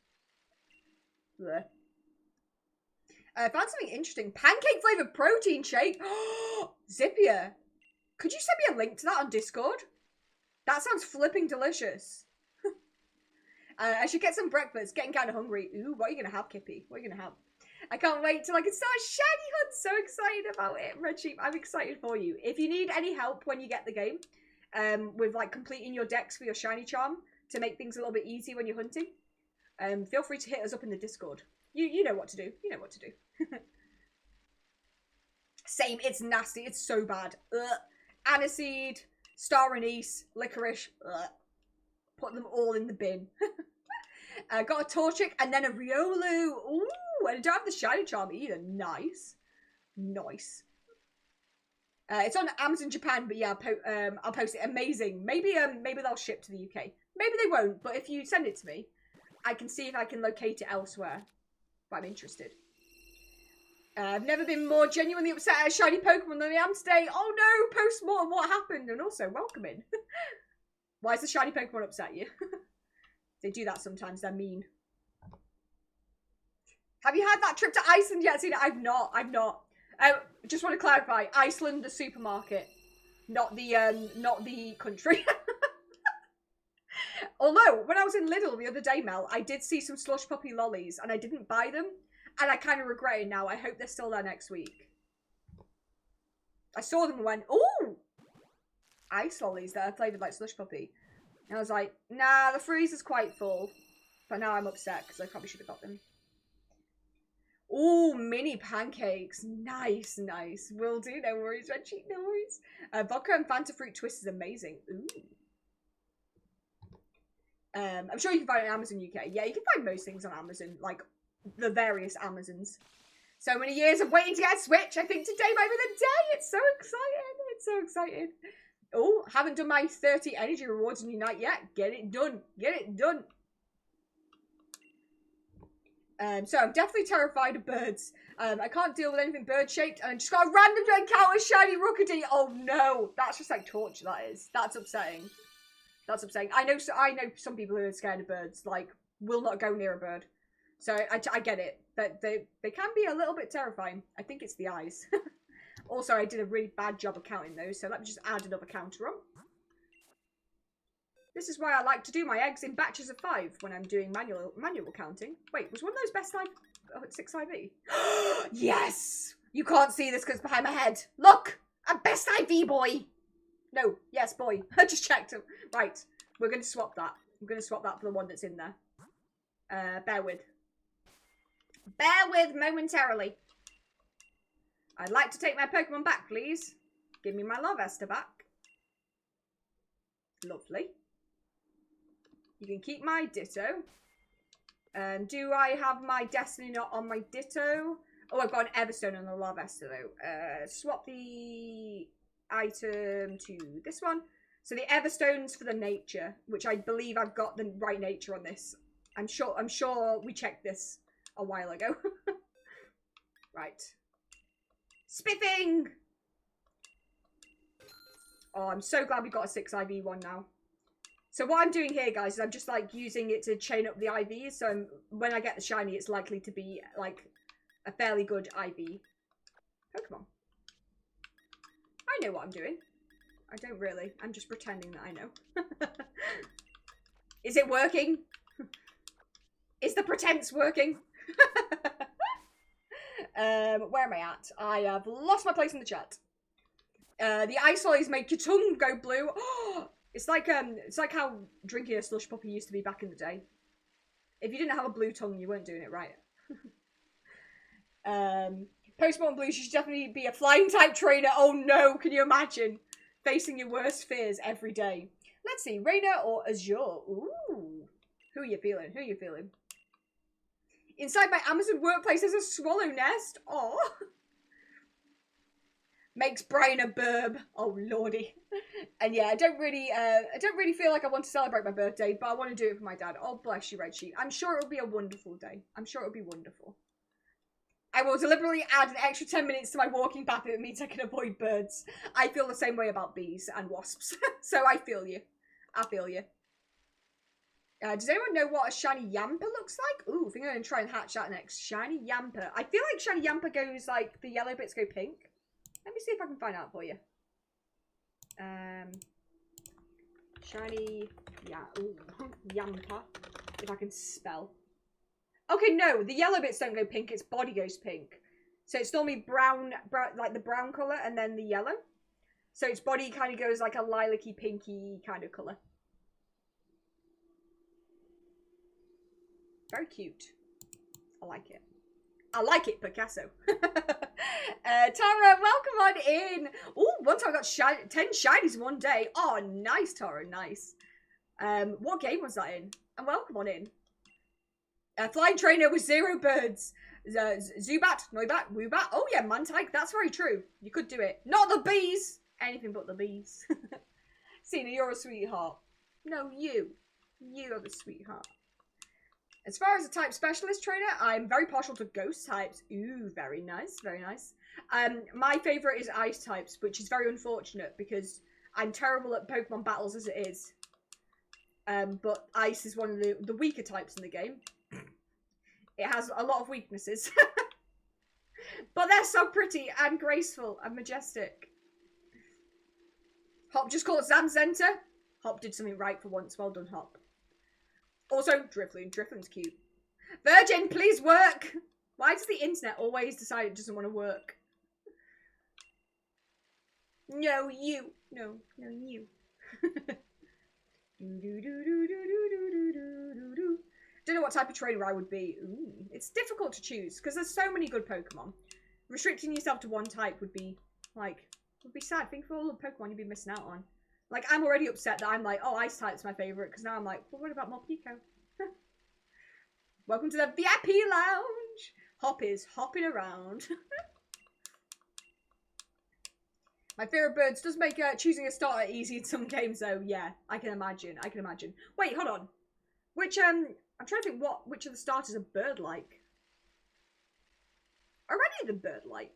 Blech. I found something interesting. Pancake flavoured protein shake. Zippia. Could you send me a link to that on Discord? That sounds flipping delicious. I should get some breakfast. Getting kind of hungry. Ooh, what are you going to have, Kippy? What are you going to have? I can't wait till I can start Shiny Hunt. So excited about it, Red Sheep. I'm excited for you. If you need any help when you get the game, with like completing your decks for your Shiny Charm to make things a little bit easier when you're hunting, feel free to hit us up in the Discord. You know what to do. You know what to do. Same. It's nasty. It's so bad. Ugh. aniseed, star anise, licorice. Ugh. Put them all in the bin. Got a Torchic and then a Riolu. Ooh, and I don't have the shiny charm either. Nice. Nice. It's on Amazon Japan, but yeah, I'll post it. Amazing. Maybe they'll ship to the UK. Maybe they won't, but if you send it to me, I can see if I can locate it elsewhere. But I'm interested. I've never been more genuinely upset at a shiny Pokemon than I am today. Oh no, post-mortem, what happened? And also, welcome in. Why does the shiny Pokemon upset you? They do that sometimes, they're mean. Have you had that trip to Iceland yet, Zena? I've not. Just want to clarify, Iceland, the supermarket, not the country. Although, when I was in Lidl the other day, Mel, I did see some Slush Puppy lollies, and I didn't buy them, and I kind of regret it now. I hope they're still there next week. I saw them and went, ooh! Ice lollies that are flavoured like Slush Puppy. And I was like, nah, the freezer's quite full. But now I'm upset, because I probably should have got them. Ooh, mini pancakes. Nice, nice. Will do, no worries, Red Sheep, no worries. Vodka and Fanta Fruit Twist is amazing. Ooh. I'm sure you can find it on Amazon UK. Yeah, you can find most things on Amazon, like the various Amazons. So many years of waiting to get a Switch. I think today might be the day. It's so exciting. It's so exciting. Oh, haven't done my 30 energy rewards in Unite yet. Get it done. Get it done. So I'm definitely terrified of birds. I can't deal with anything bird-shaped, and I just got a random encounter shiny Rookidee. Oh no, that's just like torture. That is. That's upsetting. That's upsetting. I know some people who are scared of birds, like will not go near a bird. So I get it. That they can be a little bit terrifying. I think it's the eyes. Also, I did a really bad job of counting those, so let me just add another counter on. This is why I like to do my eggs in batches of 5 when I'm doing manual counting. Wait, was one of those best 6 IV? Yes! You can't see this because it's behind my head. Look! A best IV boy! No, yes, boy. I just checked him. Right, we're going to swap that. I'm going to swap that for the one that's in there. Bear with. Bear with momentarily. I'd like to take my Pokemon back, please. Give me my Larvesta back. Lovely. You can keep my Ditto. Do I have my Destiny Knot on my Ditto? Oh, I've got an Everstone on the Larvesta, though. Swap the item to this one. So the Everstone's for the nature, which I believe I've got the right nature on this. I'm sure we checked this a while ago. Right. Spiffing! Oh, I'm so glad we got a 6 IV one now. So what I'm doing here, guys, is I'm just like using it to chain up the IVs. So when I get the shiny, it's likely to be like a fairly good IV Pokemon. I know what I'm doing. I don't really. I'm just pretending that I know. Is it working? Is the pretense working? Where am I at? I have lost my place in the chat. The ice lollies make your tongue go blue. It's like how drinking a slush puppy used to be back in the day. If you didn't have a blue tongue, you weren't doing it right. Postmortem Blue should definitely be a flying type trainer. Oh no, can you imagine? Facing your worst fears every day. Let's see, Rainer or Azure? Ooh. Who are you feeling? Who are you feeling? Inside my Amazon workplace there's a swallow nest. Oh. Makes Brian a burb. Oh lordy. And yeah, I don't really feel like I want to celebrate my birthday, but I want to do it for my dad. Oh bless you, Red Sheep. I'm sure it'll be a wonderful day. I'm sure it'll be wonderful. I will deliberately add an extra 10 minutes to my walking path if it means I can avoid birds. I feel the same way about bees and wasps. So I feel you. I feel you. Does anyone know what a shiny Yamper looks like? Ooh, I think I'm going to try and hatch that next. Shiny Yamper. I feel like shiny Yamper goes like, the yellow bits go pink. Let me see if I can find out for you. Shiny Yamper. If I can spell. Okay, no, the yellow bits don't go pink, its body goes pink. So it's normally brown, like the brown colour, and then the yellow. So its body kind of goes like a lilac-y, pinky kind of colour. Very cute. I like it. I like it, Picasso. Tara, welcome on in. Oh, one time I got 10 shinies in one day. Oh, nice, Tara, nice. What game was that in? And welcome on in. Flying trainer with 0 birds. Zubat, Noibat, Woobat. Oh yeah, Mantike, that's very true. You could do it. Not the bees! Anything but the bees. Cena, you're a sweetheart. No, you. You are the sweetheart. As far as a type specialist trainer, I'm very partial to ghost types. Ooh, very nice, very nice. My favourite is ice types, which is very unfortunate because I'm terrible at Pokemon battles as it is. But ice is one of the weaker types in the game. It has a lot of weaknesses. But they're so pretty and graceful and majestic. Hop just caught Zamzenta. Hop did something right for once. Well done, Hop. Also, Drifloon. Drifloon's cute. Virgin, please work! Why does the internet always decide it doesn't want to work? No, you. No, you. Don't know what type of trainer I would be. Ooh, it's difficult to choose because there's so many good Pokemon. Restricting yourself to one type would be sad. Think of all the Pokemon you'd be missing out on. Like, I'm already upset that I'm like, oh, Ice type's my favourite, because now I'm like, well, what about Morpeko? Welcome to the VIP lounge. Hop is hopping around. My favourite birds does make choosing a starter easy in some games, though. Yeah, I can imagine. Wait, hold on. Which, I'm trying to think which of the starters are bird-like. Are any of them bird-like?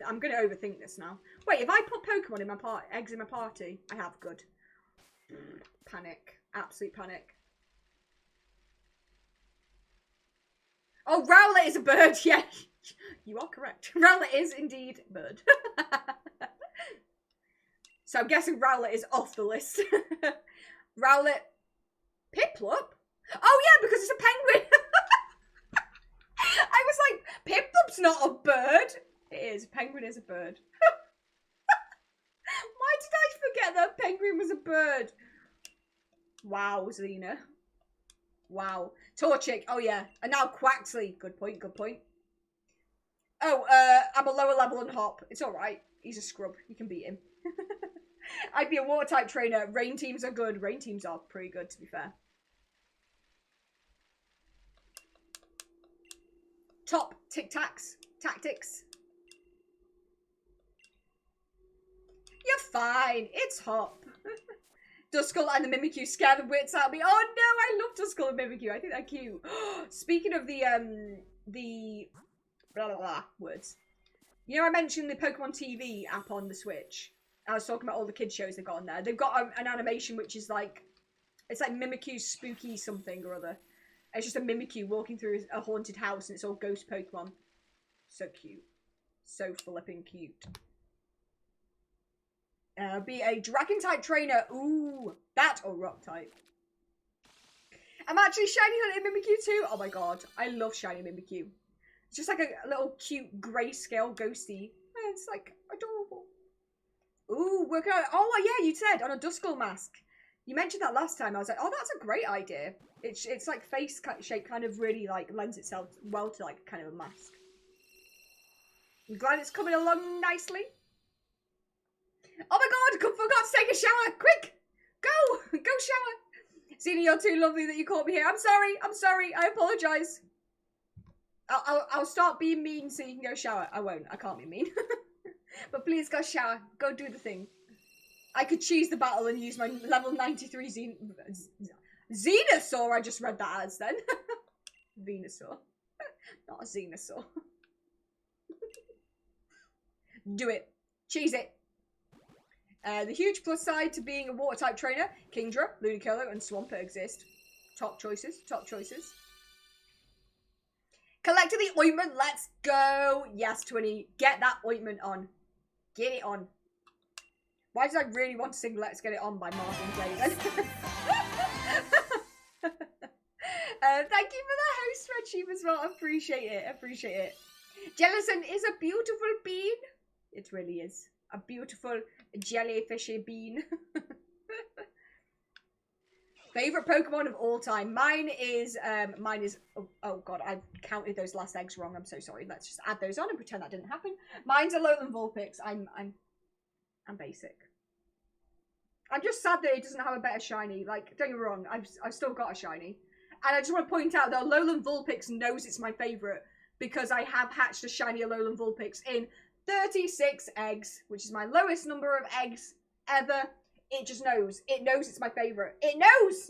I'm going to overthink this now. Wait, if I put Pokemon in my eggs in my party, I have. Good. Panic. Absolute panic. Oh, Rowlet is a bird. Yeah, you are correct. Rowlet is indeed a bird. So I'm guessing Rowlet is off the list. Rowlet. Piplup? Oh yeah, because it's a penguin. I was like, Piplup's not a bird. It is. Penguin is a bird. Why did I forget that penguin was a bird? Wow, Xena. Wow. Torchic. Oh, yeah. And now Quaxley. Good point, good point. Oh, I'm a lower level than Hop. It's alright. He's a scrub. You can beat him. I'd be a water type trainer. Rain teams are good. Rain teams are pretty good, to be fair. Top tic-tacs. Tactics. You're fine. It's Hop. Duskull and the Mimikyu scare the wits out of me. Oh no, I love Duskull and Mimikyu. I think they're cute. Speaking of the blah blah blah words. You know, I mentioned the Pokemon TV app on the Switch. I was talking about all the kids shows they've got on there. They've got an animation which is like, it's like Mimikyu's spooky something or other. It's just a Mimikyu walking through a haunted house and it's all ghost Pokemon. So cute. So flipping cute. Be a dragon type trainer. Ooh, that or rock type. I'm actually shiny hunting Mimikyu too. Oh my god, I love shiny Mimikyu. It's just like a little cute grayscale ghosty. It's like adorable. Ooh, working on. Oh yeah, you said on a Duskull mask. You mentioned that last time. I was like, oh, that's a great idea. It's like face shape kind of really like lends itself well to like kind of a mask. I'm glad it's coming along nicely. Oh my god, forgot to take a shower. Quick, go shower. Zena, you're too lovely that you caught me here. I'm sorry, I apologise. I'll start being mean so you can go shower. I won't, I can't be mean. But please go shower, go do the thing. I could cheese the battle and use my level 93 Venusaur, I just read that as then. Venusaur. Not a Xenosaur. Do it. Cheese it. The huge plus side to being a water type trainer, Kingdra, Ludicolo, and Swampert exist. Top choices, top choices. Collecting the ointment, let's go! Yes, Twinny, get that ointment on. Get it on. Why did I really want to sing Let's Get It On by Marvin Gaye then? Thank you for the host spreadsheet as well. Appreciate it, appreciate it. Jellicent is a beautiful bean. It really is. A beautiful jellyfishy bean. Favorite Pokemon of all time. Mine is oh god, I've counted those last eggs wrong. I'm so sorry. Let's just add those on and pretend that didn't happen. Mine's a Alolan Vulpix. I'm basic. I'm just sad that it doesn't have a better shiny. Like, don't get me wrong, I've still got a shiny. And I just want to point out that Alolan Vulpix knows it's my favorite because I have hatched a shiny Alolan Vulpix in 36 eggs, which is my lowest number of eggs ever. It just knows. It knows it's my favourite. It knows!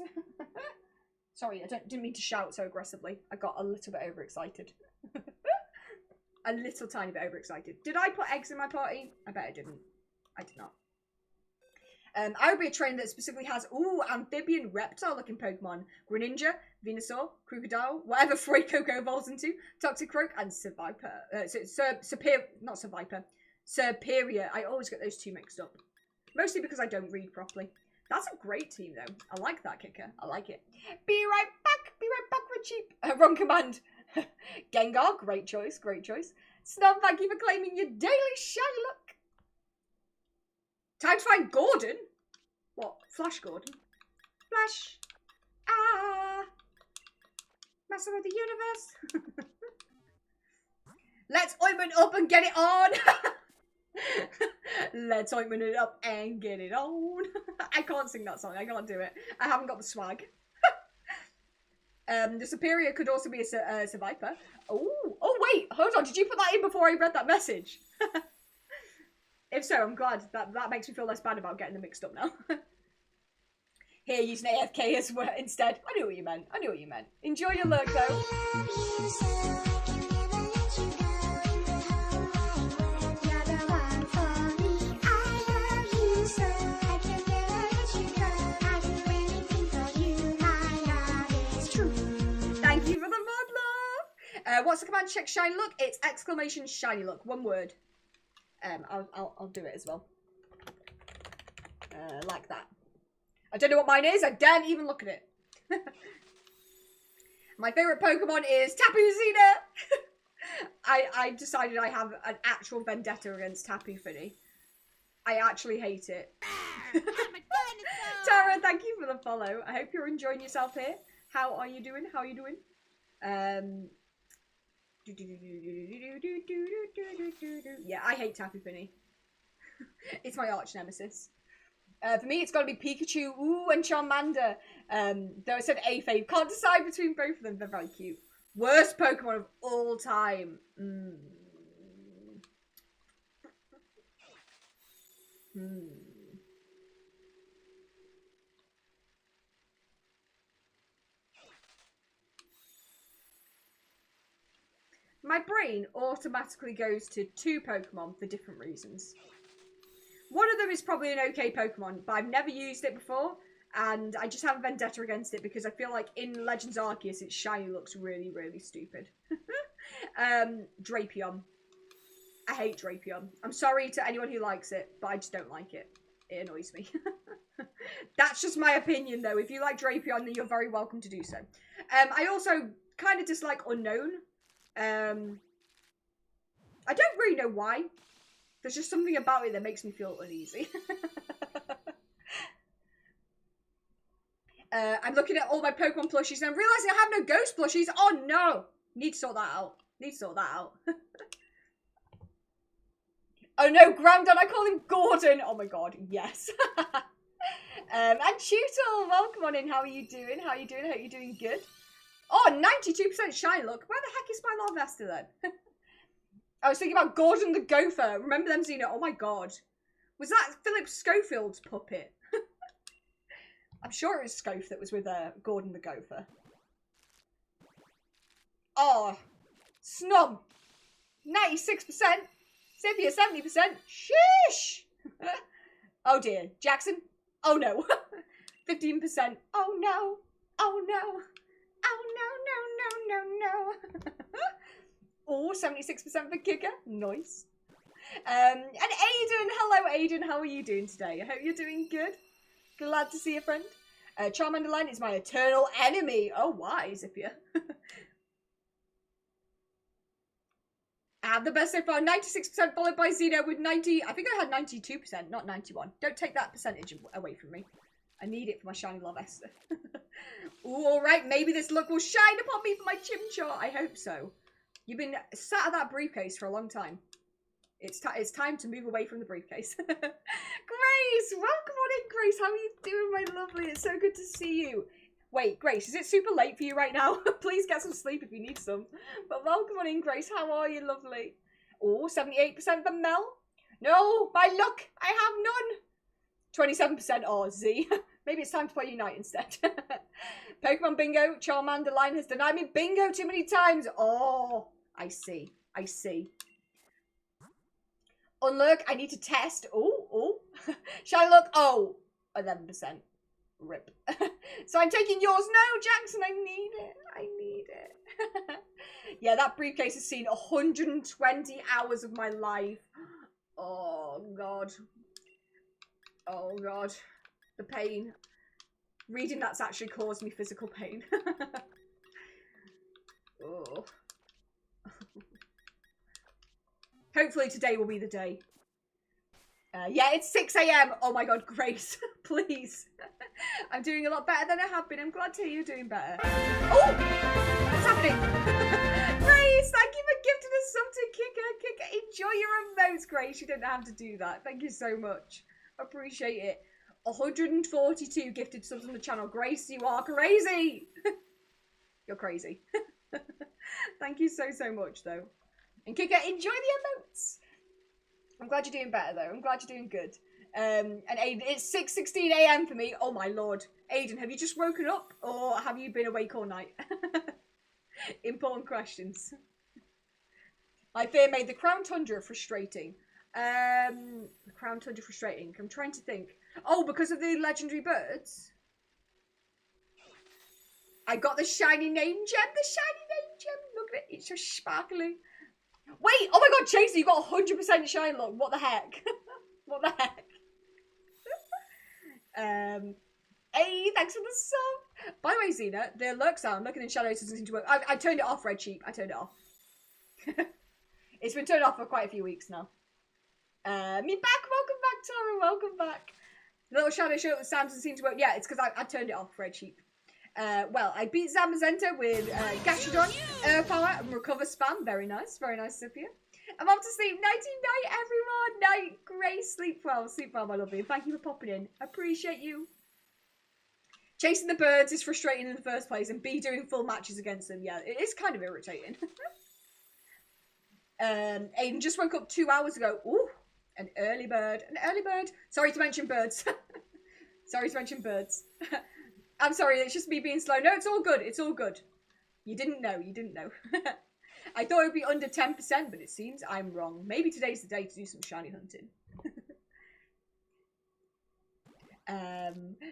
Sorry, I didn't mean to shout so aggressively. I got a little bit overexcited. A little tiny bit overexcited. Did I put eggs in my party? I bet I didn't. I did not. I would be a trainer that specifically has, amphibian reptile looking Pokemon. Greninja, Venusaur, Crocodile, whatever Fuecoco evolves into, Toxicroak, and Superior. I always get those two mixed up. Mostly because I don't read properly. That's a great team, though. I like that kicker. I like it. Be right back, Richie. Wrong command. Gengar, great choice, great choice. Snob, thank you for claiming your daily shiny look. Time to find Gordon. What? Flash Gordon? Flash. Master of the universe. Let's ointment up and get it on. Let's ointment it up and get it on. I can't sing that song. I can't do it. I haven't got the swag. The Superior could also be a Survivor. Oh wait, hold on. Did you put that in before I read that message? If so, I'm glad. That makes me feel less bad about getting them mixed up now. Here, using AFK as well instead. I knew what you meant. I knew what you meant. Enjoy your look, though. Thank you for the mod love. What's the command to check shiny look? It's exclamation shiny look. One word. I'll do it as well. Like that. I don't know what mine is. I daren't even look at it. My favourite Pokemon is Tapu Fini. I decided I have an actual vendetta against Tapu Fini. I actually hate it. I'm a dinosaur. Tara, thank you for the follow. I hope you're enjoying yourself here. How are you doing? How are you doing? Yeah, I hate Tapu Fini. It's my arch nemesis. For me, it's got to be Pikachu, and Charmander. Though I said A fave, can't decide between both of them. They're very cute. Worst Pokemon of all time. My brain automatically goes to two Pokemon for different reasons. One of them is probably an okay Pokemon, but I've never used it before, and I just have a vendetta against it because I feel like in Legends Arceus, its shiny looks really, really stupid. Drapion. I hate Drapion. I'm sorry to anyone who likes it, but I just don't like it. It annoys me. That's just my opinion, though. If you like Drapion, then you're very welcome to do so. I also kind of dislike Unknown. I don't really know why. There's just something about it that makes me feel uneasy. I'm looking at all my Pokemon plushies and I'm realising I have no ghost plushies. Oh no! Need to sort that out. Need to sort that out. Oh no, Groundon, I call him Gordon. Oh my god, yes. And Tutel, welcome on in. How are you doing? How are you doing? I hope you're doing good. Oh, 92% shine, look. Where the heck is my Larvesta then? I was thinking about Gordon the Gopher. Remember them, Xena? Oh my god. Was that Philip Schofield's puppet? I'm sure it was Scof that was with Gordon the Gopher. Oh, snub. 96%. Cynthia, 70%. Sheesh. Oh dear. Jackson? Oh no. 15%. Oh no. Oh no. Oh no, no, no, no, no. Oh, 76% for Kicker. Nice. And Aiden. Hello, Aiden. How are you doing today? I hope you're doing good. Glad to see you, friend. Charmander line is my eternal enemy. Oh, why, Zippia? And the best so far, 96% followed by Xeno with 90. I think I had 92%, not 91. Don't take that percentage away from me. I need it for my shiny Larvesta. Ooh, alright, maybe this luck will shine upon me for my Chimchar. I hope so. You've been sat at that briefcase for a long time. It's time to move away from the briefcase. Grace, welcome on in, Grace. How are you doing, my lovely? It's so good to see you. Wait, Grace, is it super late for you right now? Please get some sleep if you need some. But welcome on in, Grace. How are you, lovely? Oh, 78% for Mel. No, my luck. I have none. 27%. Oh, Z. Maybe it's time to play Unite instead. Pokemon Bingo. Charmander line has denied me bingo too many times. Oh, I see. I see. Unlock, I need to test. Oh. Shall I look? Oh, 11%. Rip. So I'm taking yours. No, Jackson, I need it. I need it. Yeah, that briefcase has seen 120 hours of my life. Oh, God. Oh, God. The pain. Reading that's actually caused me physical pain. Oh. Hopefully today will be the day. Yeah, it's 6 AM. Oh my God, Grace, please. I'm doing a lot better than I have been. I'm glad to hear you're doing better. Oh, what's happening? Grace, thank you for gifting us some to Kicker. Enjoy your emotes, Grace. You didn't have to do that. Thank you so much. Appreciate it. 142 gifted subs on the channel. Grace, you are crazy. You're crazy. Thank you so much, though. And Kicker, enjoy the emotes. I'm glad you're doing better, though. I'm glad you're doing good. And Aiden, it's 6:16 AM for me. Oh, my Lord. Aiden, have you just woken up? Or have you been awake all night? Important questions. My fear made the Crown Tundra frustrating. The Crown Tundra frustrating. I'm trying to think. Oh, because of the legendary birds? I got the shiny name gem. The shiny name gem. Look at it. It's so sparkly. Wait. Oh my God, Chasey, you got 100% shine. Look. What the heck? What the heck? Hey, thanks for the sub. By the way, Xena, the lurk sound, looking in shadows, doesn't seem to work. I turned it off, Red Sheep. I turned it off. It's been turned off for quite a few weeks now. Me back. Welcome back, Tara. Welcome back. The little shadow show sound doesn't seem to work. Yeah, it's because I turned it off, Red Sheep. Well, I beat Zamazenta with Gashadon, Air Power, and Recover Spam. Very nice, Sophia. I'm off to sleep. Nighty night, everyone. Night, Grace. Sleep well, my lovely. And thank you for popping in. Appreciate you. Chasing the birds is frustrating in the first place, and B doing full matches against them. Yeah, it is kind of irritating. Aiden just woke up 2 hours ago. Ooh, an early bird. Sorry to mention birds. I'm sorry, it's just me being slow. No, it's all good. It's all good. You didn't know. I thought it would be under 10%, but it seems I'm wrong. Maybe today's the day to do some shiny hunting.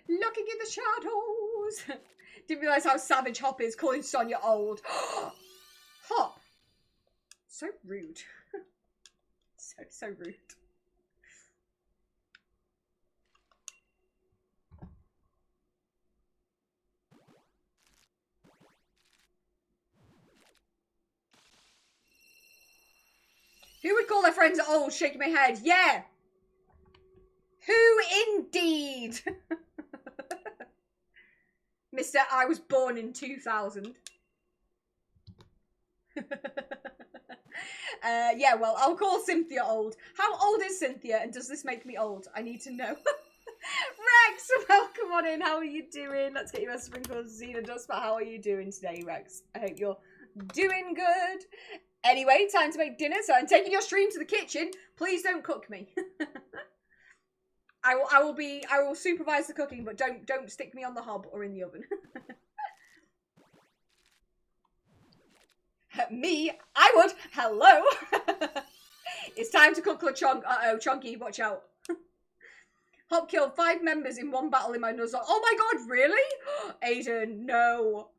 Looking in the shadows. Didn't realise how savage Hop is, calling Sonia old. Hop. So rude. so rude. Who would call their friends old? Shaking my head. Yeah. Who indeed? Mr. I was born in 2000. Yeah, well, I'll call Cynthia old. How old is Cynthia, and does this make me old? I need to know. Rex, welcome on in. How are you doing? Let's get you a sprinkle of Xena dust, but how are you doing today, Rex? I hope you're doing good. Anyway, time to make dinner, so I'm taking your stream to the kitchen. Please don't cook me. I will supervise the cooking, but don't stick me on the hob or in the oven. Me? I would. Hello. It's time to cook Lechonk. Uh-oh, Chonky, watch out. Hop killed 5 members in one battle in my nuzzle. Oh my God, really? Aiden, no.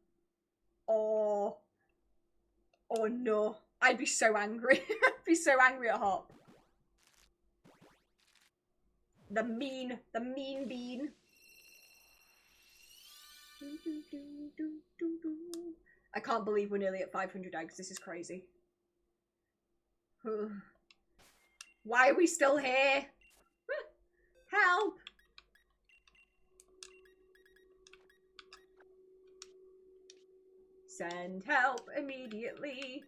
Oh no. I'd be so angry. I'd be so angry at Hop. The mean bean. I can't believe we're nearly at 500 eggs. This is crazy. Why are we still here? Help! Send help immediately.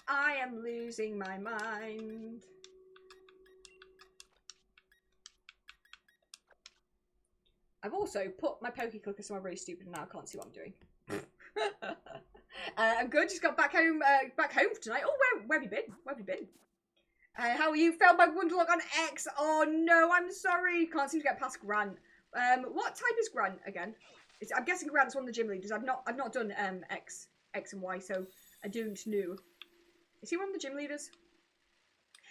I am losing my mind. I've also put my Poke Clicker somewhere really stupid and now I can't see what I'm doing. I'm good, just got back home for tonight. Oh, where have you been? Where have you been? How are you? Failed my Wonderlock on X. Oh no, I'm sorry. Can't seem to get past Grant. What type is Grant again? I'm guessing Grant's one of the gym leaders. I've not done X and Y, so I don't know. Is he one of the gym leaders?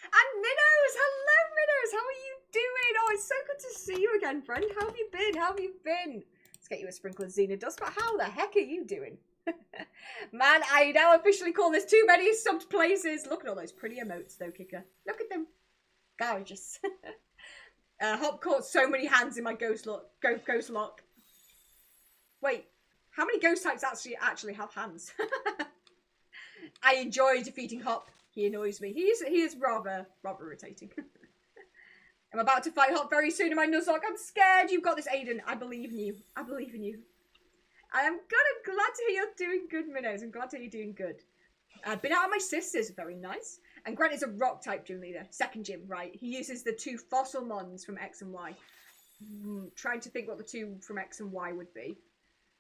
And Minnows! Hello, Minnows! How are you doing? Oh, it's so good to see you again, friend. How have you been? How have you been? Let's get you a sprinkle of Xena dust, but how the heck are you doing? Man, I now officially call this too many subbed places. Look at all those pretty emotes, though, Kicker. Look at them. Gorgeous. Hop caught so many hands in my ghost lock. Wait, how many ghost types actually have hands? I enjoy defeating Hop. He annoys me. He is rather irritating. I'm about to fight Hop very soon in my Nuzlocke. I'm scared. You've got this, Aiden. I believe in you. I believe in you. I'm glad to hear you're doing good, Minnows. I'm glad to hear you're doing good. I've been out with my sisters. Very nice. And Grant is a rock type gym leader. Second gym, right? He uses the 2 fossil mons from X and Y. Trying to think what the 2 from X and Y would be.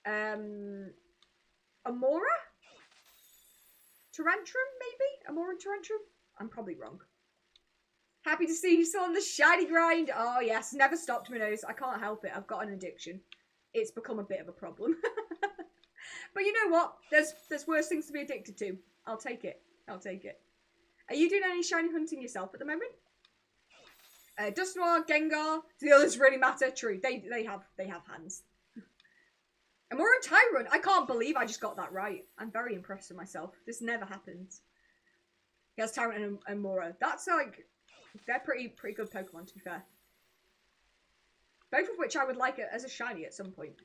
Amora? Tarantrum, maybe? Amora and Tarantrum? I'm probably wrong. Happy to see you still on the shiny grind. Oh, yes. Never stopped, Minnows. I can't help it. I've got an addiction. It's become a bit of a problem. But you know what? There's worse things to be addicted to. I'll take it. I'll take it. Are you doing any shiny hunting yourself at the moment? Dust Noir, Gengar. Do the others really matter? True. They have hands. And we're a Tyrant. I can't believe I just got that right. I'm very impressed with myself. This never happens. He has Tyrant and Mora. That's like, they're pretty good Pokemon, to be fair. Both of which I would like as a shiny at some point.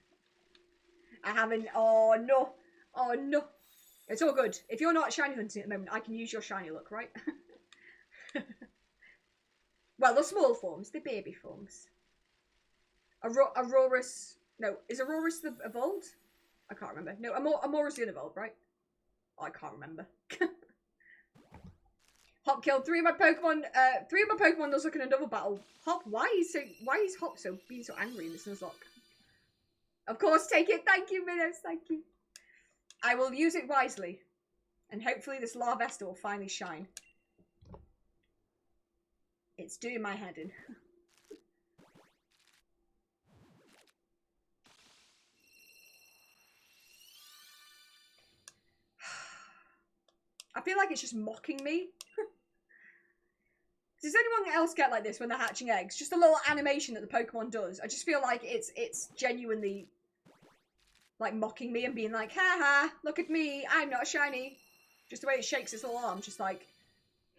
I haven't. Oh no. Oh no. It's all good. If you're not shiny hunting at the moment, I can use your shiny look, right? Well, the small forms, the baby forms. Aurorus. No, is Aurorus the evolved? I can't remember. No, Amora's the unevolved, right? Oh, I can't remember. Hop killed 3 of my Pokemon. 3 of my Pokemon does look in another battle. Hop, why is Hop being so angry in this Nuzlocke? Of course, take it. Thank you, Minnows. Thank you. I will use it wisely, and hopefully this Larvesta will finally shine. It's doing my head in. I feel like it's just mocking me. Does anyone else get like this when they're hatching eggs? Just a little animation that the Pokemon does. I just feel like it's genuinely like mocking me and being like, ha ha, look at me, I'm not shiny. Just the way it shakes its little arm, just like,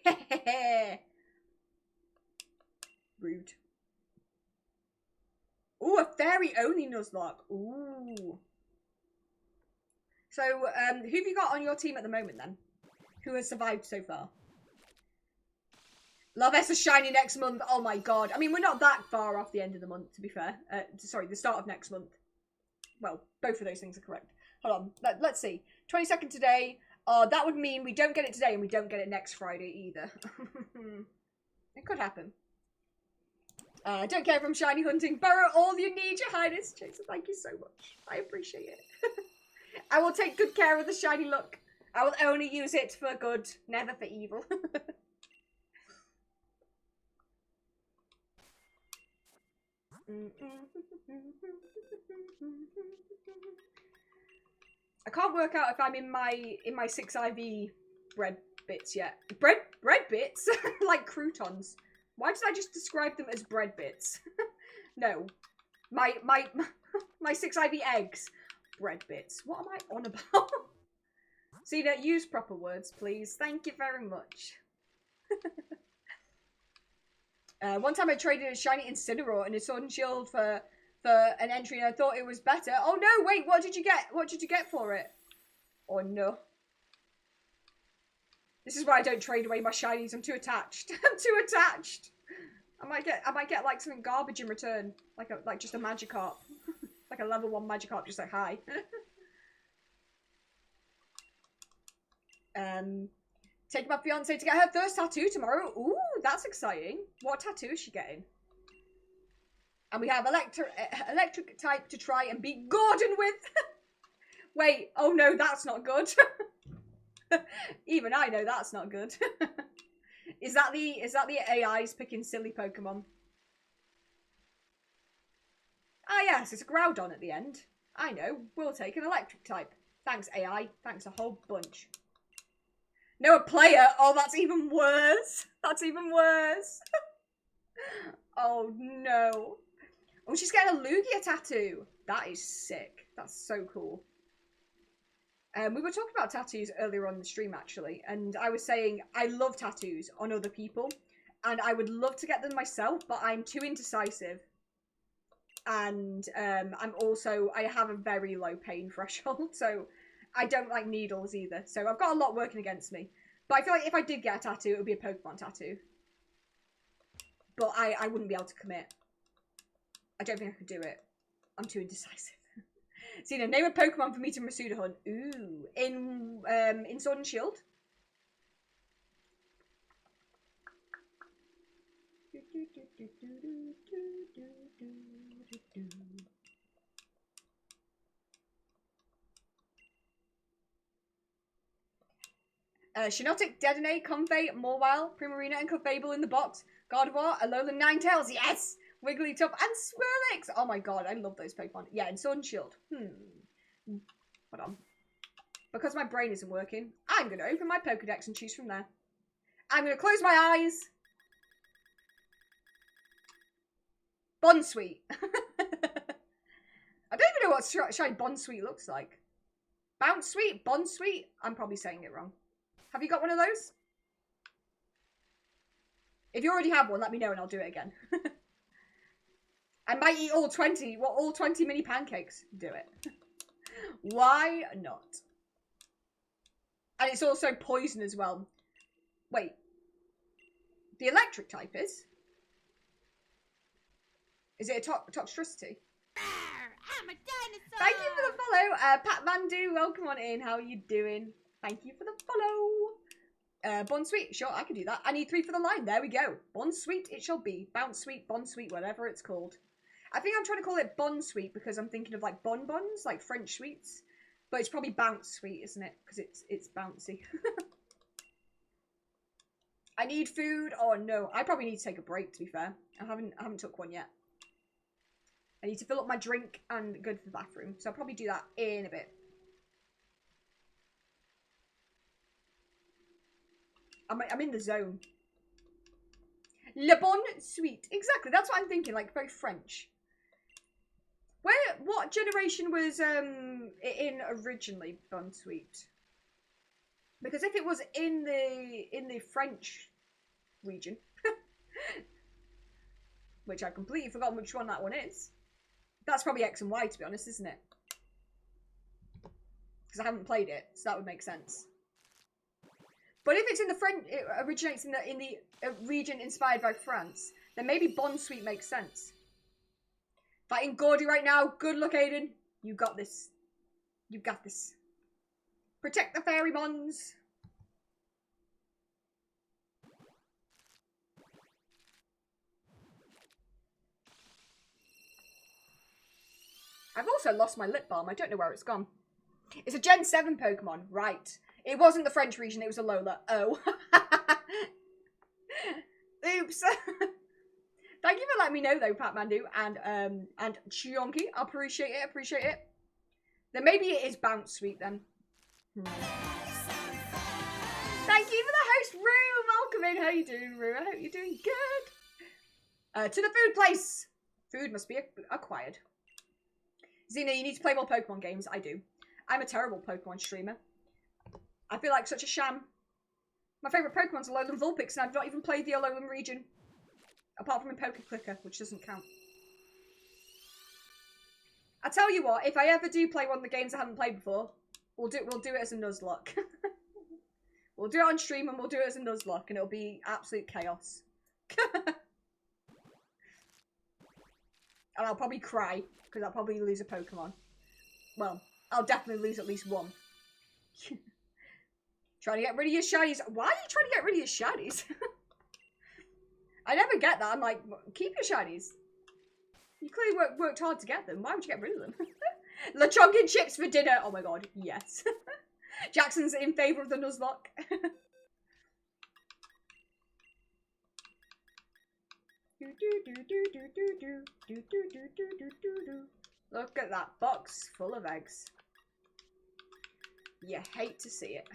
heh. Rude. Ooh, a fairy only Nuzlocke. Ooh. So, who have you got on your team at the moment then? Who has survived so far? Larvesta shiny next month. Oh my god. I mean, we're not that far off the end of the month, to be fair. Sorry, the start of next month. Well, both of those things are correct. Hold on. Let's see. 22nd today. That would mean we don't get it today and we don't get it next Friday either. It could happen. I don't care if I'm shiny hunting. Borrow all you need, Your Highness. Jason, thank you so much. I appreciate it. I will take good care of the shiny look. I will only use it for good, never for evil. I can't work out if I'm in my 6 IV bread bits yet. Bread bits? Like croutons. Why did I just describe them as bread bits? No. My 6 IV eggs. Bread bits. What am I on about? Cena, use proper words, please. Thank you very much. One time I traded a shiny Incineroar and a Sword and Shield for an entry and I thought it was better. Oh no, wait, what did you get? What did you get for it? Oh no. This is why I don't trade away my shinies. I'm too attached. I'm too attached. I might get like something garbage in return. Like just a Magikarp. Like a level 1 Magikarp, just like, hi. Taking my fiance to get her first tattoo tomorrow. Ooh, that's exciting. What tattoo is she getting? And we have electric type to try and beat Gordon with. Wait, oh no, that's not good. Even I know that's not good. Is that the AI's picking silly Pokemon? Ah yes, it's a Groudon at the end. I know, we'll take an electric type. Thanks AI, thanks a whole bunch. No, a player? Oh, that's even worse. That's even worse. Oh no. Oh, she's getting a Lugia tattoo. That is sick. That's so cool. We were talking about tattoos earlier on the stream, actually, and I was saying I love tattoos on other people, and I would love to get them myself, but I'm too indecisive. And I have a very low pain threshold, so I don't like needles either. So I've got a lot working against me. But I feel like if I did get a tattoo, it would be a Pokemon tattoo. But I wouldn't be able to commit. I don't think I could do it. I'm too indecisive. So, name a Pokemon for me to Masuda hunt. Ooh. In Sword and Shield? Shinotic, Dedenne, Convey, Morwile, Primarina, and Clefable in the box. Gardevoir, Alolan Ninetales, yes! Wigglytuff, and Swirlix! Oh my god, I love those Pokemon. Yeah, in Sword and Shield. Hold on. Because my brain isn't working, I'm going to open my Pokedex and choose from there. I'm going to close my eyes. Bonsweet. I don't even know what shiny Bonsweet looks like. Bounce Sweet? Bonsweet? I'm probably saying it wrong. Have you got one of those? If you already have one, let me know and I'll do it again. I might eat all 20. What, all 20 mini pancakes? Do it. Why not? And it's also poison as well. Wait. The electric type is? Is it a toxicity? I'm a dinosaur. Thank you for the follow. Pat Mandu, welcome on in. How are you doing? Thank you for the follow. Bonsweet, sure, I can do that. I need 3 for the line. There we go. Bonsweet it shall be. Bounce Sweet, Bonsweet, whatever it's called. I think I'm trying to call it Bonsweet because I'm thinking of like bonbons, like French sweets. But it's probably Bounce Sweet, isn't it? Because it's bouncy. I need food. Oh no, I probably need to take a break. To be fair, I haven't took one yet. I need to fill up my drink and go to the bathroom. So I'll probably do that in a bit. I'm in the zone. Le Bon Sweet. Exactly, that's what I'm thinking, like very French. What generation was it in originally, Bon Sweet? Because if it was in the French region, which I've completely forgotten which one that one is. That's probably X and Y, to be honest, isn't it? Because I haven't played it, so that would make sense. But if it's in the French, it originates in the region inspired by France, then maybe Bon Sweet makes sense. Fighting Gordy right now. Good luck, Aiden. You got this. You got this. Protect the fairy mons. I've also lost my lip balm. I don't know where it's gone. It's a Gen 7 Pokemon. Right. It wasn't the French region. It was a Alola. Oh. Oops. Thank you for letting me know, though, Pat Mandu and Chionky. I appreciate it. Appreciate it. Then maybe it is Bounce Sweet, then. Thank you for the host, Rue. Welcome in. How you doing, Rue? I hope you're doing good. To the food place. Food must be acquired. Xena, you need to play more Pokemon games. I do. I'm a terrible Pokemon streamer. I feel like such a sham. My favourite Pokemon's Alolan Vulpix, and I've not even played the Alolan region. Apart from in Poke Clicker, which doesn't count. I tell you what, if I ever do play one of the games I haven't played before, we'll do it as a Nuzlocke. We'll do it on stream and we'll do it as a Nuzlocke, and it'll be absolute chaos. And I'll probably cry, because I'll probably lose a Pokemon. Well, I'll definitely lose at least one. Trying to get rid of your shinies. Why are you trying to get rid of your shinies? I never get that. I'm like, keep your shinies. You clearly worked hard to get them. Why would you get rid of them? Lechonkin chips for dinner. Oh my god, yes. Jackson's in favour of the Nuzlocke. Look at that box full of eggs. You hate to see it.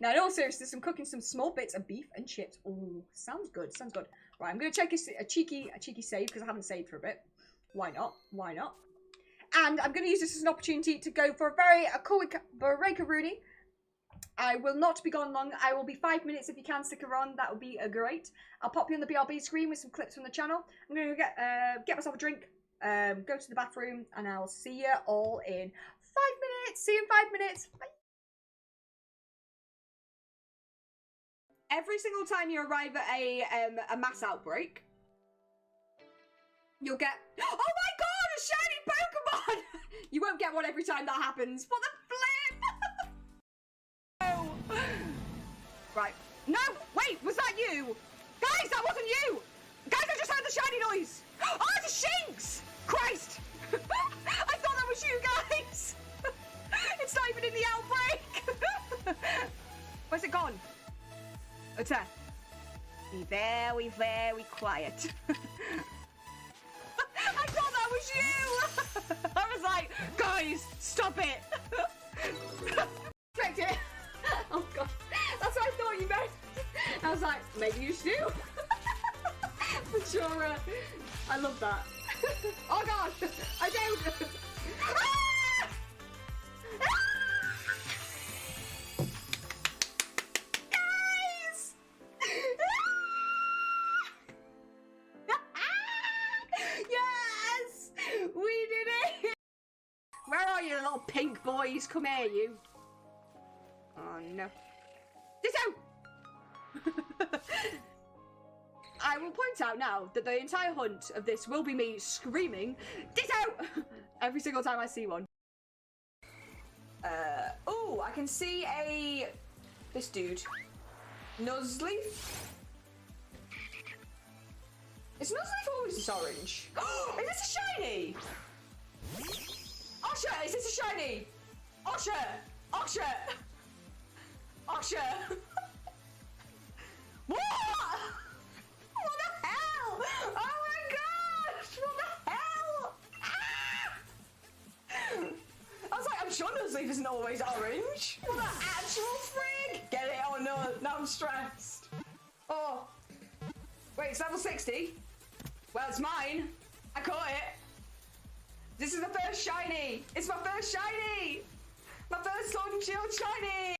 Now, in all seriousness, I'm cooking some small bits of beef and chips. Ooh, sounds good, sounds good. Right, I'm going to take a cheeky save because I haven't saved for a bit. Why not? Why not? And I'm going to use this as an opportunity to go for a quick break-a-rooney. I will not be gone long. I will be 5 minutes if you can stick around. That would be great. I'll pop you on the BRB screen with some clips from the channel. I'm going to get myself a drink, go to the bathroom, and I'll see you all in 5 minutes. See you in 5 minutes. Bye. Every single time you arrive at a mass outbreak, you'll get, oh my god, a shiny Pokemon! You won't get one every time that happens. What the flip? Oh. Right. No, wait, was that you? Guys, that wasn't you! Guys, I just heard the shiny noise! Oh, it's a Shinx! Christ! I thought that was you guys! It's not even in the outbreak! Where's it gone? It's there. Be very, very quiet. I thought that was you! I was like, guys, stop it! Tricked it! Oh god, that's what I thought you meant. I was like, maybe you should do. For sure, I love that. Oh god, I don't! Ah! Guys! Yes! We did it! Where are you, little pink boys? Come here, you. Oh no. Ditto! I will point out now that the entire hunt of this will be me screaming, Ditto! Every single time I see one. Oh, I can see this dude. Nuzleaf? Is Nuzleaf always this orange? Is this a shiny? Osher, is this a shiny? Osher! Osher! Osher! What? What the hell? Oh my gosh! What the hell? Ah! I was like, I'm sure Nuzleaf isn't always orange. What the actual frig? Get it or not? Now I'm stressed. Oh. Wait, it's level 60? Well, it's mine. I caught it. This is the first shiny. It's my first shiny. My first Sword and Shield shiny.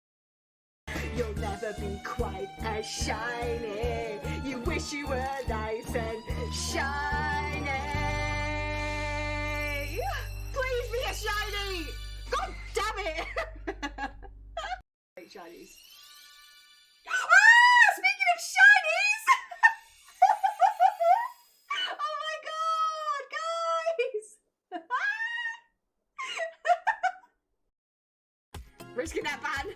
You'll never be quite as shiny. You wish you were nice and shiny. Please be a shiny. God damn it. Great shinies. Ah! Speaking of shinies! Oh my god, guys! Risking that ban.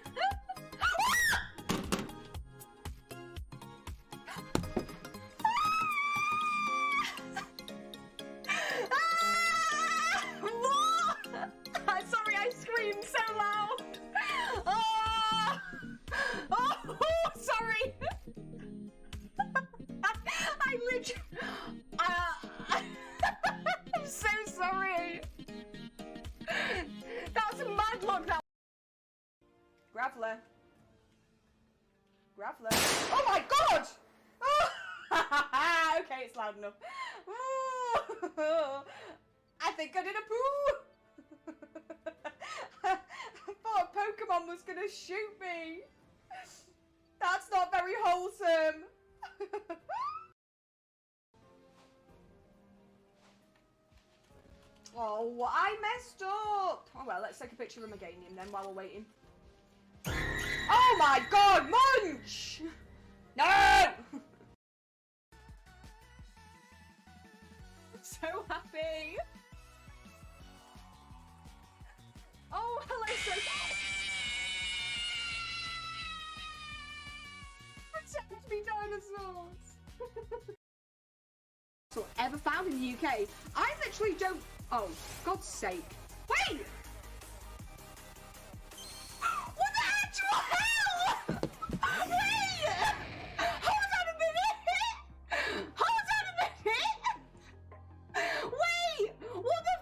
I'm sorry, I screamed so loud. Oh, sorry. I literally. I'm so sorry. That was a mad look. That. Graveler. Graveler. Oh my god! Oh. Okay, it's loud enough. Oh. I think I did a poo. I thought a Pokemon was gonna shoot me. That's not very wholesome. Oh, I messed up. Oh well, let's take a picture of him again then while we're waiting. Oh my god, Munch! No! I'm so happy. Oh, hello, dinosaurs. Ever found in the UK? I literally don't. Oh, God's sake! Wait. What the actual hell? Wait! Hold on a minute! Hold on a minute! Wait! What the?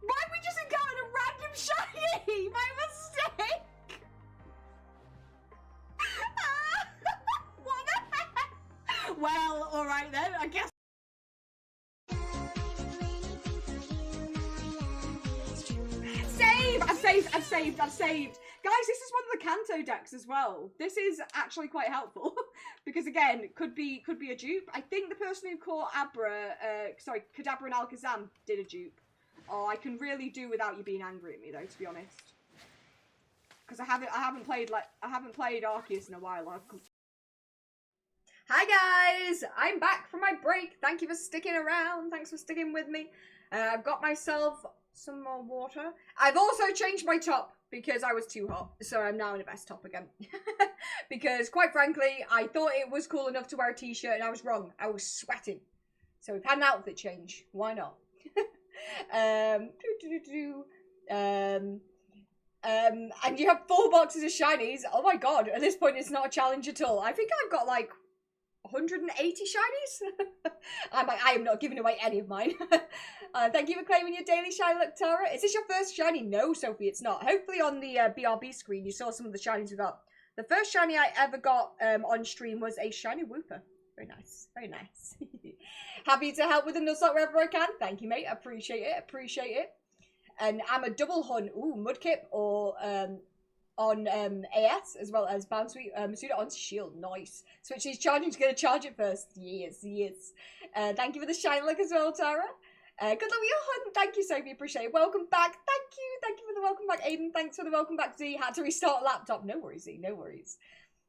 Why we just encountered a random shiny? My mistake! What the heck? Well, alright then, I guess. I've saved. Guys, this is one of the Kanto decks as well. This is actually quite helpful because again, could be a dupe. I think the person who caught Kadabra and Alakazam did a dupe. Oh, I can really do without you being angry at me though, to be honest. Because I haven't played Arceus in a while. Hi guys, I'm back from my break. Thank you for sticking around. Thanks for sticking with me. I've got myself some more water. I've also changed my top because I was too hot, so I'm now in a vest top again. Because quite frankly, I thought it was cool enough to wear a t-shirt and I was wrong. I was sweating. So we've had an outfit change. Why not? And you have 4 boxes of shinies. Oh my god, at this point it's not a challenge at all. I think I've got like 180 shinies. I am not giving away any of mine. Thank you for claiming your daily shiny luck, Tara. Is this your first shiny? No, Sophie, it's not. Hopefully on the BRB screen you saw some of the shinies we got. The first shiny I ever got on stream was a shiny Wooper. Very nice, very nice. Happy to help with the Nuzlocke wherever I can. Thank you, mate. Appreciate it, appreciate it. And I'm a double hunt. Ooh, Mudkip or on AS as well as Bouncy Masuda on Shield. Nice. Switch is charging to get a charge it first. Yes, yes. Thank you for the shiny look as well, Tara. Good luck with your hunt. Thank you, Sophie. Appreciate it. Welcome back. Thank you. Thank you for the welcome back, Aiden. Thanks for the welcome back, Z. Had to restart laptop. No worries, Z. No worries.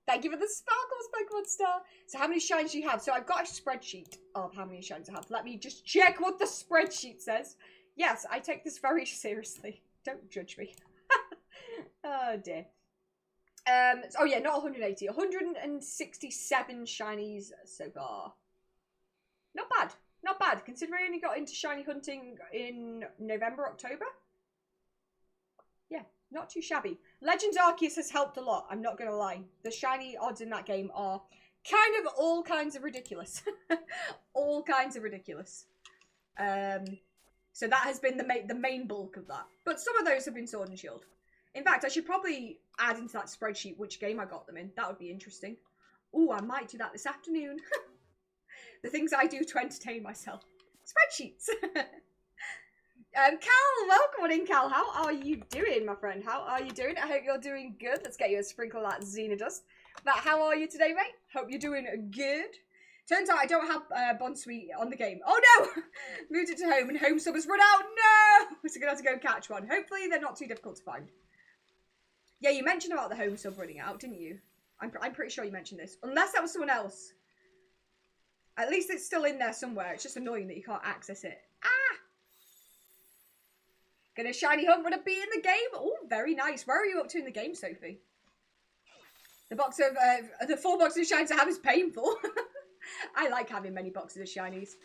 Thank you for the sparkles, Pokemon Star. So how many shines do you have? So I've got a spreadsheet of how many shines I have. Let me just check what the spreadsheet says. Yes, I take this very seriously. Don't judge me. Oh dear. Oh yeah, not 180. 167 shinies so far. Not bad. Not bad, considering I only got into shiny hunting in November, October. Yeah, not too shabby. Legends Arceus has helped a lot, I'm not going to lie. The shiny odds in that game are kind of all kinds of ridiculous. All kinds of ridiculous. So that has been the main bulk of that. But some of those have been Sword and Shield. In fact, I should probably add into that spreadsheet which game I got them in. That would be interesting. Ooh, I might do that this afternoon. The things I do to entertain myself. Spreadsheets. Cal, welcome on in, Cal. How are you doing, my friend? How are you doing? I hope you're doing good. Let's get you a sprinkle of that Xenodust. But how are you today, mate? Hope you're doing good. Turns out I don't have Bonsweet on the game. Oh no! Moved it to home and home sub has run out. No! So gonna have to go catch one. Hopefully they're not too difficult to find. Yeah, you mentioned about the home sub running out, didn't you? I'm pretty sure you mentioned this. Unless that was someone else. At least it's still in there somewhere. It's just annoying that you can't access it. Ah! Gonna shiny hunt with a bee in the game. Oh, very nice. Where are you up to in the game, Sophie? The box of the 4 boxes of shinies I have is painful. I like having many boxes of shinies.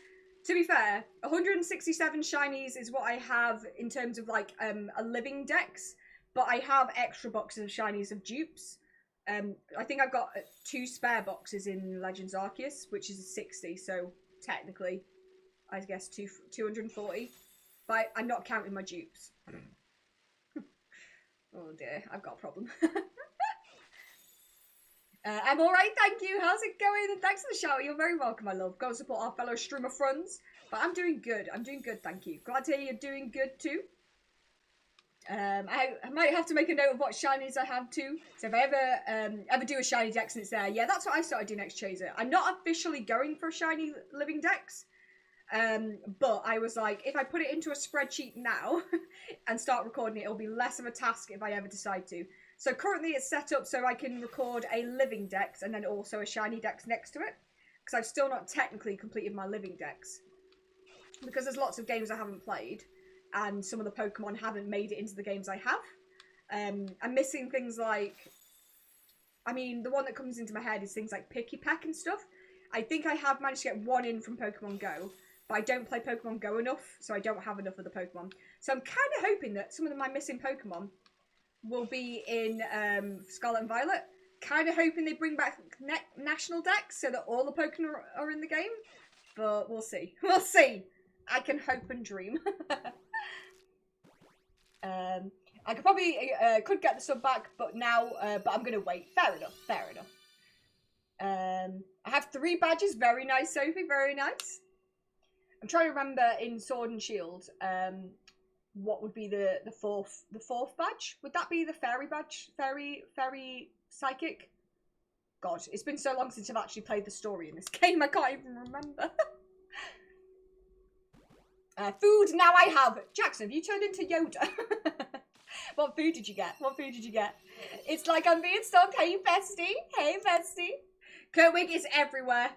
To be fair, 167 shinies is what I have in terms of like a living dex, but I have extra boxes of shinies of dupes. I think I've got 2 spare boxes in Legends Arceus, which is a 60, so technically, I guess 240. But I'm not counting my dupes. Oh dear, I've got a problem. I'm alright, thank you. How's it going? And thanks for the shout. You're very welcome, my love. Go and support our fellow streamer friends. But I'm doing good. I'm doing good, thank you. Glad to hear you're doing good too. I might have to make a note of what shinies I have too. So if I ever do a shiny dex and it's there, yeah, that's what I started doing next Chaser. I'm not officially going for a shiny living dex, but I was like, if I put it into a spreadsheet now and start recording it, it'll be less of a task if I ever decide to. So currently it's set up so I can record a living dex and then also a shiny dex next to it, because I've still not technically completed my living dex, because there's lots of games I haven't played. And some of the Pokemon haven't made it into the games I have. I'm missing things like... I mean, the one that comes into my head is things like Picky Peck and stuff. I think I have managed to get one in from Pokemon Go, but I don't play Pokemon Go enough, so I don't have enough of the Pokemon. So I'm kind of hoping that some of my missing Pokemon will be in Scarlet and Violet. Kind of hoping they bring back National Dex so that all the Pokemon are in the game. But we'll see. We'll see. I can hope and dream. I could probably could get the sub back, but now, but I'm gonna wait. Fair enough. Fair enough. I have 3 badges. Very nice, Sophie. Very nice. I'm trying to remember in Sword and Shield, what would be the fourth badge? Would that be the fairy badge? Fairy psychic? God, it's been so long since I've actually played the story in this game. I can't even remember. Food now I have. Jackson, have you turned into Yoda? What food did you get? What food did you get? It's like I'm being stalked. Hey, bestie. Hey, bestie. Kurtwig is everywhere.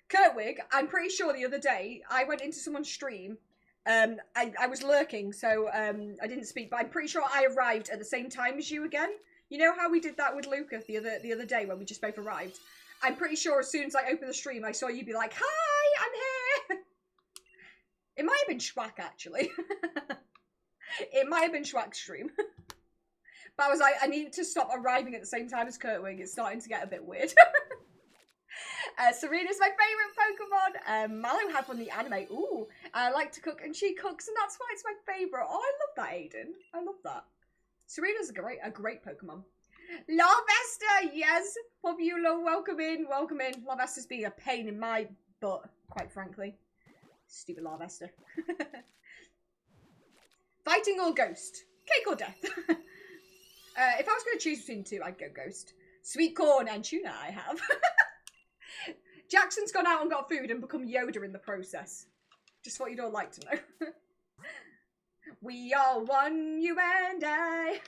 Kurtwig, I'm pretty sure the other day, I went into someone's stream. I was lurking, so I didn't speak, but I'm pretty sure I arrived at the same time as you again. You know how we did that with Luca the other day when we just both arrived? I'm pretty sure as soon as I opened the stream, I saw you be like, hi, I'm here. It might have been Schwack, actually. It might have been Schwack's stream. But I was like, I need to stop arriving at the same time as Kurtwig. It's starting to get a bit weird. Serena's my favourite Pokemon. Mallow had one in the anime. Ooh, I like to cook and she cooks and that's why it's my favourite. Oh, I love that, Aiden. I love that. Serena's a great Pokemon. Larvesta, yes. Popular, welcome in, welcome in. Larvesta's being a pain in my butt, quite frankly. Stupid Larvesta. Fighting or Ghost? Cake or death? If I was going to choose between the two, I'd go Ghost. Sweet corn and tuna I have. Jackson's gone out and got food and become Yoda in the process. Just what you'd all like to know. We are one, you and I.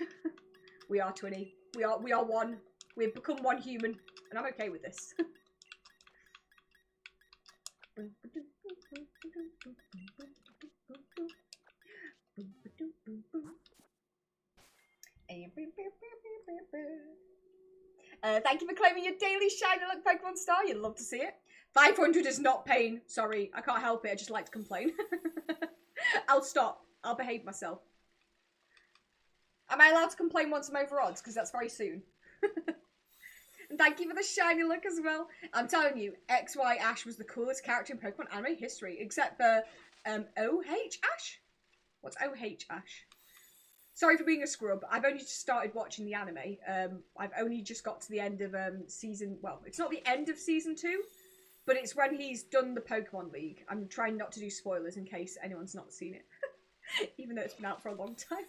We are Twinny. We are one. We've become one human. And I'm okay with this. Thank you for claiming your daily shiny luck Pokemon star. You'd love to see it. 500 is not pain. Sorry, I can't help it. I just like to complain. I'll stop. I'll behave myself. Am I allowed to complain once I'm over odds? Because that's very soon. And thank you for the shiny look as well. I'm telling you, XY Ash was the coolest character in Pokemon anime history. Except for OH Ash? What's OH Ash? Sorry for being a scrub. I've only just started watching the anime. I've only just got to the end of season... Well, it's not the end of season 2. But it's when he's done the Pokemon League. I'm trying not to do spoilers in case anyone's not seen it. Even though it's been out for a long time.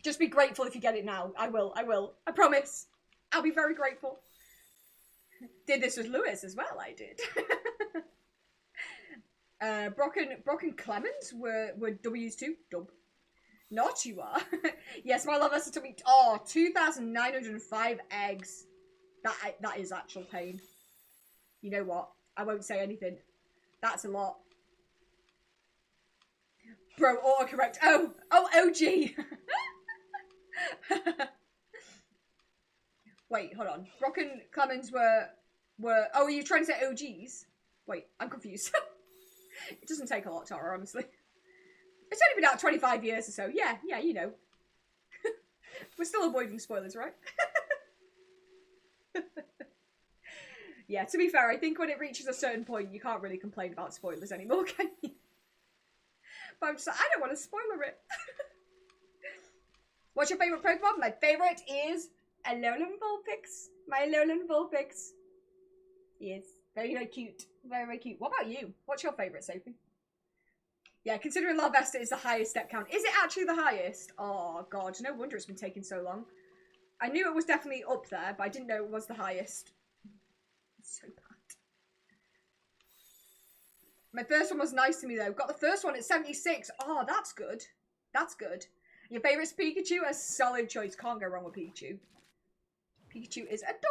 Just be grateful if you get it now. I will. I promise. I'll be very grateful. Did this with Lewis as well, I did. Brock and Clemens were W's too. Dub. Not you are. Yes, my love has to me. Oh, 2,905 eggs. That is actual pain. You know what? I won't say anything. That's a lot. Bro, autocorrect. Oh, OG. Wait, hold on. Brock and Clemens were. Oh, are you trying to say OGs? Wait, I'm confused. It doesn't take a lot, Tara, honestly. It's only been out 25 years or so. Yeah, you know. We're still avoiding spoilers, right? Yeah, to be fair, I think when it reaches a certain point, you can't really complain about spoilers anymore, can you? But I'm just like, I don't want to spoiler it. What's your favourite Pokemon? My favourite is Alolan Vulpix. My Alolan Vulpix. Yes, very, very cute. Very, very cute. What about you? What's your favourite, Sophie? Yeah, considering Larvesta is the highest step count. Is it actually the highest? Oh, God. No wonder it's been taking so long. I knew it was definitely up there, but I didn't know it was the highest. It's so bad. My first one was nice to me, though. Got the first one at 76. Oh, that's good. That's good. Your favourite's Pikachu? A solid choice. Can't go wrong with Pikachu. Pikachu is adorable.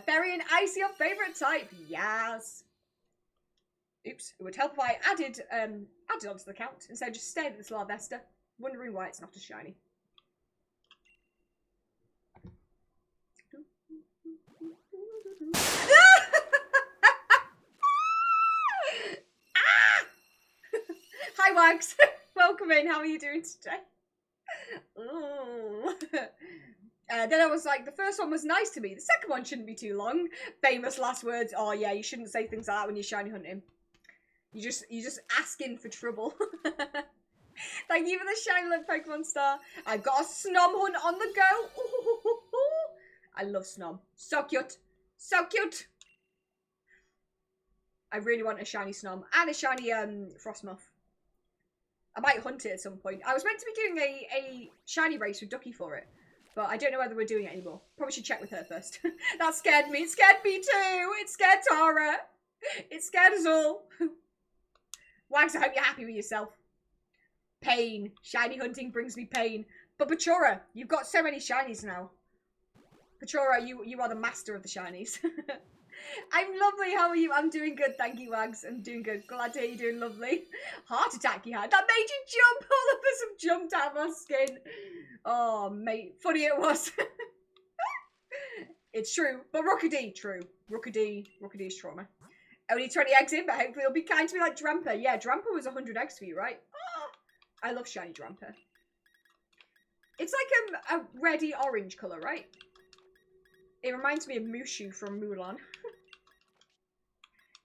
Fairy and Ice, your favourite type? Yes. Oops. It would help if I added onto the count instead of just staying at this Larvesta. Wondering why it's not as shiny. Hi Wags, welcome in. How are you doing today? Ooh. Then I was like, the first one was nice to me. The second one shouldn't be too long. Famous last words. Oh yeah, you shouldn't say things like that when you're shiny hunting. You're just asking for trouble. Thank you for the shiny little Pokemon star. I've got a Snom hunt on the go. Ooh, I love Snom. So cute. So cute. I really want a shiny Snom and a shiny Frostmoth. I might hunt it at some point. I was meant to be doing a shiny race with Ducky for it, but I don't know whether we're doing it anymore. Probably should check with her first. That scared me. It scared me too. It scared Tara. It scared us all. Wags, I hope you're happy with yourself. Pain. Shiny hunting brings me pain. But Pachora, you've got so many shinies now. Pachora, you are the master of the shinies. I'm lovely. How are you? I'm doing good. Thank you, Wags. I'm doing good. Glad to hear you're doing lovely. Heart attack you had. That made you jump. All of us have jumped out of our skin. Oh, mate. Funny it was. It's true. But Rookidee, true. Rookidee is trauma. Only 20 eggs in, but hopefully it'll be kind to me like Dramper. Yeah, Dramper was 100 eggs for you, right? Oh, I love shiny Dramper. It's like a reddy orange colour, right? It reminds me of Mushu from Mulan.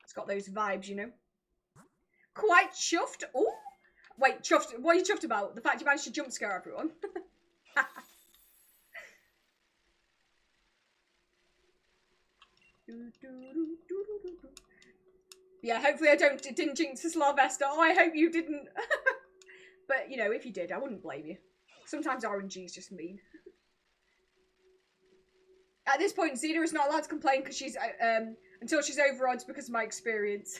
It's got those vibes, you know. Quite chuffed. Oh, wait, chuffed. What are you chuffed about? The fact you managed to jump scare everyone. Yeah, hopefully I didn't jinx this Larvesta. Oh, I hope you didn't. But, you know, if you did, I wouldn't blame you. Sometimes RNG is just mean. At this point, Xena is not allowed to complain because she's until she's over odds because of my experience.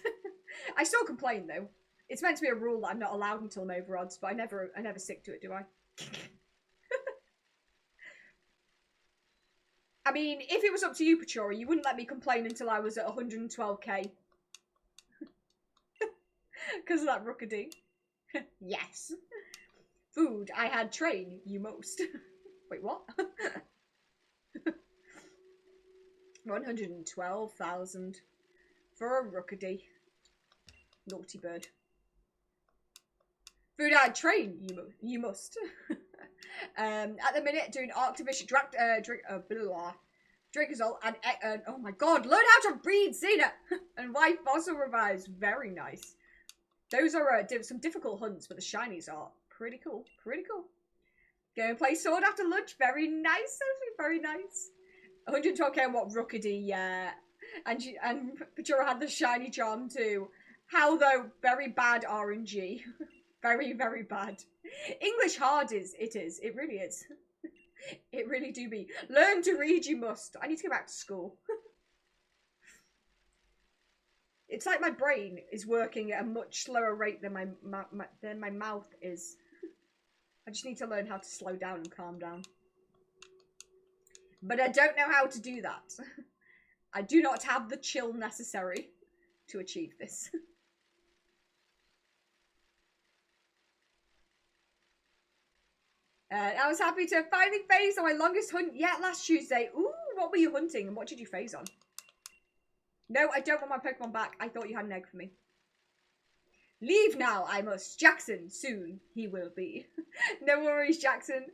I still complain though. It's meant to be a rule that I'm not allowed until I'm over odds, but I never stick to it, do I? I mean, if it was up to you, Pachora, you wouldn't let me complain until I was at 112k. Because of that Rookidee. Yes. Food, I had train, you most. Wait, what? 112,000 for a Rookidee. Naughty bird. Food, I had train, you must. At the minute, doing Arctivish, Drakazole, and oh my god, learn how to breed, Xena! And why fossil revives, very nice. Those are some difficult hunts, but the shinies are pretty cool, pretty cool. Go and play Sword after lunch, very nice, Sophie, very nice. 112k on what, Rookidee, yeah. And Pachora had the shiny charm too. How though, very bad RNG. Very, very bad. English hard it is, it really is. It really do be. Learn to read you must. I need to go back to school. It's like my brain is working at a much slower rate than my mouth is. I just need to learn how to slow down and calm down. But I don't know how to do that. I do not have the chill necessary to achieve this. I was happy to finally phase on my longest hunt yet last Tuesday. Ooh, what were you hunting and what did you phase on? No, I don't want my Pokemon back. I thought you had an egg for me. Leave now, I must. Jackson, soon he will be. No worries, Jackson.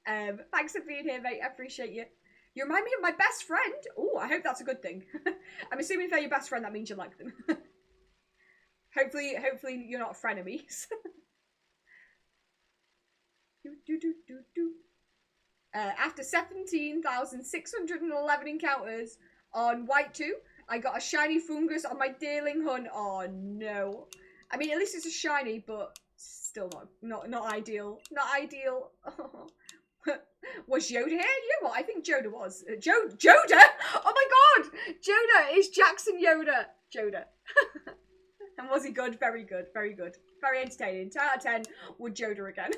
Thanks for being here, mate. I appreciate you. You remind me of my best friend. Oh, I hope that's a good thing. I'm assuming if they're your best friend, that means you like them. Hopefully you're not frenemies. After 17,611 encounters on White 2, I got a shiny fungus on my Deerling hunt. Oh no. I mean, at least it's a shiny, but still not ideal. Not ideal. Was Yoda here? You know what? I think Joda was. Joda? Oh my god! Joda is Jackson Yoda. Joda. And was he good? Very good. Very good. Very entertaining. 10 out of 10. Would Joda again.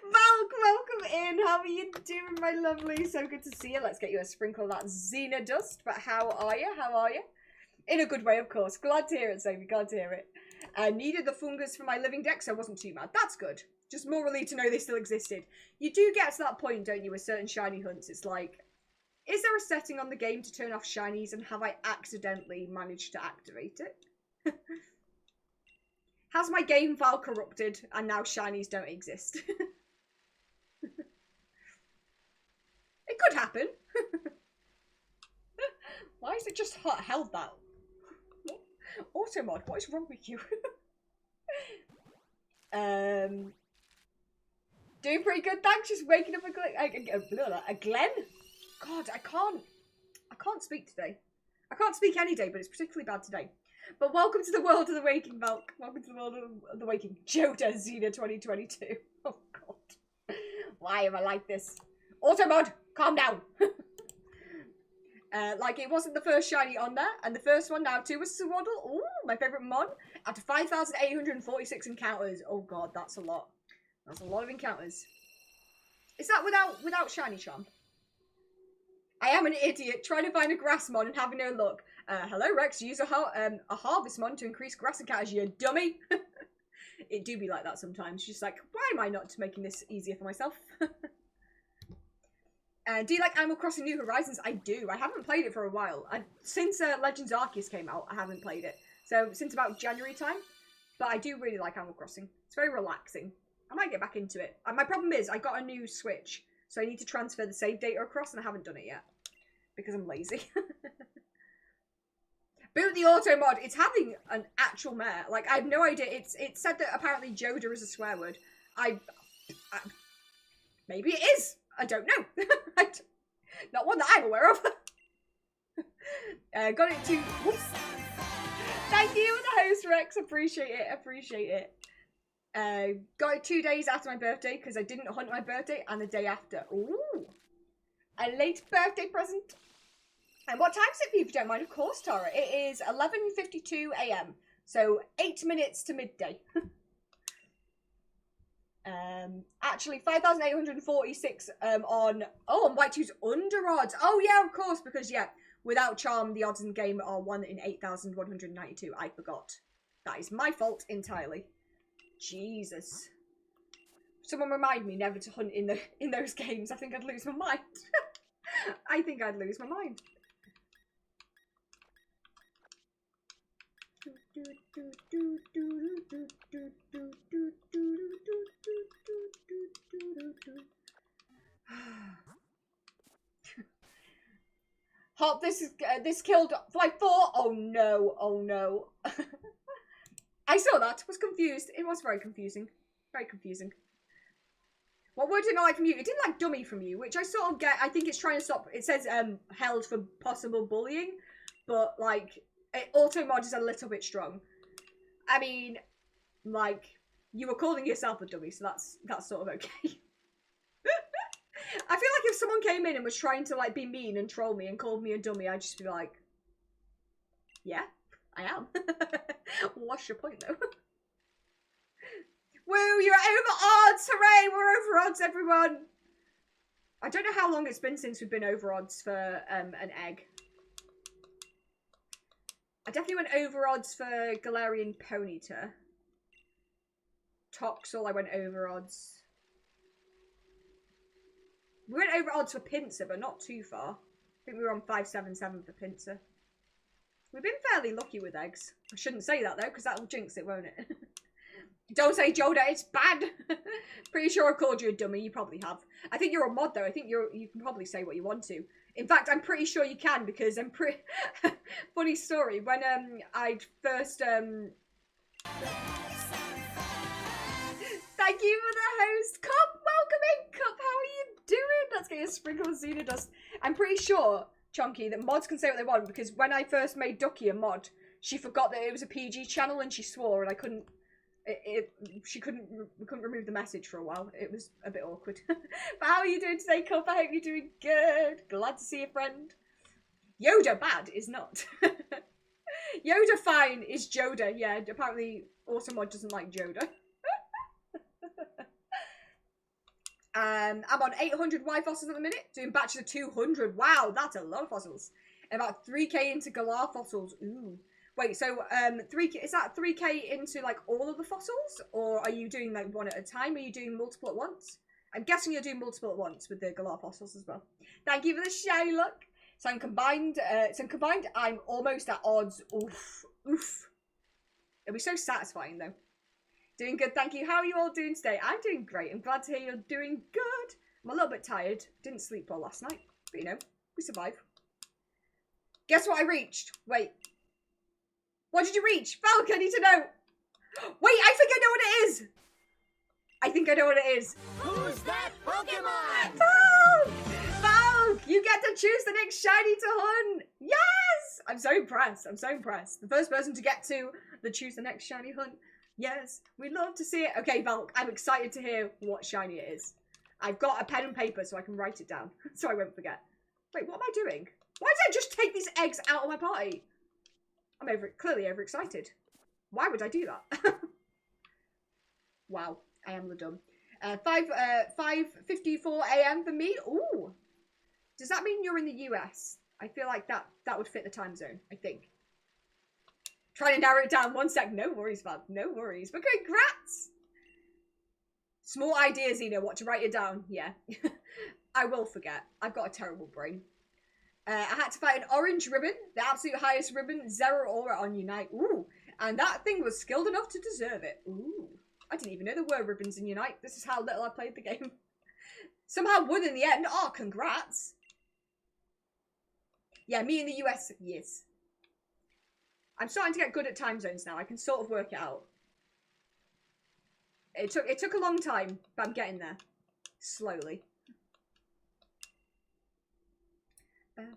Valk, welcome in. How are you doing, my lovely? So good to see you. Let's get you a sprinkle of that Xena dust. But how are you? How are you? In a good way, of course. Glad to hear it, Sophie. Glad to hear it. I needed the fungus for my living deck, so I wasn't too mad. That's good. Just more relieved to know they still existed. You do get to that point, don't you, with certain shiny hunts. It's like, is there a setting on the game to turn off shinies, and have I accidentally managed to activate it? Has my game file corrupted and now shinies don't exist? It could happen. Why is it just held that? Automod, what is wrong with you? Doing pretty good, thanks. Just waking up a Glen. God, I can't speak today. I can't speak any day, but it's particularly bad today. But welcome to the world of the waking, Valk. Welcome to the world of the waking. Joda Xena 2022. Oh god. Why am I like this? Automod, calm down. Like, it wasn't the first shiny on there, and the first one now too was Swaddle. Ooh, my favourite mon. After 5,846 encounters. Oh god, that's a lot. That's a lot of encounters. Is that without shiny charm? I am an idiot trying to find a grass mon and having no luck. Hello Rex, use a harvest mon to increase grass encounters, you dummy. It do be like that sometimes. Just like, why am I not making this easier for myself? Do you like Animal Crossing New Horizons? I do. I haven't played it for a while. Since Legends Arceus came out, I haven't played it. So, since about January time. But I do really like Animal Crossing. It's very relaxing. I might get back into it. My problem is, I got a new Switch. So I need to transfer the save data across, and I haven't done it yet. Because I'm lazy. Boot the auto mod. It's having an actual mare. Like, I have no idea. It said that apparently Joda is a swear word. Maybe it is. I don't know. Not one that I'm aware of. Got it to... Whoops. Thank you for the host, Rex. Appreciate it. Appreciate it. Got it 2 days after my birthday because I didn't hunt my birthday, and the day after. Ooh. A late birthday present. And what time is it for you, if you don't mind? Of course, Tara. It is 11:52 AM. So 8 minutes to midday. Actually 5,846 on White 2's under odds. Oh yeah, of course, because yeah, without charm the odds in the game are 1 in 8,192. I forgot. That is my fault entirely. Jesus. Someone remind me never to hunt in those games. I think I'd lose my mind. I think I'd lose my mind. Hop, this killed like 4. Oh no, oh no. I saw that, was confused. It was very confusing. Very confusing. What word didn't I like from you? It didn't like dummy from you, which I sort of get. I think it's trying to stop. It says held for possible bullying, but like auto mod is a little bit strong. I mean, like, you were calling yourself a dummy, so that's sort of okay. I feel like if someone came in and was trying to like be mean and troll me and called me a dummy, I'd just be like, yeah, I am. What's your point though? Woo, you're over odds! Hooray, we're over odds, everyone! I don't know how long it's been since we've been over odds for an egg. I definitely went over odds for Galarian Ponyta. Toxel, I went over odds. We went over odds for Pinsir, but not too far. I think we were on 577 for Pinsir. We've been fairly lucky with eggs. I shouldn't say that though, because that'll jinx it, won't it? Don't say Joda, it's bad. Pretty sure I called you a dummy, you probably have. I think you're a mod though, I think you can probably say what you want to. In fact, I'm pretty sure you can, because I'm pretty... Funny story, when I first... Thank you for the host, Cup! Welcome in, Cup! How are you doing? Let's get a sprinkle of Xena dust. I'm pretty sure, Chonky, that mods can say what they want, because when I first made Ducky a mod, she forgot that it was a PG channel and she swore, and I couldn't... we couldn't remove the message for a while. It was a bit awkward. But how are you doing today, Cup? I hope you're doing good. Glad to see a friend. Yoda bad is not. Yoda fine is Joda. Yeah, apparently Automod doesn't like Joda. I'm on 800 Y fossils at the minute, doing batches of 200. Wow, that's a lot of fossils. About 3k into Galar fossils. Ooh. Wait, so 3K, is that 3K into like all of the fossils, or are you doing like one at a time? Are you doing multiple at once? I'm guessing you're doing multiple at once with the Galar fossils as well. Thank you for the shiny look. So I'm combined. I'm almost at odds. Oof, oof. It'll be so satisfying though. Doing good, thank you. How are you all doing today? I'm doing great. I'm glad to hear you're doing good. I'm a little bit tired. Didn't sleep well last night, but you know, we survive. Guess what I reached? Wait. What did you reach? Falk, I need to know. Wait, I think I know what it is. I think I know what it is. Who's that Pokemon? Falk! Falk! You get to choose the next shiny to hunt. Yes! I'm so impressed. I'm so impressed. The first person to get to the choose the next shiny hunt. Yes, we'd love to see it. Okay, Valk, I'm excited to hear what shiny it is. I've got a pen and paper so I can write it down so I won't forget. Wait, what am I doing? Why did I just take these eggs out of my party? I'm clearly overexcited. Why would I do that? Wow, I am the dumb. 5:54 a.m. for me. Ooh. Does that mean you're in the US? I feel like that would fit the time zone, I think. Trying to narrow it down. 1 sec. No worries, Val. No worries. But congrats! Small idea, Zeno. What to write it down? Yeah. I will forget. I've got a terrible brain. I had to fight an orange ribbon. The absolute highest ribbon. 0 aura on Unite. Ooh. And that thing was skilled enough to deserve it. Ooh. I didn't even know there were ribbons in Unite. This is how little I played the game. Somehow won in the end. Oh, congrats. Yeah, me in the US. Yes. I'm starting to get good at time zones now. I can sort of work it out. It took a long time, but I'm getting there. Slowly. Thank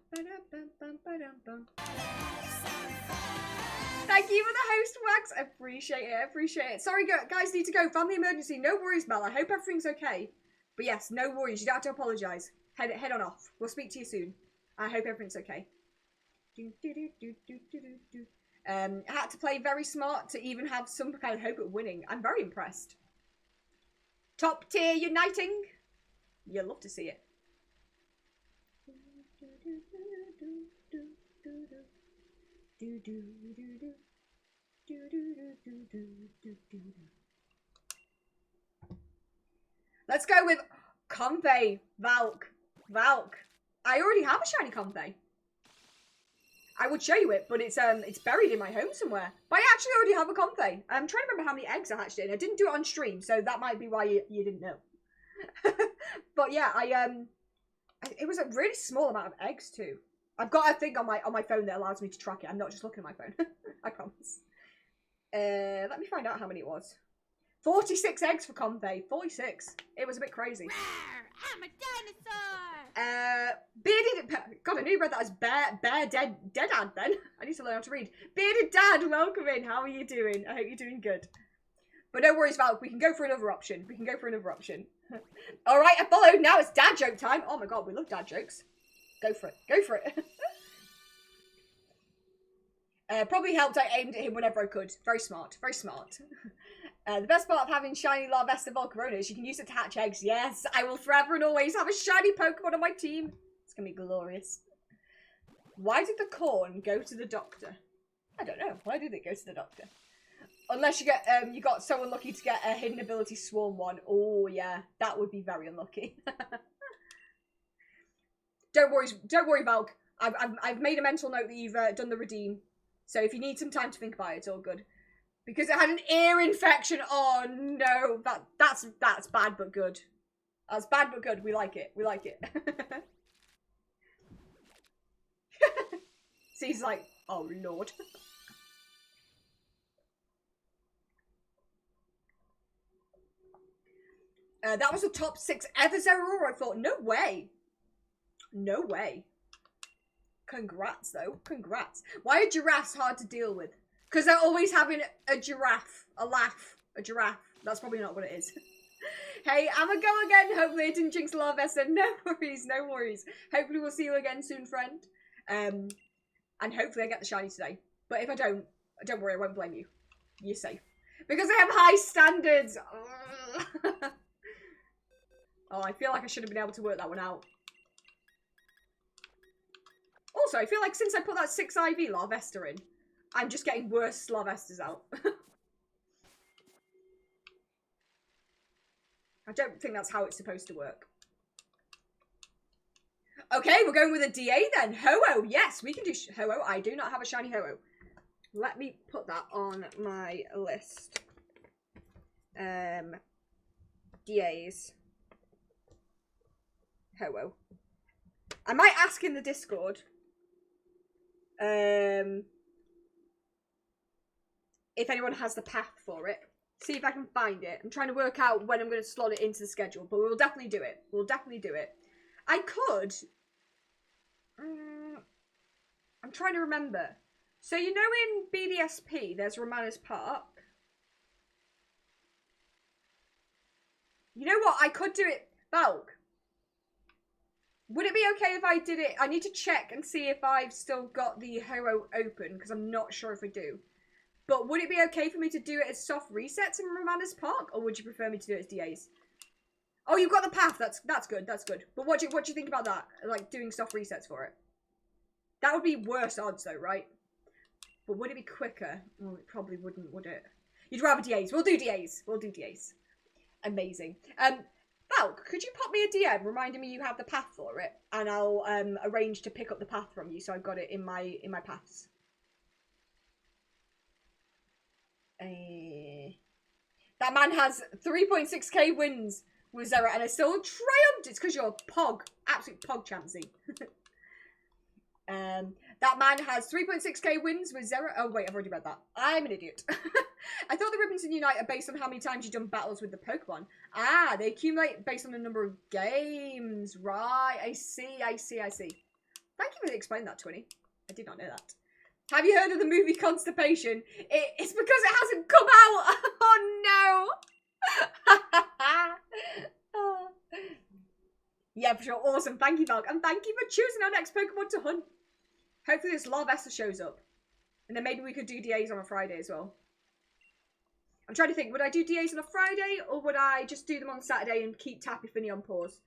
you for the host, Wax. I appreciate it. I appreciate it. Sorry, guys, need to go. Family emergency. No worries, Mel. I hope everything's okay. But yes, no worries. You don't have to apologise. Head on off. We'll speak to you soon. I hope everything's okay. I had to play very smart to even have some kind of hope at winning. I'm very impressed. Top tier uniting. You'll love to see it. Let's go with Comfey. Valk. I already have a shiny Comfey. I would show you it, but it's buried in my home somewhere. But I actually already have a Comfey. I'm trying to remember how many eggs I hatched in. I didn't do it on stream, so that might be why you didn't know. But yeah, it was a really small amount of eggs too. I've got a thing on my phone that allows me to track it. I'm not just looking at my phone. I promise. Let me find out how many it was. 46 eggs for Comfey. 46. It was a bit crazy. I'm a dinosaur. Bearded. God, I knew you read that as bear dead ad. Then I need to learn how to read. Bearded Dad, welcome in. How are you doing? I hope you're doing good. But no worries, Val. We can go for another option. All right, I followed. Now it's dad joke time. Oh my God, we love dad jokes. Go for it. Probably helped. I aimed at him whenever I could. Very smart. The best part of having shiny Larvesta Volcarona is you can use it to hatch eggs. Yes, I will forever and always have a shiny Pokemon on my team. It's going to be glorious. Why did the corn go to the doctor? I don't know. Why did it go to the doctor? Unless you got so unlucky to get a hidden ability Swarm one. Oh, yeah. That would be very unlucky. Don't worry, Valk. I've made a mental note that you've done the redeem. So if you need some time to think about it, it's all good. Because it had an ear infection. Oh no, that's bad but good. That's bad but good. We like it. So he's like, oh Lord. That was the top 6 ever, Zerora. I thought, no way. Congrats though. Congrats. Why are giraffes hard to deal with? Because they're always having a giraffe. A giraffe. That's probably not what it is. Hey, I'ma go again. Hopefully I didn't jinx Larvesta. No worries. Hopefully we'll see you again soon, friend. And hopefully I get the shiny today. But if I don't worry, I won't blame you. You're safe. Because I have high standards. Oh, I feel like I should have been able to work that one out. Also, I feel like since I put that 6 IV Larvesta in, I'm just getting worse Larvestas out. I don't think that's how it's supposed to work. Okay, we're going with a DA then. Ho-Oh, yes, we can do Ho-Oh. I do not have a shiny Ho-Oh. Let me put that on my list. DAs. Ho-Oh. I might ask in the Discord. If anyone has the path for it. See if I can find it. I'm trying to work out when I'm going to slot it into the schedule, but we'll definitely do it. We'll definitely do it. I could... I'm trying to remember. So you know in BDSP there's Romana's Park? You know what? I could do it... Valk. Would it be okay if I did it? I need to check and see if I've still got the Ho-Oh open, because I'm not sure if I do. But would it be okay for me to do it as soft resets in Romana's Park, or would you prefer me to do it as DAs? Oh, you've got the path. That's good. That's good. But what do you think about that? Like doing soft resets for it? That would be worse odds, though, right? But would it be quicker? Oh, it probably wouldn't, would it? You'd rather DAs. We'll do DAs. We'll do DAs. Amazing. Valk, could you pop me a DM reminding me you have the path for it, and I'll arrange to pick up the path from you, so I've got it in my paths. That man has 3.6k wins with Zera, and I still triumphed. It's because you're Pog, absolute Pog Chansey. That man has 3.6k wins with Zera. Oh wait, I've already read that. I'm an idiot. I thought the ribbons in Unite are based on how many times you've done battles with the Pokemon. Ah, they accumulate based on the number of games. Right, I see. Thank you for explaining that, Twinny. I did not know that. Have you heard of the movie Constipation? It's because it hasn't come out. Oh no. Oh. Yeah, for sure. Awesome. Thank you, Valk. And thank you for choosing our next Pokemon to hunt. Hopefully this Larvesta shows up. And then maybe we could do DAs on a Friday as well. I'm trying to think, would I do DAs on a Friday, or would I just do them on Saturday and keep Tappy Finny on pause?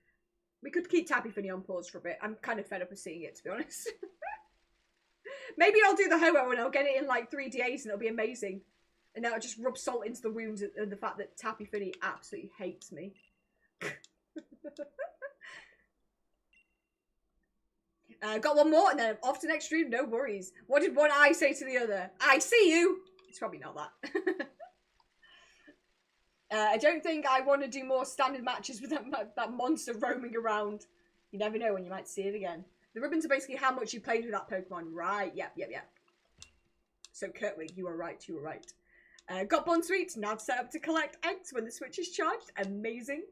We could keep Tappy Finny on pause for a bit. I'm kind of fed up of seeing it, to be honest. Maybe I'll do the Ho-Oh and I'll get it in like 3 DAs and it'll be amazing. And then I'll just rub salt into the wounds and the fact that Tappy Finny absolutely hates me. Got one more and then I'm off to next stream, no worries. What did one eye say to the other? I see you! It's probably not that. I don't think I want to do more standard matches with that monster roaming around. You never know when you might see it again. The ribbons are basically how much you played with that Pokemon. Right, yep. So Kurtwig, you were right. Got Bonsweet, now set up to collect eggs when the Switch is charged. Amazing.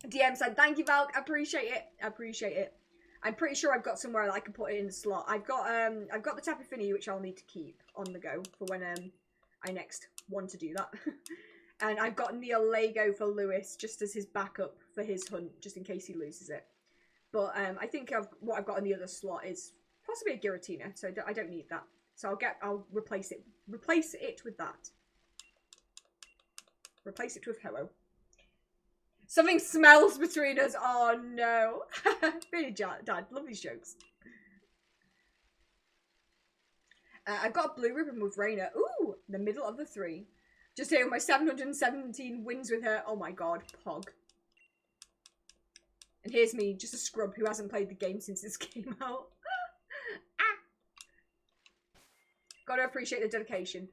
DM said, thank you, Valk. Appreciate it. I'm pretty sure I've got somewhere that I can put it in the slot. I've got the Tappy Finny, which I'll need to keep on the go for when I next want to do that. And I've got Neil Lego for Lewis just as his backup for his hunt, just in case he loses it. But I think what I've got in the other slot is possibly a Giratina, so I don't need that. So I'll replace it with that. Replace it with Ho-Oh. Something smells between us. Oh no. Really, Dad, love these jokes. I've got a blue ribbon with Raina. Ooh, the middle of the 3. Just here with my 717 wins with her. Oh my god, Pog. And here's me, just a scrub who hasn't played the game since this came out. Ah. Gotta appreciate the dedication.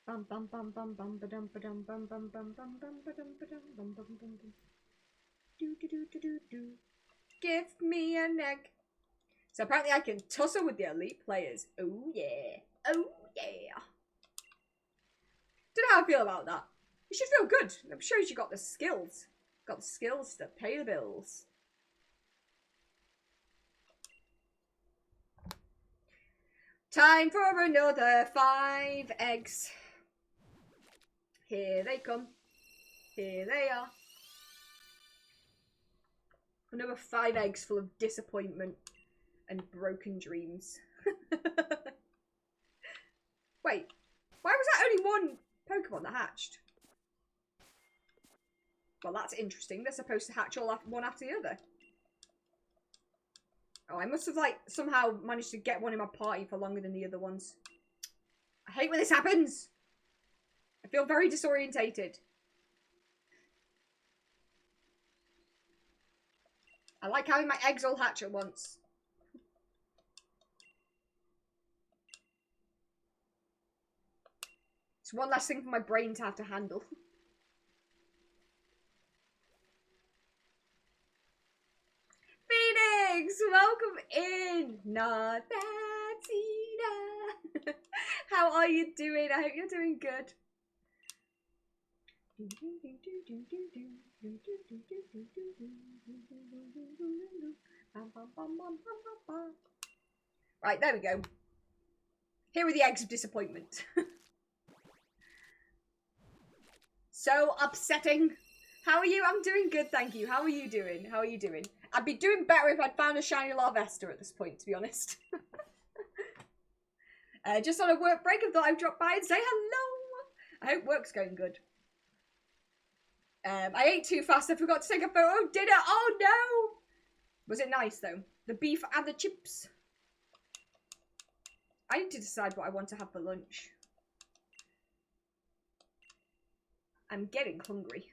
Bum bum bum bum bum ba dum ba dum bum bum bum bum bum ba dum ba dum bum bum bum bum. Do do do do do do. Give me an egg. So apparently I can tussle with the elite players. Oh yeah. Oh yeah. Don't know how I feel about that. You should feel good. It shows you got the skills. Got the skills to pay the bills. Time for another 5 eggs. Here they come. Here they are. Another 5 eggs full of disappointment and broken dreams. Wait, why was that only one Pokemon that hatched? Well, that's interesting. They're supposed to hatch all one after the other. Oh, I must have, like, somehow managed to get one in my party for longer than the other ones. I hate when this happens. I feel very disorientated. I like having my eggs all hatch at once. It's one less thing for my brain to have to handle. Phoenix, welcome in. Not that Tina. How are you doing? I hope you're doing good. Right, there we go. Here are the eggs of disappointment. So upsetting. How are you? I'm doing good, thank you. How are you doing? How are you doing? I'd be doing better if I'd found a shiny Larvesta at this point, to be honest. Just on a work break, I thought I'd drop by and say hello. I hope work's going good. I ate too fast. I forgot to take a photo of dinner. Oh no! Was it nice though? The beef and the chips. I need to decide what I want to have for lunch. I'm getting hungry.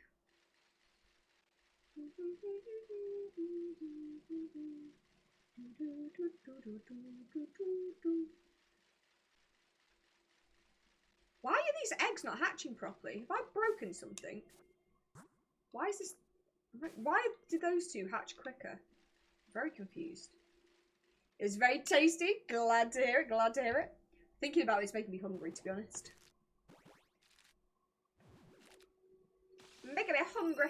Why are these eggs not hatching properly? Have I broken something? Why is this... Why do those two hatch quicker? Very confused. It's very tasty. Glad to hear it. Glad to hear it. Thinking about it's making me hungry, to be honest. Making me hungry.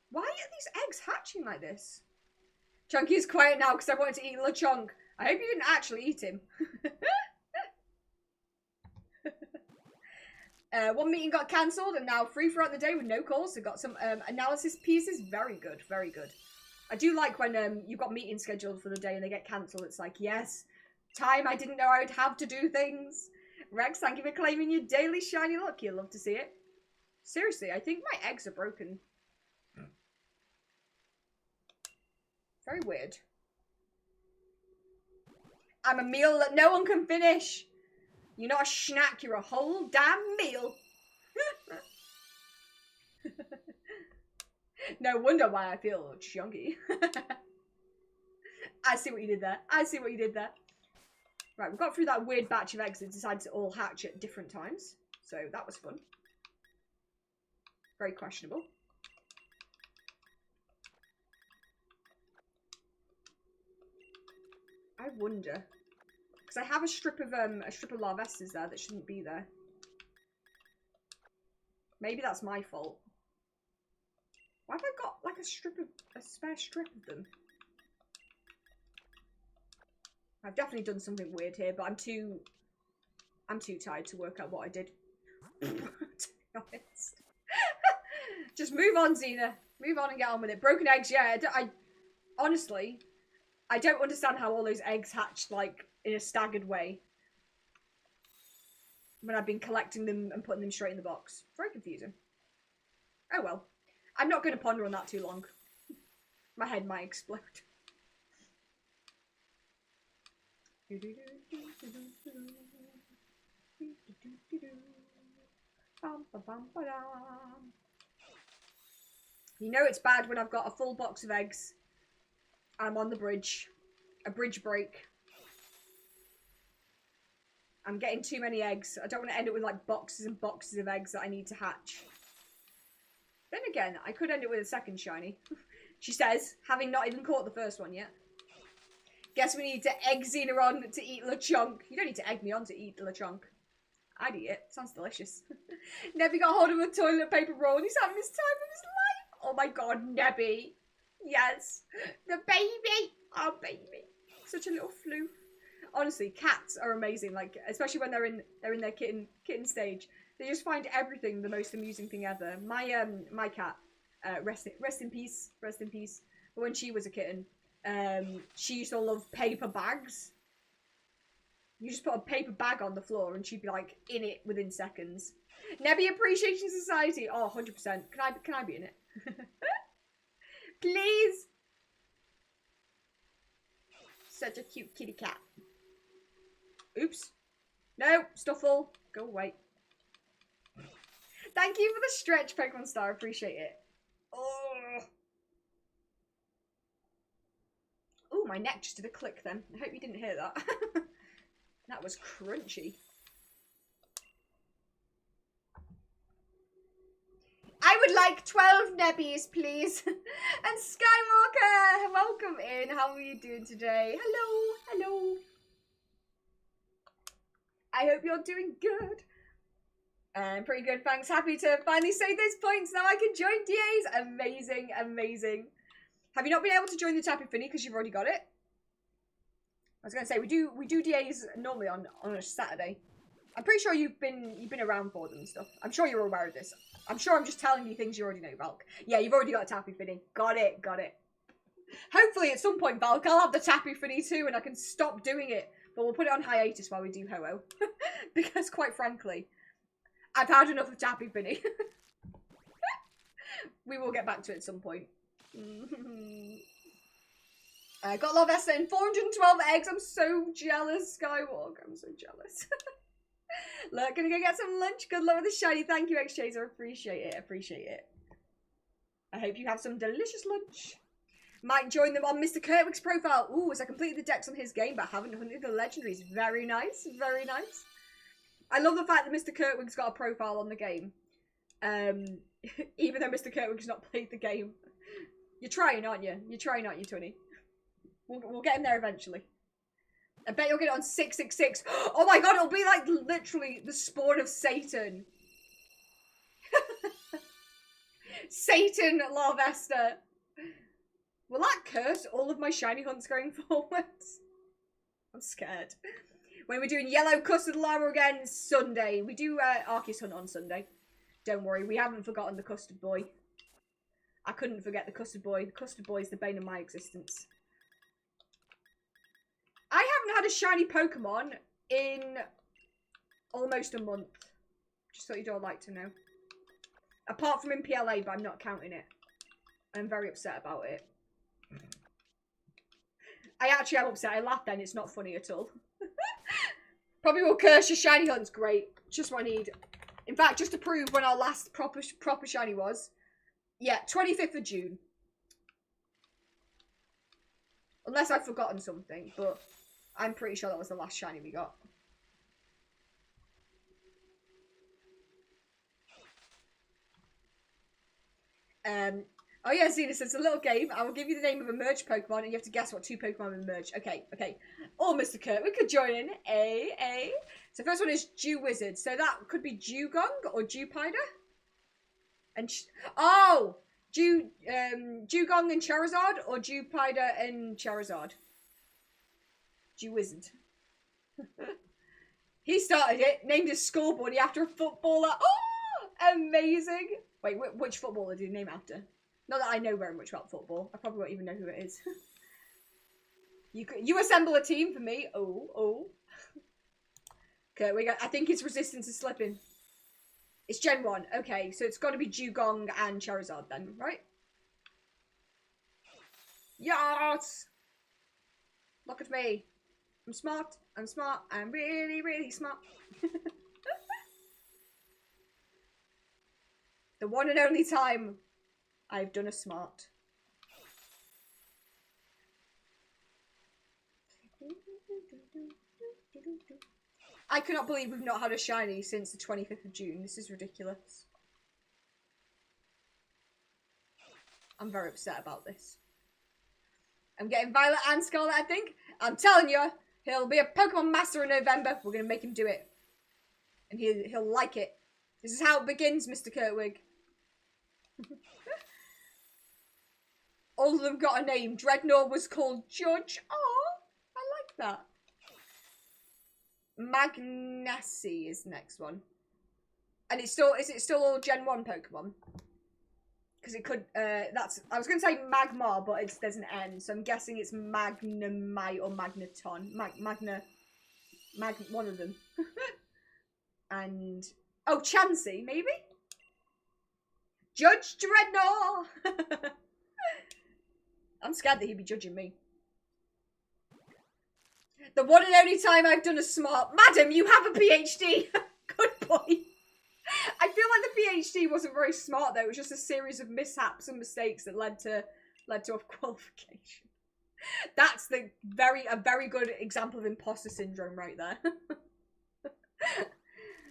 Why are these eggs hatching like this? Chunky is quiet now because I wanted to eat LeChonk. I hope you didn't actually eat him. One meeting got cancelled and now free throughout the day with no calls. So got some analysis pieces. Very good, very good. I do like when you've got meetings scheduled for the day and they get cancelled. It's like, yes, time I didn't know I would have to do things. Rex, thank you for claiming your daily shiny luck. You'll love to see it. Seriously, I think my eggs are broken. Very weird. I'm a meal that no one can finish. You're not a snack, you're a whole damn meal. No wonder why I feel chunky. I see what you did there. I see what you did there. Right, we got through that weird batch of eggs that decided to all hatch at different times. So that was fun. Very questionable. I wonder. Because I have a strip of Larvestas there that shouldn't be there. Maybe that's my fault. Why have I got like a spare strip of them? I've definitely done something weird here, but I'm too tired to work out what I did. To be honest. Just move on, Xena. Move on and get on with it. Broken eggs, yeah. Honestly, I don't understand how all those eggs hatched like in a staggered way when I've been collecting them and putting them straight in the box. Very confusing. Oh well. I'm not going to ponder on that too long. My head might explode. You know it's bad when I've got a full box of eggs. I'm on the bridge. A bridge break. I'm getting too many eggs. I don't want to end up with like boxes and boxes of eggs that I need to hatch. Then again, I could end up with a second shiny. She says, having not even caught the first one yet. Guess we need to egg Xena on to eat LeChonk. You don't need to egg me on to eat LeChonk. I'd eat it. Sounds delicious. Nebby got hold of a toilet paper roll and he's having his time of his life. Oh my god, Nebby. Yes. The baby. Oh, baby. Such a little floof. Honestly, cats are amazing. Like, especially when they're in their kitten stage. They just find everything the most amusing thing ever. My cat, rest in peace. Rest in peace. But when she was a kitten, she used to love paper bags. You just put a paper bag on the floor and she'd be like in it within seconds. Nebby Appreciation Society. Oh, 100%. Can I be in it? Please. Such a cute kitty cat. Oops. No, Stuffle. Go away. Thank you for the stretch, Pokemon Star. Appreciate it. Oh. Oh, my neck just did a click then. I hope you didn't hear that. That was crunchy. I would like 12 Nebbies, please. And Skywalker, welcome in. How are you doing today? Hello, hello. I hope you're doing good. Pretty good, thanks. Happy to finally save those points. Now I can join DAs. Amazing, amazing. Have you not been able to join the Tappy Finny because you've already got it? I was going to say, we do DAs normally on a Saturday. I'm pretty sure you've been around for them and stuff. I'm sure you're aware of this. I'm sure I'm just telling you things you already know, Valk. Yeah, you've already got a Tappy Finny. Got it, got it. Hopefully at some point, Valk, I'll have the Tappy Finny too and I can stop doing it. But we'll put it on hiatus while we do Ho-Oh. Because quite frankly, I've had enough of Tappy Finny. We will get back to it at some point. I got Larvesta in 412 eggs. I'm so jealous, Skywalk. I'm so jealous. Look, gonna go get some lunch. Good luck with the shiny. Thank you, X-Chaser. Appreciate it. Appreciate it. I hope you have some delicious lunch. Might join them on Mr. Kurtwig's profile. Ooh, as I completed the decks on his game, but haven't hunted the legendaries. Very nice. Very nice. I love the fact that Mr. Kurtwig's got a profile on the game. Even though Mr. Kurtwig's not played the game. You're trying, aren't you? You're trying, aren't you, Tony? We'll get him there eventually. I bet you'll get it on 666. Oh my god, it'll be like literally the spawn of Satan. Satan Larvesta. Will that curse all of my shiny hunts going forwards? I'm scared. When we're doing yellow custard llama again, Sunday. We do Arceus hunt on Sunday. Don't worry, we haven't forgotten the custard boy. I couldn't forget the custard boy. The custard boy is the bane of my existence. I haven't had a shiny Pokemon in almost a month. Just thought you'd all like to know. Apart from in PLA, but I'm not counting it. I'm very upset about it. I actually am upset. I laughed then. It's not funny at all. Probably will curse your shiny hunts. Great. Just what I need. In fact, just to prove when our last proper shiny was. Yeah, 25th of June. Unless I've forgotten something, but I'm pretty sure that was the last shiny we got. Oh yeah, Xena says, a little game. I will give you the name of a merged Pokemon and you have to guess what two Pokemon are merged. Okay, okay. Or Mr. Kurt, we could join in. So first one is Dew Wizard. So that could be Dewgong or Dewpider. And oh! Dewgong and Charizard or Dewpider and Charizard? Dew Wizard. He started it, named his school buddy after a footballer. Oh! Amazing! Wait, which footballer did he name after? Not that I know very much about football. I probably won't even know who it is. You assemble a team for me. Oh. Okay, I think it's Resistance is slipping. It's Gen 1. Okay, so it's got to be Dewgong and Charizard then, right? Yes! Look at me. I'm smart. I'm smart. I'm really, really smart. The one and only time I've done a smart. I cannot believe we've not had a shiny since the 25th of June. This is ridiculous. I'm very upset about this. I'm getting Violet and Scarlet, I think. I'm telling you, he'll be a Pokemon Master in November. We're going to make him do it. And he'll like it. This is how it begins, Mr. Kurtwig. All of them got a name. Dreadnought was called Judge. Oh, I like that. Magnassi is the next one. And is it still all Gen 1 Pokemon? Because it could, I was going to say Magmar, but there's an N, so I'm guessing it's Magnemite or Magneton. One of them. And... Oh, Chansey, maybe? Judge Dreadnought! I'm scared that he'd be judging me. The one and only time I've done a smart... Madam, you have a PhD! Good boy. I feel like the PhD wasn't very smart though. It was just a series of mishaps and mistakes that led to a qualification. That's a very good example of imposter syndrome right there.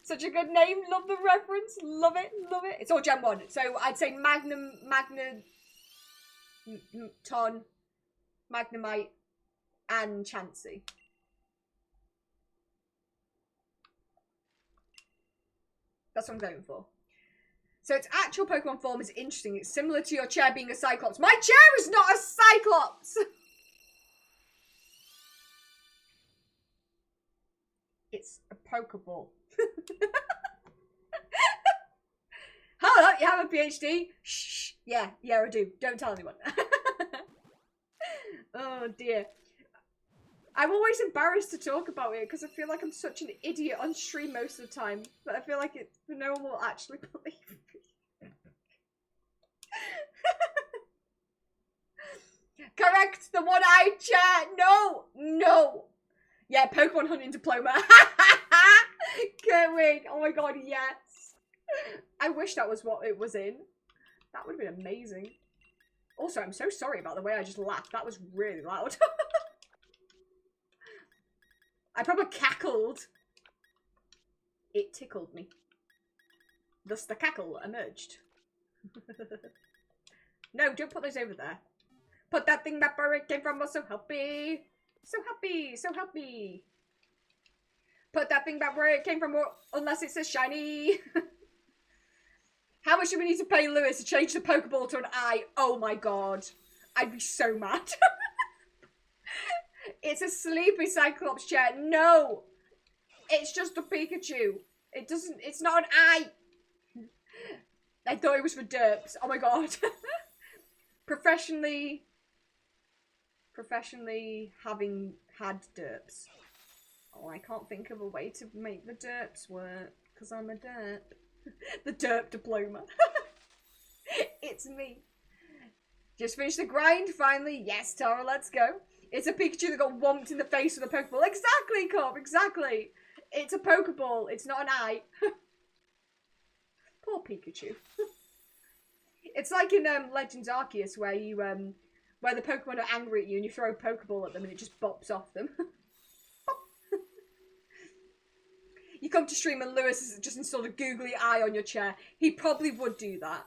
Such a good name. Love the reference. Love it. Love it. It's all Gen 1. So I'd say Magna, Ton, Magnemite, and Chansey. That's what I'm going for. So its actual Pokemon form is interesting. It's similar to your chair being a Cyclops. My chair is not a Cyclops! It's a Pokeball. Hold up, you have a PhD? Shh. Yeah, I do. Don't tell anyone. Oh dear. I'm always embarrassed to talk about it because I feel like I'm such an idiot on stream most of the time. But I feel like no one will actually believe me. Correct, the one-eyed chair. No. Yeah, Pokemon hunting diploma. Can't wait. Oh my god, yes. I wish that was what it was in. That would have been amazing. Also, I'm so sorry about the way I just laughed. That was really loud. I probably cackled. It tickled me. Thus the cackle emerged. No, don't put those over there. Put that thing back where it came from. So help me. So happy. So help me. Put that thing back where it came from, unless it says shiny. How much do we need to pay Lewis to change the Pokeball to an eye? Oh my god. I'd be so mad. It's a sleepy Cyclops chair. No. It's just a Pikachu. It's not an eye. I thought it was for derps. Oh my god. Professionally having had derps. Oh, I can't think of a way to make the derps work because I'm a derp. The derp diploma. It's me. Just finished the grind finally. Yes, Tara, let's go. It's a Pikachu that got whomped in the face with a Pokeball. Exactly, Cobb, exactly. It's a Pokeball. It's not an eye. Poor Pikachu. It's like in Legends Arceus where you where the Pokemon are angry at you and you throw a Pokeball at them and it just bops off them. You come to stream and Lewis has just installed a googly eye on your chair. He probably would do that.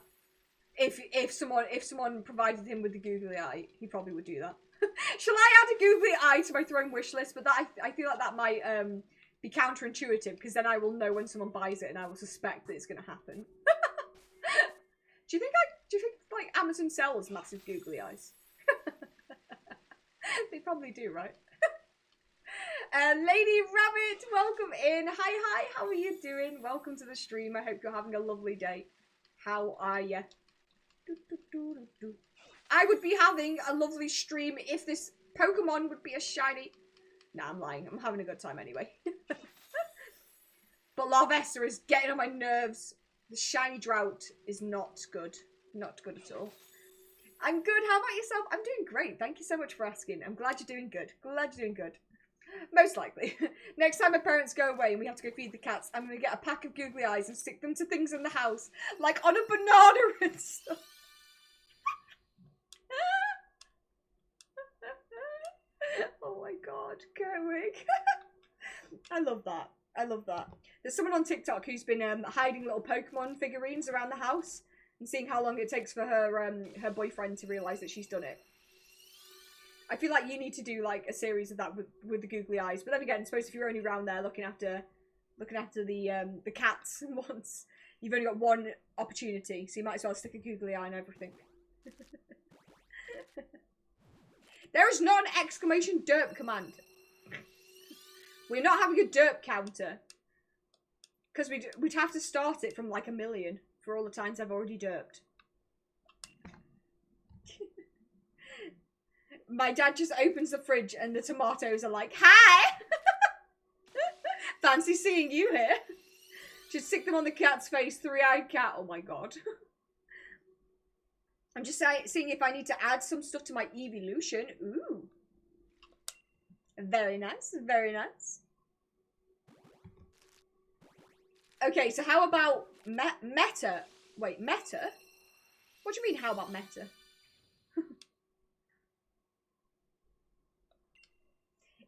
If someone provided him with the googly eye, he probably would do that. Shall I add a googly eye to my throne wish list? But that I feel like that might be counterintuitive because then I will know when someone buys it and I will suspect that it's going to happen. Do you think like Amazon sells massive googly eyes? They probably do, right? Lady Rabbit, welcome in. Hi, how are you doing? Welcome to the stream. I hope you're having a lovely day. How are you? I would be having a lovely stream if this Pokemon would be a shiny. Nah, I'm lying. I'm having a good time anyway. But Larvesta is getting on my nerves. The shiny drought is not good. Not good at all. I'm good. How about yourself? I'm doing great. Thank you so much for asking. I'm glad you're doing good. Glad you're doing good. Most likely. Next time my parents go away and we have to go feed the cats, I'm going to get a pack of googly eyes and stick them to things in the house. Like on a banana and stuff. Oh my god, Kerwig. I love that. I love that. There's someone on TikTok who's been hiding little Pokemon figurines around the house and seeing how long it takes for her boyfriend to realise that she's done it. I feel like you need to do like a series of that with the googly eyes. But then again, I suppose if you're only around there looking after the cats once, you've only got one opportunity, so you might as well stick a googly eye on everything. There is not an exclamation derp command. We're not having a derp counter. Because we'd have to start it from like 1 million for all the times I've already derped. My dad just opens the fridge and the tomatoes are like, hi! Fancy seeing you here. Just stick them on the cat's face. Three-eyed cat. Oh my god. I'm just seeing if I need to add some stuff to my evolution. Ooh. Very nice. Very nice. Okay, so how about meta? Wait, meta? What do you mean, how about meta?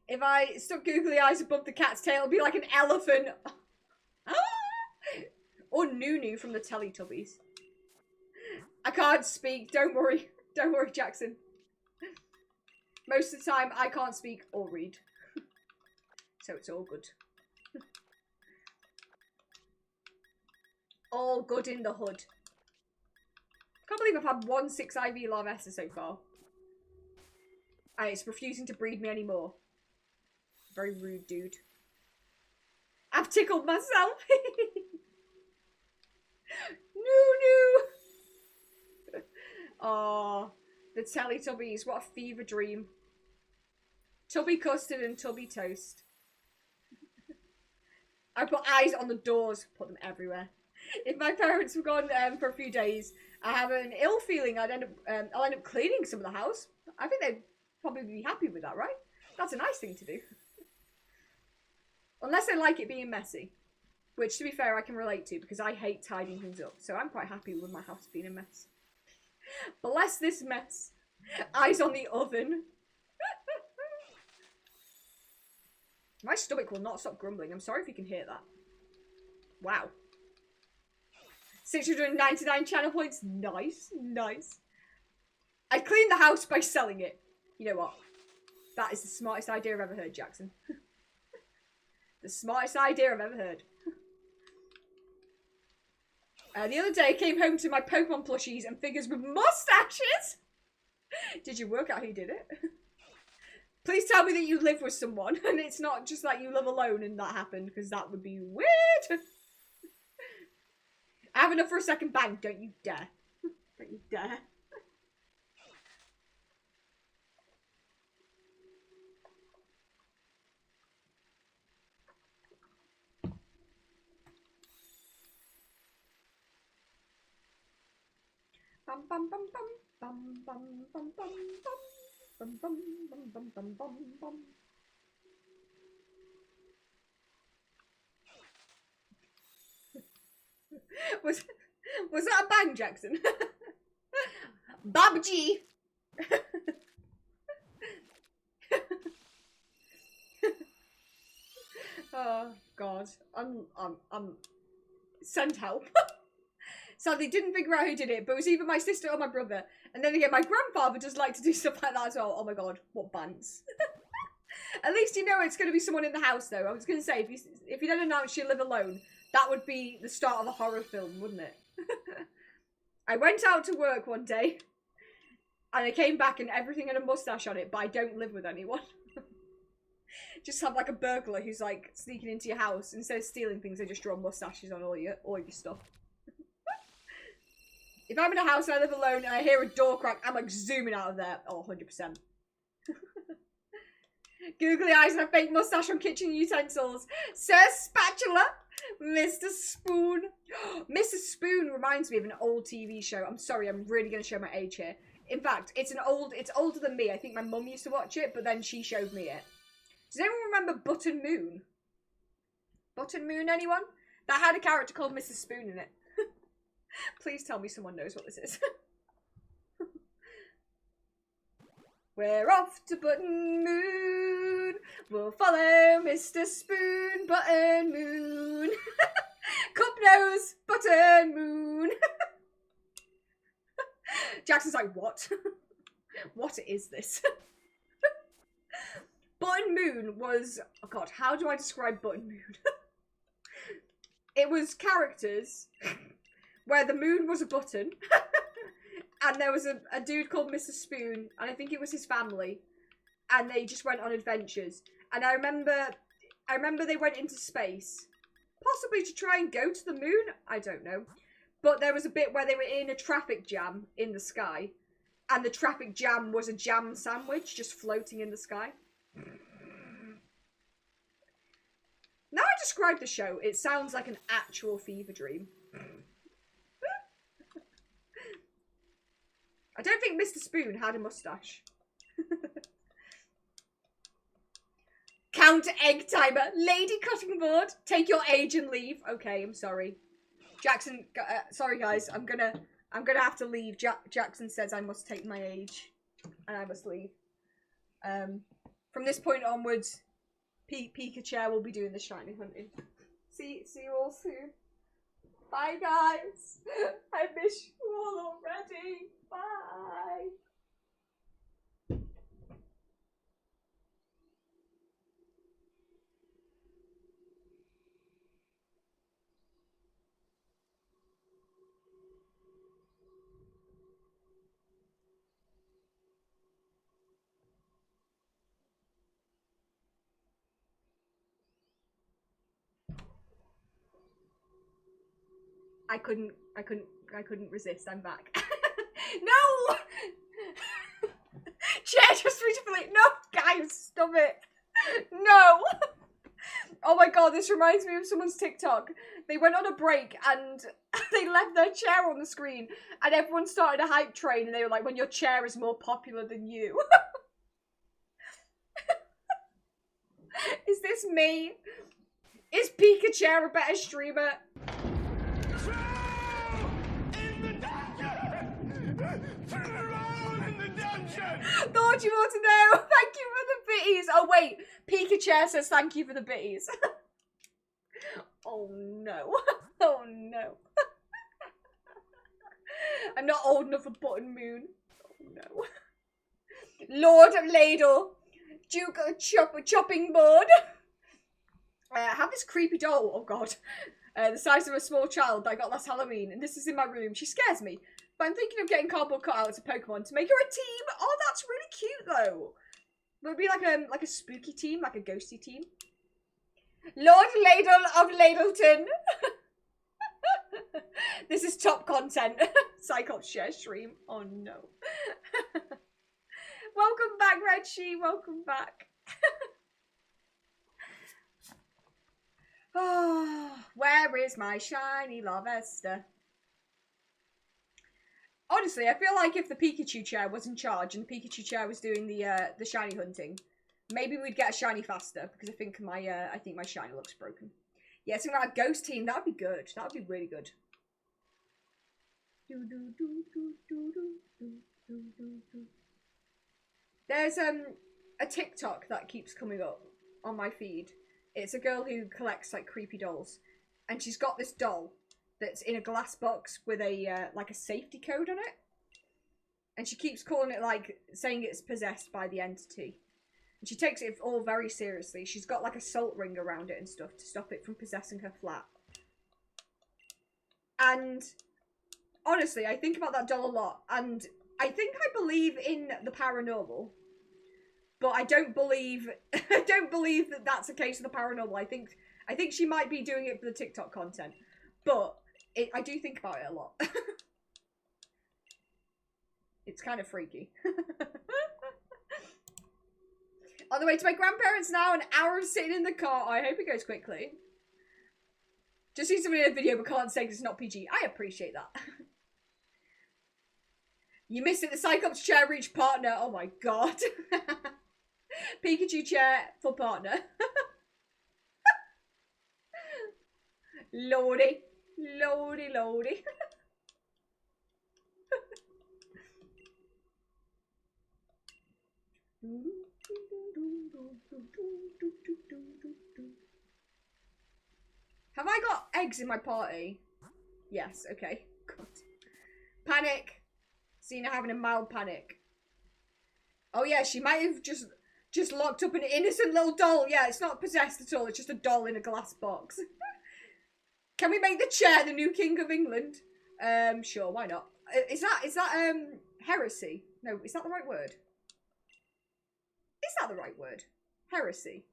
If I stuck googly eyes above the cat's tail, it'd be like an elephant. Or Nunu from the Teletubbies. I can't speak. Don't worry. Don't worry, Jackson. Most of the time, I can't speak or read. So it's all good. All good in the hood. Can't believe I've had 1 6 IV Larvesta so far. And it's refusing to breed me anymore. Very rude, dude. I've tickled myself. No. Oh, the Teletubbies. What a fever dream. Tubby custard and tubby toast. I put eyes on the doors. Put them everywhere. If my parents were gone for a few days, I have an ill feeling I'll end up cleaning some of the house. I think they'd probably be happy with that, right? That's a nice thing to do. Unless I like it being messy. Which, to be fair, I can relate to because I hate tidying things up. So I'm quite happy with my house being a mess. Bless this mess. Eyes on the oven. My stomach will not stop grumbling. I'm sorry if you can hear that. Wow. 699 channel points. Nice. Nice. I cleaned the house by selling it. You know what? That is the smartest idea I've ever heard, Jackson. The smartest idea I've ever heard. The other day I came home to my Pokemon plushies and figures with mustaches. Did you work out who did it? Please tell me that you live with someone and it's not just like you live alone and that happened, because that would be weird. I have enough for a second bang. Don't you dare. Don't you dare. Bum bum bum bum bum bum bum bum bum bum bum bum bum bum bum. Was that a bang, Jackson? Babji. Oh God, I'm send help. Sadly, didn't figure out who did it, but it was either my sister or my brother. And then again, my grandfather does like to do stuff like that as well. Oh my God, what bands. At least you know it's going to be someone in the house, though. I was going to say, if you don't announce you live alone, that would be the start of a horror film, wouldn't it? I went out to work one day, and I came back and everything had a mustache on it, but I don't live with anyone. Just have like a burglar who's like sneaking into your house. Instead of stealing things, they just draw mustaches on all your stuff. If I'm in a house and I live alone and I hear a door crack, I'm like zooming out of there. Oh, 100%. Googly eyes and a fake mustache on kitchen utensils. Sir Spatula. Mr. Spoon. Mr. Spoon reminds me of an old TV show. I'm sorry, I'm really going to show my age here. In fact, it's older than me. I think my mum used to watch it, but then she showed me it. Does anyone remember Button Moon? Button Moon, anyone? That had a character called Mrs. Spoon in it. Please tell me someone knows what this is. We're off to Button Moon. We'll follow Mr. Spoon. Button Moon. Cup nose. Button Moon. Jackson's like, what? What is this? Button Moon was... Oh God, how do I describe Button Moon? It was characters... where the moon was a button, and there was a dude called Mr. Spoon, and I think it was his family, and they just went on adventures. And I remember they went into space, possibly to try and go to the moon, I don't know. But there was a bit where they were in a traffic jam in the sky, and the traffic jam was a jam sandwich just floating in the sky. Now I describe the show, it sounds like an actual fever dream. I don't think Mr. Spoon had a mustache. Count egg timer. Lady cutting board. Take your age and leave. Okay, I'm sorry. Jackson, sorry guys. I'm gonna have to leave. Jackson says I must take my age. And I must leave. From this point onwards, Pikachu will be doing the shiny hunting. See you all soon. Bye guys. I miss you all already. Bye. I couldn't resist. I'm back. No! Chair just reached for like, no, guys, stop it. No! Oh my god, this reminds me of someone's TikTok. They went on a break and they left their chair on the screen and everyone started a hype train and they were like, when your chair is more popular than you. Is this me? Is Pikachu a better streamer? Thought you want to know. Thank you for the bitties. Oh wait, Pikachu says thank you for the bitties. Oh no. Oh no. I'm not old enough for Button Moon. Oh no. Lord of Ladle. Duke of Chopping Board. I have this creepy doll. Oh god. The size of a small child that I got last Halloween. And this is in my room. She scares me. But I'm thinking of getting cardboard cutouts of Pokemon to make her a team. Oh, that's really cute though. It would be like a spooky team, like a ghosty team. Lord Ladle of Ladleton. This is top content. Cyclops share stream. Oh no. Welcome back, Reggie. Welcome back. Oh, where is my shiny Larvesta? Honestly, I feel like if the Pikachu chair was in charge and the Pikachu chair was doing the shiny hunting, maybe we'd get a shiny faster because I think my shiny looks broken. Yeah, something like a ghost team, that'd be good. That'd be really good. There's a TikTok that keeps coming up on my feed. It's a girl who collects like creepy dolls, and she's got this doll that's in a glass box with a like a safety code on it, and she keeps calling it, like, saying it's possessed by the entity, and she takes it all very seriously. She's got like a salt ring around it and stuff to stop it from possessing her flat. And honestly, I think about that doll a lot, and I think I believe in the paranormal, but I don't believe that that's a case of the paranormal. I think she might be doing it for the TikTok content, but I do think about it a lot. It's kind of freaky. On the way to my grandparents now, an hour of sitting in the car. I hope it goes quickly. Just see somebody in a video but can't say because it's not PG. I appreciate that. You missed it, the Cyclops chair reached partner. Oh my god. Pikachu chair for partner. Lordy. Lordy, lordy. Have I got eggs in my party? Yes, okay. God. Panic. Cena having a mild panic. Oh yeah, she might have just locked up an innocent little doll. Yeah, it's not possessed at all. It's just a doll in a glass box. Can we make the chair the new king of England? Sure, why not? Is that heresy? No, is that the right word? Is that the right word? Heresy.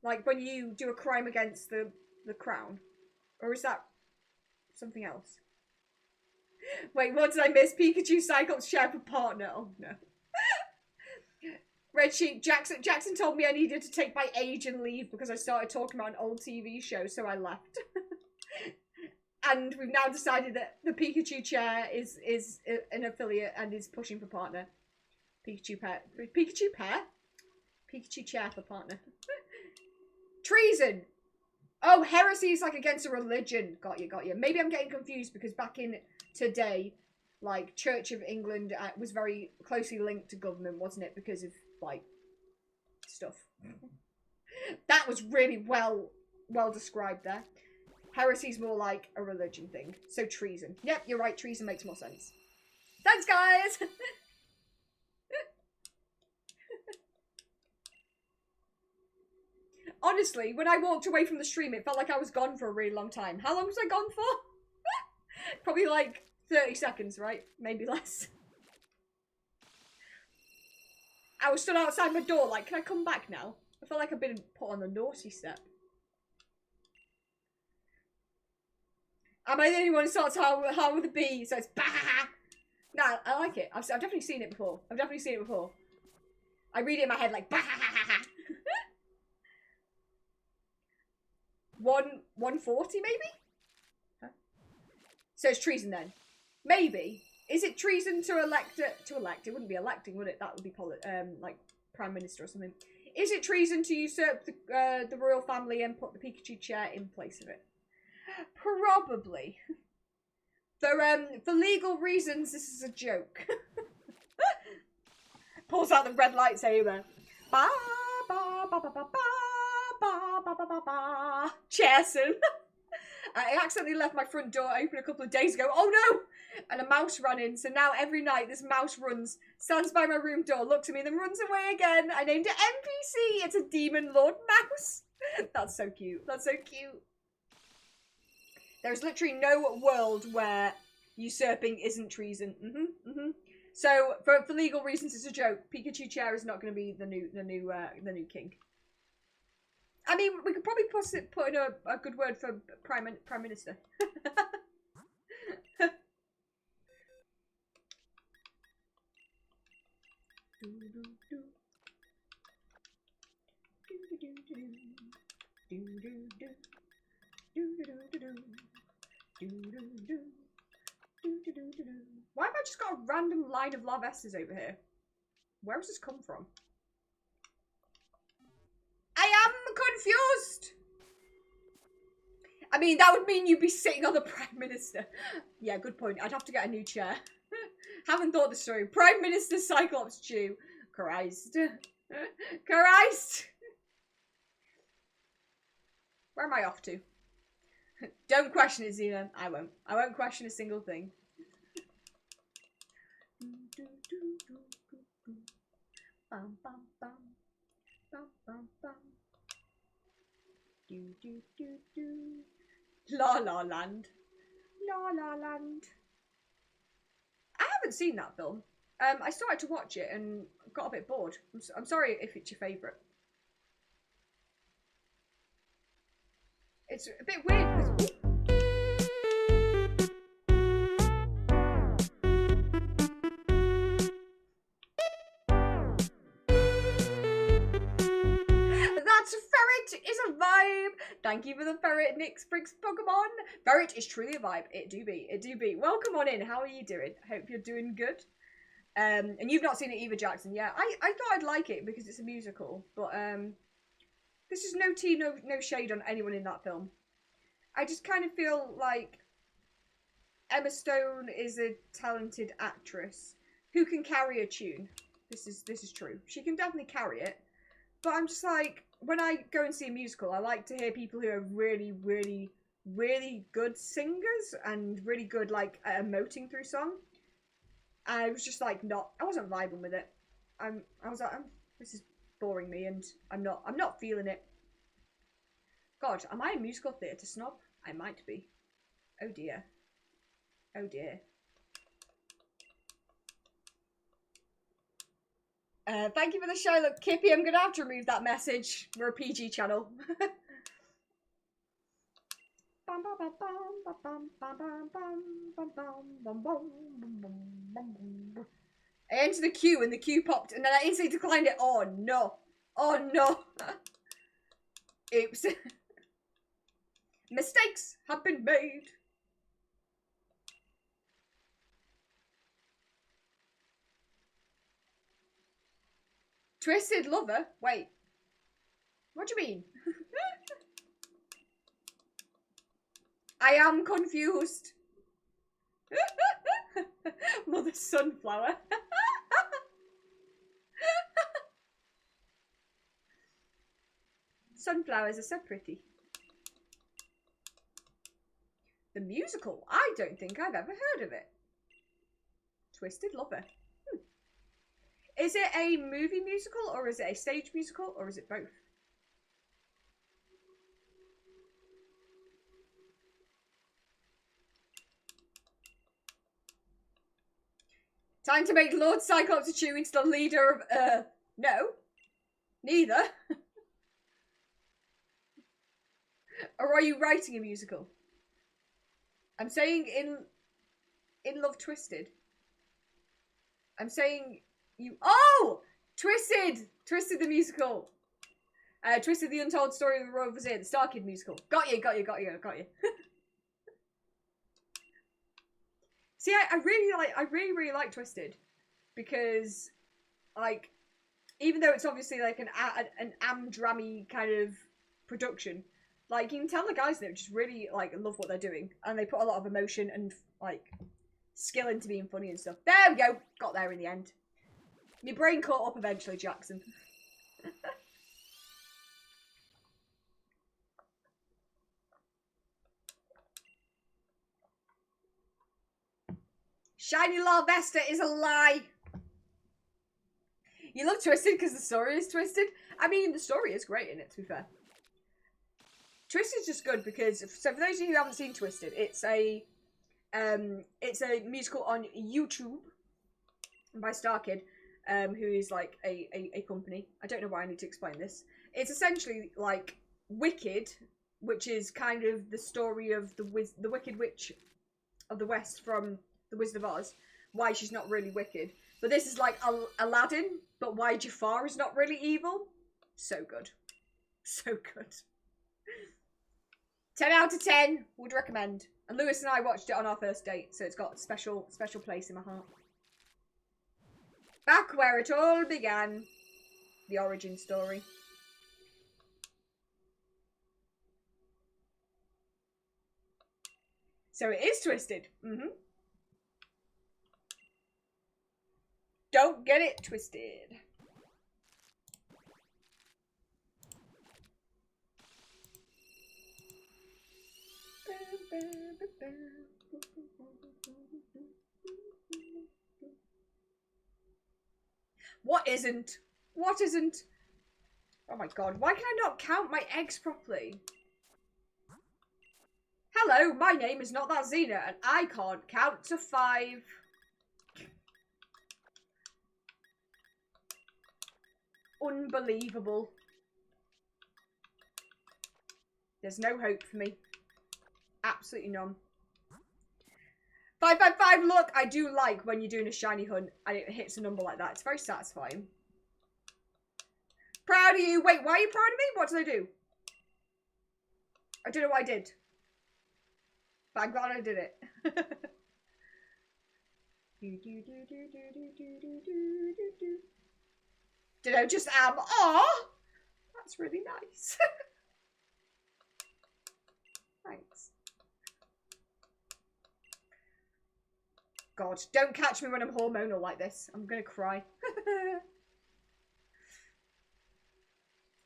Like when you do a crime against the crown? Or is that something else? Wait, what did I miss? Pikachu Cyclops chair for partner. Oh no. Red Sheep, Jackson told me I needed to take my age and leave because I started talking about an old TV show, so I left. And we've now decided that the Pikachu chair is an affiliate and is pushing for partner. Pikachu pair. Pikachu pair? Pikachu chair for partner. Treason! Oh, heresy is like against a religion. Got you, got you. Maybe I'm getting confused because back in today, like, Church of England was very closely linked to government, wasn't it? Because of, like, stuff. That was really well described there. Heresy's more like a religion thing. So treason. Yep, you're right. Treason makes more sense. Thanks, guys! Honestly, when I walked away from the stream, it felt like I was gone for a really long time. How long was I gone for? Probably like 30 seconds, right? Maybe less. I was stood outside my door like, can I come back now? I felt like I've been put on the naughty step. Am I the only one who starts hard with a B? So it's bah! Nah, I like it. I've definitely seen it before. I read it in my head like bah! 140 maybe? Huh? So it's treason then. Maybe. Is it treason to elect? It wouldn't be electing, would it? That would be like Prime Minister or something. Is it treason to usurp the royal family and put the Pikachu chair in place of it? Probably. For legal reasons, this is a joke. Pulls out the red lightsaber. Ba ba ba ba ba ba ba ba ba ba. Chairson. I accidentally left my front door open a couple of days ago. Oh no! And a mouse ran in. So now every night this mouse runs, stands by my room door, looks at me, then runs away again. I named it NPC. It's a demon lord mouse. That's so cute. That's so cute. There's literally no world where usurping isn't treason. So for legal reasons, it's a joke. Pikachu chair is not going to be the new king. I mean, we could probably put in a good word for Prime Minister. Why have I just got a random line of Larvestas over here? Where has this come from? I am confused! I mean, that would mean you'd be sitting on the Prime Minister. Yeah, good point. I'd have to get a new chair. Haven't thought this through. Prime Minister Cyclops Jew. Christ. Christ! Where am I off to? Don't question it, Xena. I won't. I won't question a single thing. Bum, bum, bum. Bum, bum, bum. Do, do, do, do. La La Land. La La Land. I haven't seen that film. I started to watch it and got a bit bored. I'm sorry if it's your favourite. It's a bit weird because... That's a ferret is a vibe. Thank you for the ferret, Nick Spriggs Pokemon. Ferret is truly a vibe. It do be. It do be. Welcome on in. How are you doing? Hope you're doing good. And you've not seen it either, Jackson. Yeah, I thought I'd like it because it's a musical. But this is no tea, no shade on anyone in that film. I just kind of feel like Emma Stone is a talented actress who can carry a tune. This is true. She can definitely carry it. But I'm just like, when I go and see a musical, I like to hear people who are really, really, really good singers and really good, like, at emoting through song. And I was just like, I wasn't vibing with it. I was like, this is boring me, and I'm not feeling it. God, am I a musical theatre snob? I might be. Oh dear. Oh dear. Thank you for the show. Look, Kippy, I'm gonna have to remove that message. We're a PG channel. I entered the queue and the queue popped and then I instantly declined it. Oh no. Oh no. Oops. Mistakes have been made. Twisted lover? Wait. What do you mean? I am confused. Mother Sunflower. Sunflowers are so pretty. The musical? I don't think I've ever heard of it. Twisted Lover. Is it a movie musical or is it a stage musical or is it both? Time to make Lord Cyclops into the leader of no. Neither. Or are you writing a musical? I'm saying in Love Twisted. I'm saying you. Oh! Twisted! Twisted the musical. Twisted the Untold Story of the Royal Vizier, the Star Kid musical. Got you. See, I really like Twisted because, like, even though it's obviously like an am-drammy kind of production, like you can tell the guys that just really like love what they're doing, and they put a lot of emotion and like skill into being funny and stuff. There we go, got there in the end. Your brain caught up eventually, Jackson. Shiny Larvesta is a lie. You love Twisted because the story is twisted. I mean, the story is great in it, to be fair. Twisted's just good because, so for those of you who haven't seen Twisted, it's a musical on YouTube by Star Kid, who is like a company. I don't know why I need to explain this. It's essentially like Wicked, which is kind of the story of the Wicked Witch of the West from The Wizard of Oz, why she's not really wicked. But this is like Aladdin, but why Jafar is not really evil. So good. So good. 10 out of 10, would recommend. And Lewis and I watched it on our first date, so it's got a special place in my heart. Back where it all began. The origin story. So it is twisted. Don't get it twisted. What isn't? What isn't? Oh my god, why can I not count my eggs properly? Hello, my name is not that Xena, and I can't count to 5. Unbelievable. There's no hope for me. Absolutely none. 555, look, I do like when you're doing a shiny hunt and it hits a number like that. It's very satisfying. Proud of you. Wait, why are you proud of me? What did I do? I don't know what I did. But I'm glad I did it. Did I just am? Aw! That's really nice. Thanks. God, don't catch me when I'm hormonal like this. I'm gonna cry.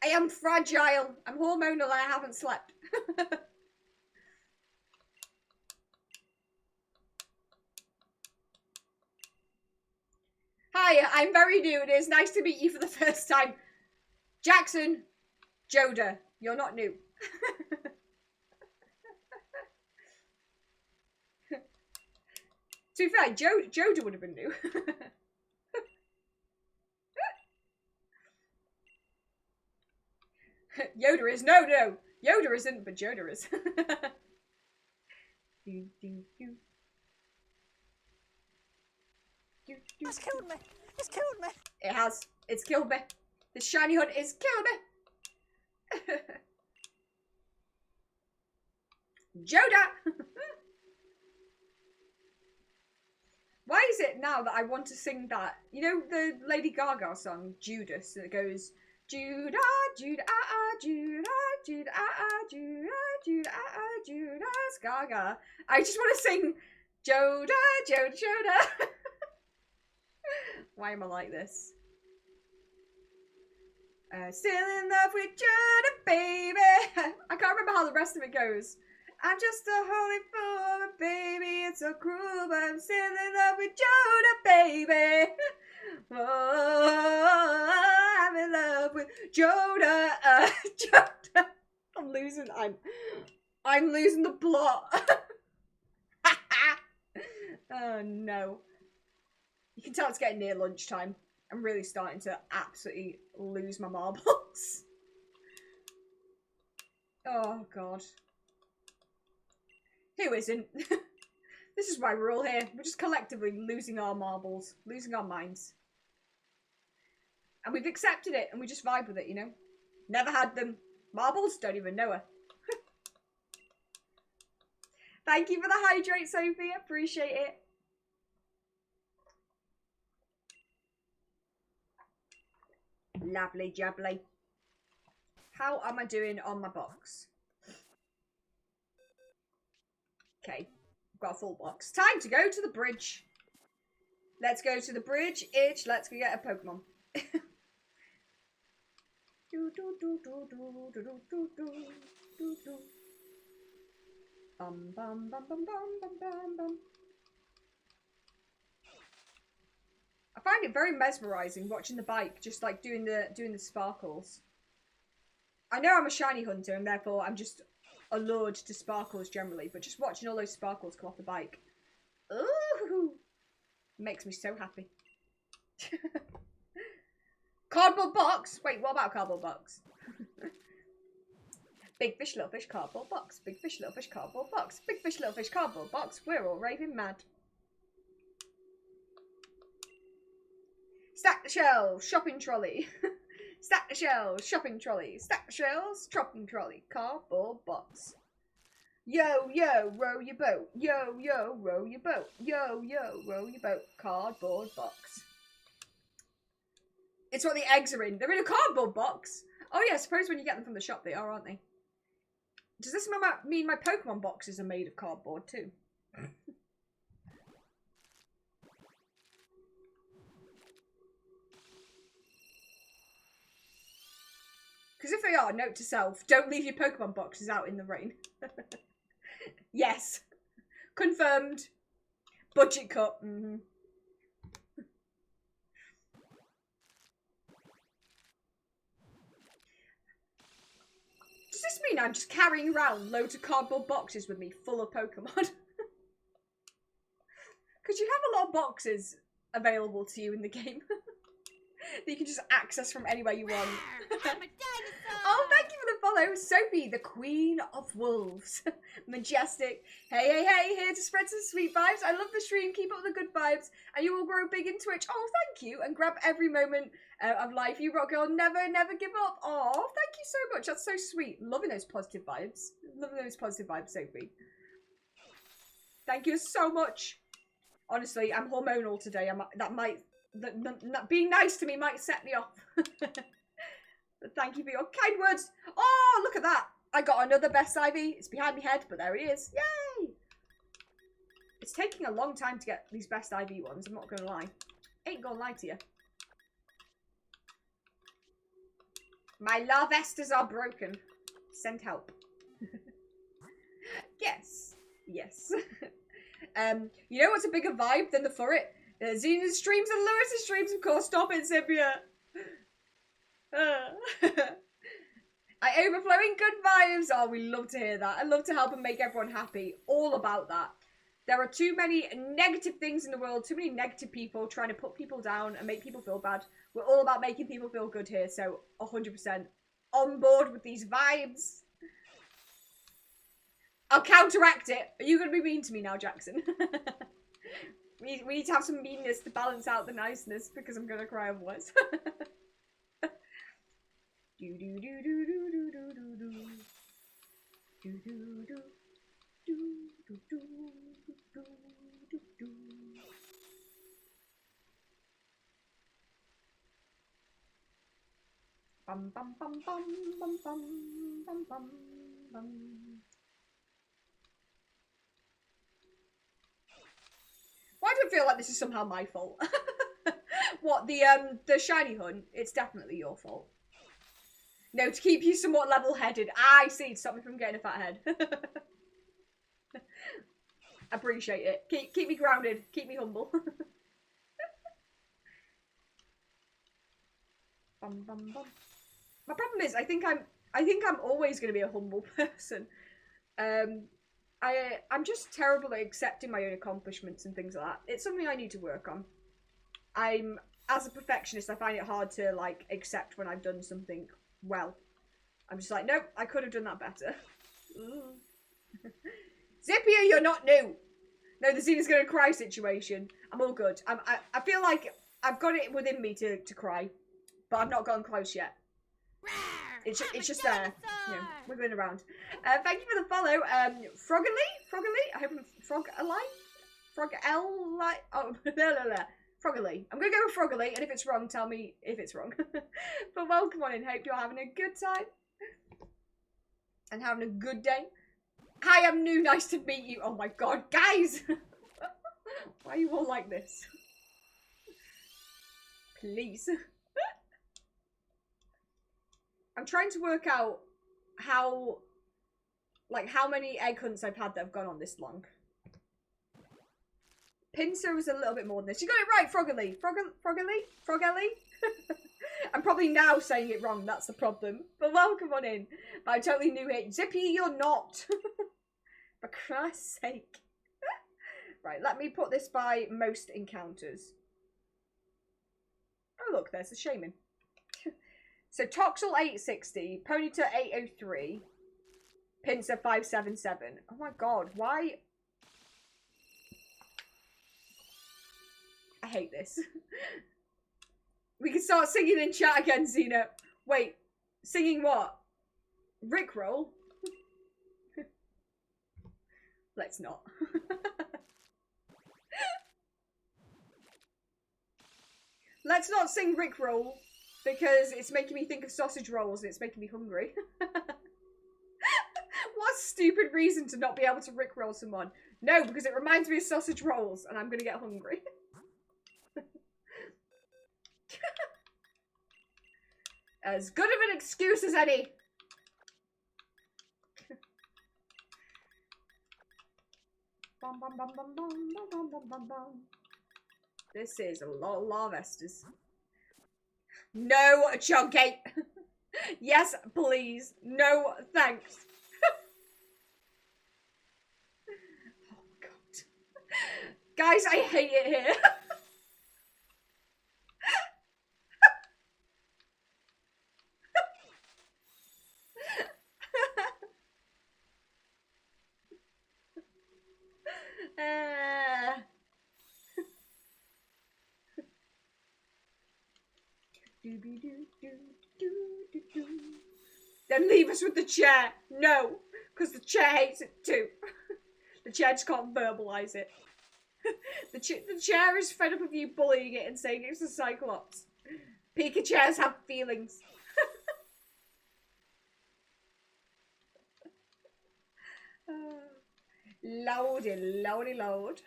I am fragile. I'm hormonal and I haven't slept. Hi, I'm very new. It is nice to meet you for the first time. Jackson, Joda, you're not new. To be fair, Joda would have been new. Yoda is. No. Yoda isn't, but Joda is. It's killed me. It's killed me. It has. It's killed me. The shiny hunt is killed me. Joda! Why is it now that I want to sing that? You know the Lady Gaga song, Judas, that goes, Judah, Judah, Judah, Judah, Judah, Judah, Judas, Gaga. I just want to sing, Joda, Joda, Joda. Why am I like this? Still in love with Joda, baby. I can't remember how the rest of it goes. I'm just a holy fool, baby, it's so cruel, but I'm still in love with Joda, baby. Oh, I'm in love with Joda, Joda. I'm losing the plot. Oh no. You can tell it's getting near lunchtime. I'm really starting to absolutely lose my marbles. Oh god. Who isn't? This is why we're all here. We're just collectively losing our marbles, losing our minds. And we've accepted it and we just vibe with it, you know? Never had them. Marbles? Don't even know her. Thank you for the hydrate, Sophie. Appreciate it. Lovely jubbly. How am I doing on my box? Okay, I've got a full box. Time to go to the bridge. Let's go to the bridge. Let's go get a Pokemon. Bum bum bum bum bum bum bum bum. I find it very mesmerizing watching the bike just like doing the sparkles. I know I'm a shiny hunter and therefore I'm just allured to sparkles generally, but just watching all those sparkles come off the bike, ooh, makes me so happy. Cardboard box. Wait, what about cardboard box? Big fish, little fish, cardboard box. Big fish, little fish, cardboard box. Big fish, little fish, cardboard box. We're all raving mad. Stack the shelves, shopping trolley. Stack the shelves, shopping trolley. Stack the shelves, shopping trolley. Cardboard box. Yo, yo, row your boat. Yo, yo, row your boat. Yo, yo, row your boat. Cardboard box. It's what the eggs are in. They're in a cardboard box. Oh yeah, I suppose when you get them from the shop they are, aren't they? Does this mean my Pokemon boxes are made of cardboard too? Because if they are, note to self, don't leave your Pokemon boxes out in the rain. Yes. Confirmed. Budget cut. Mm-hmm. Does this mean I'm just carrying around loads of cardboard boxes with me full of Pokemon? Because you have a lot of boxes available to you in the game. That you can just access from anywhere you want. I'm a dinosaur. Oh, thank you for the follow. Sophie, the queen of wolves. Majestic. Hey, hey, hey, here to spread some sweet vibes. I love the stream. Keep up the good vibes. And you will grow big in Twitch. Oh, thank you. And grab every moment of life. You rock girl. Never, never give up. Oh, thank you so much. That's so sweet. Loving those positive vibes. Loving those positive vibes, Sophie. Thank you so much. Honestly, I'm hormonal today. Being nice to me might set me off. But thank you for your kind words. Oh, look at that. I got another best Ivy. It's behind my head, but there he is. Yay! It's taking a long time to get these best Ivy ones. I'm not going to lie. Ain't going to lie to you. My Larvestas are broken. Send help. Yes. Yes. You know what's a bigger vibe than the Furret? Xena's streams and Lewis's streams, of course. Stop it, Sybia. I overflowing good vibes. Oh, we love to hear that. I love to help and make everyone happy. All about that. There are too many negative things in the world. Too many negative people trying to put people down and make people feel bad. We're all about making people feel good here. So 100% on board with these vibes. I'll counteract it. Are you going to be mean to me now, Jackson? We need to have some meanness to balance out the niceness because I'm gonna cry otherwise. Do do do do do do do do do. Do do do do do do do do do. Bum bum bum bum bum bum bum bum bum. Why do I feel like this is somehow my fault? What, the shiny hunt? It's definitely your fault. No, to keep you somewhat level-headed. I see, to stop me from getting a fat head. Appreciate it. Keep me grounded. Keep me humble. Bum, bum, bum. My problem is, I think I'm always going to be a humble person. I'm just terrible at accepting my own accomplishments and things like that. It's something I need to work on. As a perfectionist, I find it hard to, like, accept when I've done something well. I'm just like, nope, I could have done that better. Zippia, you're not new. No, the Xena's gonna cry situation. I'm all good. I feel like I've got it within me to cry, but I've not gotten close yet. It's just there, you know, wiggling around. Thank you for the follow, Froggerly. I hope I'm Frog-L-Li. Oh, Froggerly. I'm gonna go with Froggerly, and if it's wrong, tell me if it's wrong. But welcome on in. Hope you're having a good time and having a good day. Hi, I'm new. Nice to meet you. Oh my god, guys! Why are you all like this? Please. I'm trying to work out how many egg hunts I've had that have gone on this long. Pincer was a little bit more than this. You got it right, Froggerly. Froggerly? I'm probably now saying it wrong, that's the problem. But welcome on in. But I'm totally new here. Zippy, you're not. For Christ's sake. Right, let me put this by most encounters. Oh look, there's a shaman. So Toxel 860, Ponyta 803, Pincer 577. Oh my god, why? I hate this. We can start singing in chat again, Xena. Wait, singing what? Rickroll? Let's not. Let's not sing Rickroll because it's making me think of sausage rolls and it's making me hungry. What a stupid reason to not be able to Rickroll someone. No, because it reminds me of sausage rolls and I'm going to get hungry. As good of an excuse as any. Bum, bum, bum, bum, bum, bum, bum, bum, bum. This is a lot of Larvestas. No, Chunky. Yes, please. No, thanks. Oh, God. Guys, I hate it here. Then leave us with the chair. No, because the chair hates it too. The chair just can't verbalise it. The chair is fed up of you bullying it and saying it's a Cyclops. Pika chairs have feelings. Lordy, lordy, lord.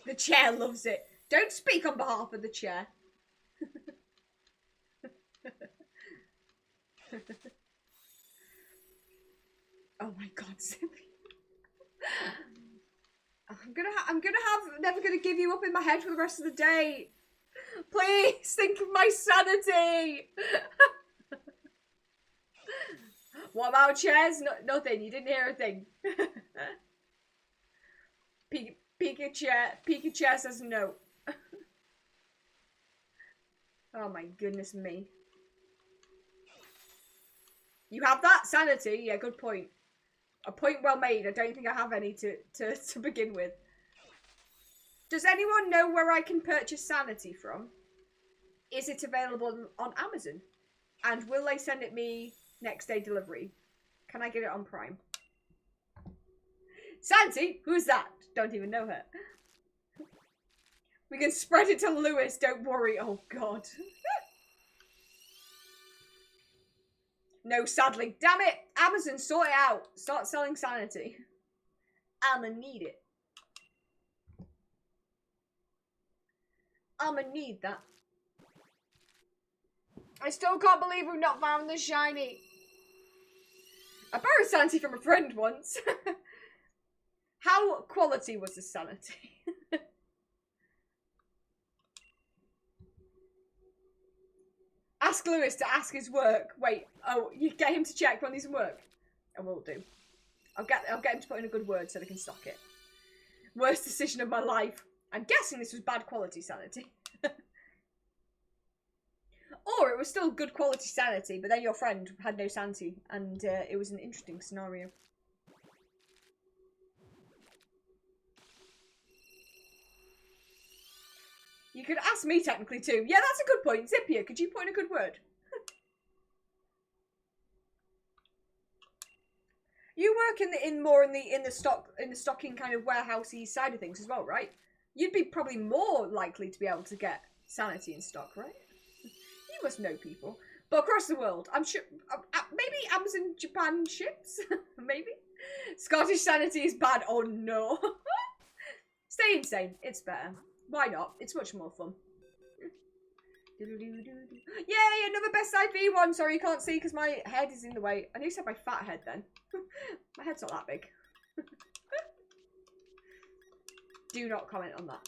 The chair loves it. Don't speak on behalf of the chair. Oh my god, Zippy. I'm gonna have never gonna give you up in my head for the rest of the day. Please think of my sanity. What about chairs? No, nothing. You didn't hear a thing. Pika chair says no. Oh my goodness me. You have that sanity? Yeah, good point. A point well made. I don't think I have any to begin with. Does anyone know where I can purchase sanity from? Is it available on Amazon? And will they send it me next day delivery? Can I get it on Prime? Santi? Who's that? Don't even know her. We can spread it to Lewis, don't worry. Oh, God. No, sadly. Damn it! Amazon, sort it out. Start selling sanity. I'ma need it. I'ma need that. I still can't believe we've not found the shiny. I borrowed sanity from a friend once. How quality was the sanity? Ask Lewis to ask his work. Wait, oh, you get him to check when he's in work? I will do. I'll get him to put in a good word so they can stock it. Worst decision of my life. I'm guessing this was bad quality sanity. Or it was still good quality sanity, but then your friend had no sanity, and it was an interesting scenario. You could ask me technically too. Yeah, that's a good point. Zipia, could you put in a good word? You work in the stocking kind of warehousey side of things as well, right? You'd be probably more likely to be able to get sanity in stock, right? You must know people. But across the world, I'm sure, maybe Amazon Japan ships? Maybe? Scottish sanity is bad. Oh no. Stay insane. It's better. Why not? It's much more fun. Yay, another best side V1. Sorry, you can't see because my head is in the way. I knew you said my fat head then. My head's not that big. Do not comment on that.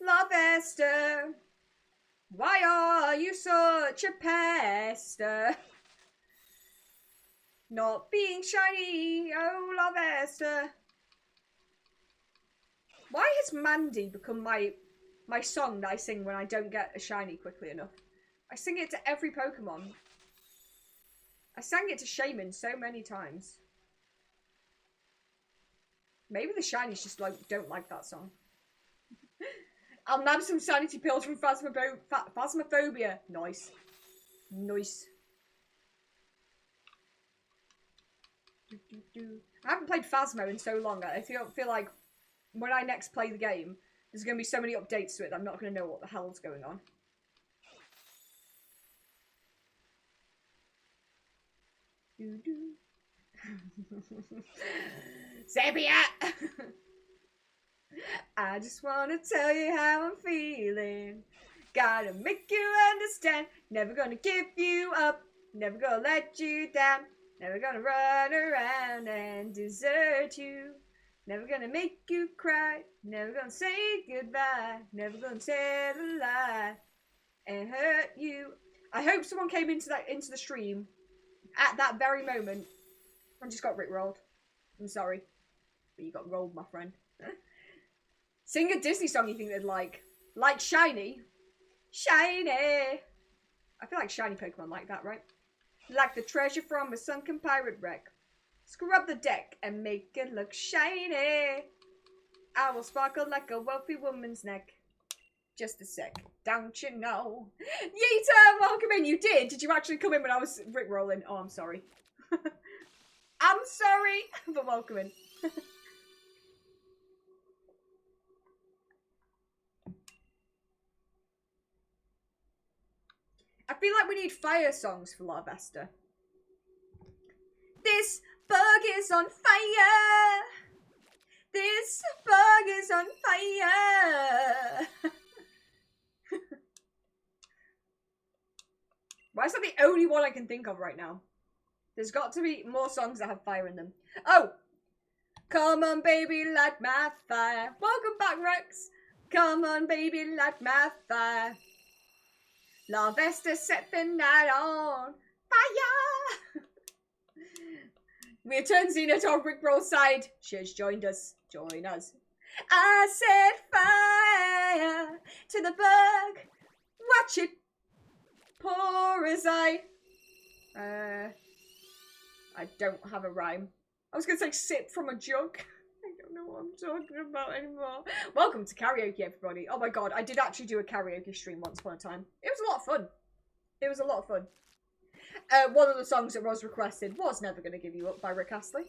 Larvesta, why are you such a pester? Not being shiny, oh Larvesta. Why has Mandy become my song that I sing when I don't get a shiny quickly enough? I sing it to every Pokemon. I sang it to Shaman so many times. Maybe the shinies just don't like that song. I'll nab some sanity pills from Phasmophobia. Nice. Nice. I haven't played Phasmo in so long. I feel like when I next play the game, there's going to be so many updates to it that I'm not going to know what the hell's going on. Sepia! I just want to tell you how I'm feeling. Gotta make you understand. Never gonna give you up. Never gonna let you down. Never gonna run around and desert you. Never gonna make you cry. Never gonna say goodbye. Never gonna tell a lie and hurt you. I hope someone came into the stream at that very moment and just got rickrolled. I'm sorry, but you got rolled, my friend. Sing a Disney song you think they'd like. Like Shiny. Shiny! I feel like shiny Pokemon like that, right? Like the treasure from a sunken pirate wreck. Scrub the deck and make it look shiny. I will sparkle like a wealthy woman's neck. Just a sec. Don't you know? Yeeta, welcome in. You did? Did you actually come in when I was rickrolling? Oh, I'm sorry. I'm sorry, but welcome in. I feel like we need fire songs for Larvesta. This bug is on fire. This bug is on fire. Why is that the only one I can think of right now? There's got to be more songs that have fire in them. Oh! Come on, baby, light my fire. Welcome back, Rex. Come on, baby, light my fire. Larvesta set the night on fire. We return Xena to our Rickroll side. She has joined us. Join us. I set fire to the bug. Watch it pour as I don't have a rhyme. I was going to say sip from a jug. I don't know what I'm talking about anymore. Welcome to karaoke, everybody. Oh my god, I did actually do a karaoke stream once upon a time. It was a lot of fun. It was a lot of fun. One of the songs that was requested was Never Gonna Give You Up by Rick Astley.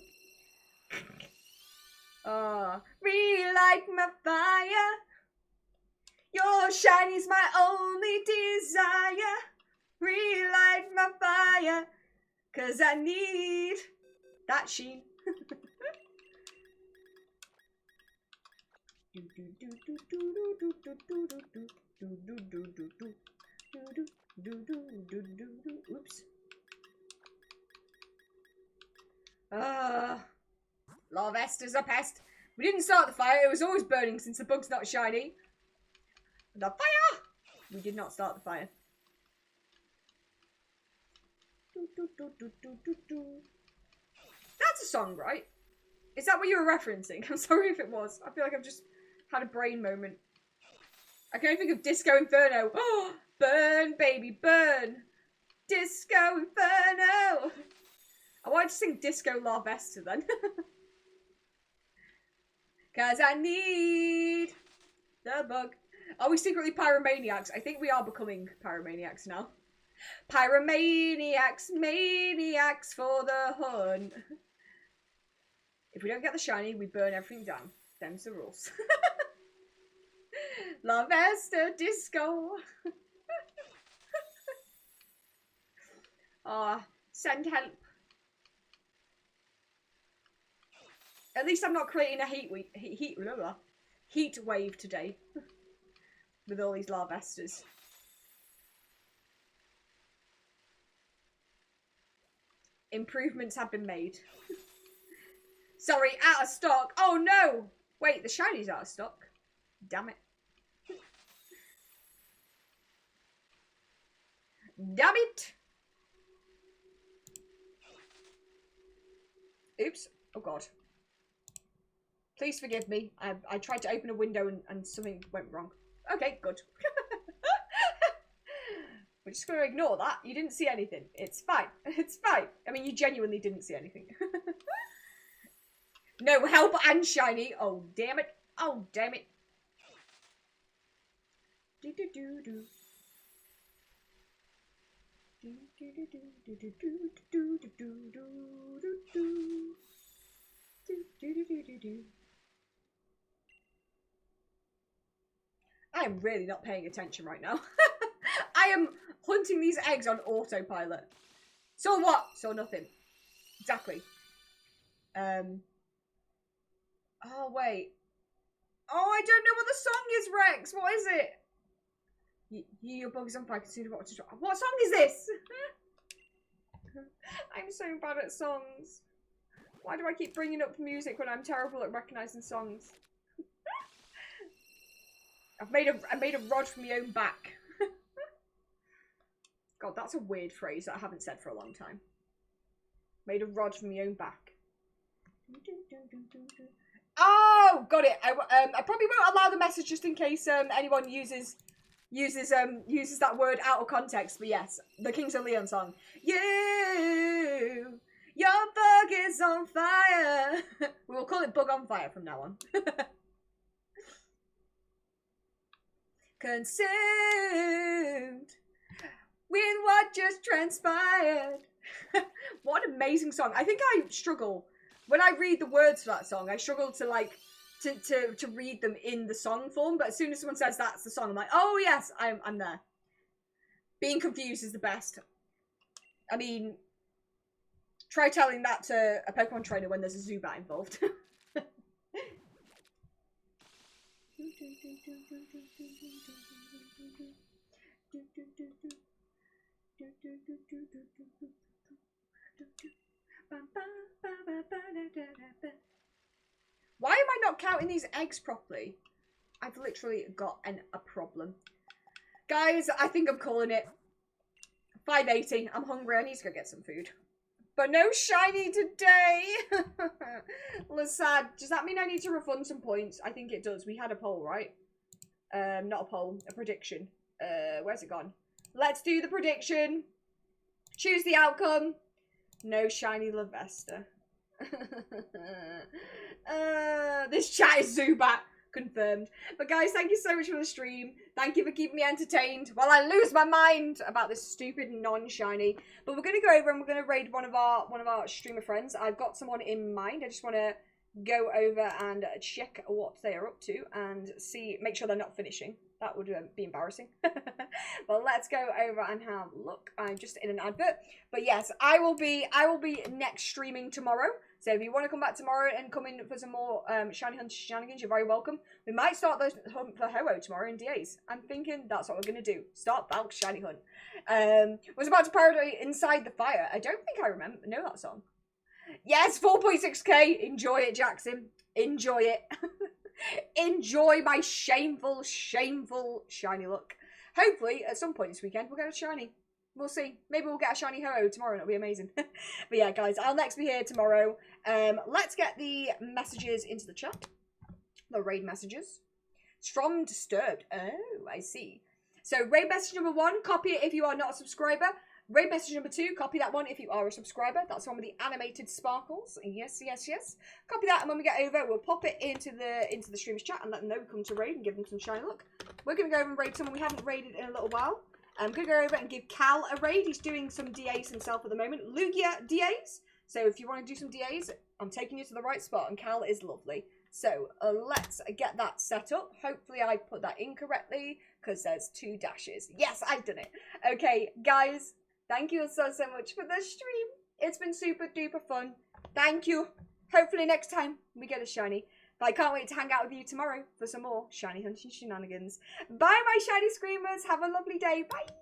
Relight my fire. Your shiny's my only desire. Relight my fire. 'Cause I need that sheen. Oops. Larvesta's a pest. We didn't start the fire. It was always burning since the bug's not shiny. The fire! We did not start the fire. That's a song, right? Is that what you were referencing? I'm sorry if it was. I feel like I've just had a brain moment. I can only think of Disco Inferno. Oh, burn, baby, burn. Disco Inferno. I wanted to sing Disco Larvesta then. 'Cause I need the bug. Are we secretly pyromaniacs? I think we are becoming pyromaniacs now. Pyromaniacs, maniacs for the hunt. If we don't get the shiny, we burn everything down. Them's the rules. Larvesta disco. Send help. At least I'm not creating a heat wave today. With all these Larvestas. Improvements have been made. Sorry, out of stock. Oh no! Wait, the shiny's out of stock. Damn it. Damn it! Oops. Oh god. Please forgive me. I tried to open a window and something went wrong. Okay, good. We're just going to ignore that. You didn't see anything. It's fine. It's fine. I mean, you genuinely didn't see anything. No help and shiny. Oh, damn it. Oh, damn it. Do-do-do-do. I am really not paying attention right now. I am hunting these eggs on autopilot. So what? So nothing. Exactly. Oh, wait. Oh, I don't know what the song is, Rex. What is it? Your bug is on fire. Consider what to try. What song is this? I'm so bad at songs. Why do I keep bringing up music when I'm terrible at recognising songs? I made a rod from my own back. God, that's a weird phrase that I haven't said for a long time. Made a rod from my own back. Oh, got it. I probably won't allow the message just in case anyone uses that word out of context. But yes, the Kings of Leon song. Your bug is on fire. We will call it Bug on Fire from now on. Consumed with what just transpired. What an amazing song. I think I struggle when I read the words for that song. I struggle to like to read them in the song form, but as soon as someone says that's the song, I'm like, oh yes, I'm there. Being confused is the best. I mean, try telling that to a Pokemon trainer when there's a Zubat involved. Why am I not counting these eggs properly? I've literally got a problem. Guys, I think I'm calling it. 5:80. I'm hungry. I need to go get some food. But no shiny today. Sad. Does that mean I need to refund some points? I think it does. We had a poll, right? Not a poll, a prediction. Where's it gone? Let's do the prediction. Choose the outcome. No shiny Larvesta. This chat is Zubat. Confirmed. But guys, thank you so much for the stream. Thank you for keeping me entertained while I lose my mind about this stupid non-shiny. But we're going to go over and we're going to raid one of our streamer friends. I've got someone in mind. I just want to go over and check what they are up to and see, make sure they're not finishing. That would be embarrassing. But let's go over and have a look. I'm just in an advert. But yes, I will be next streaming tomorrow. So if you want to come back tomorrow and come in for some more shiny hunt shenanigans, you're very welcome. We might start those hunt for Ho-Oh tomorrow in DAs. I'm thinking that's what we're going to do. Start Balk shiny hunt. Was about to parody Inside the Fire. I don't think I know that song. Yes, 4.6k. Enjoy it, Jackson. Enjoy it. Enjoy my shameful, shameful shiny look. Hopefully, at some point this weekend, we'll get a shiny. We'll see. Maybe we'll get a shiny Ho-Oh tomorrow and it'll be amazing. But yeah, guys, I'll next be here tomorrow. Let's get the messages into the chat. The raid messages. From Disturbed. Oh, I see. So, raid message number 1, copy it if you are not a subscriber. Raid message number 2, copy that one if you are a subscriber. That's the one with the animated sparkles. Yes, yes, yes. Copy that, and when we get over, we'll pop it into the streamer's chat and let them know we come to raid and give them some shiny look. We're going to go over and raid someone we haven't raided in a little while. I'm going to go over and give Cal a raid. He's doing some DAs himself at the moment. Lugia DAs. So if you want to do some DAs, I'm taking you to the right spot, and Cal is lovely. So let's get that set up. Hopefully I put that in correctly, because there's 2 dashes. Yes, I've done it. Okay, guys, thank you so much for the stream. It's been super duper fun. Thank you. Hopefully next time we get a shiny. But I can't wait to hang out with you tomorrow for some more shiny hunting shenanigans. Bye, my shiny screamers. Have a lovely day. Bye.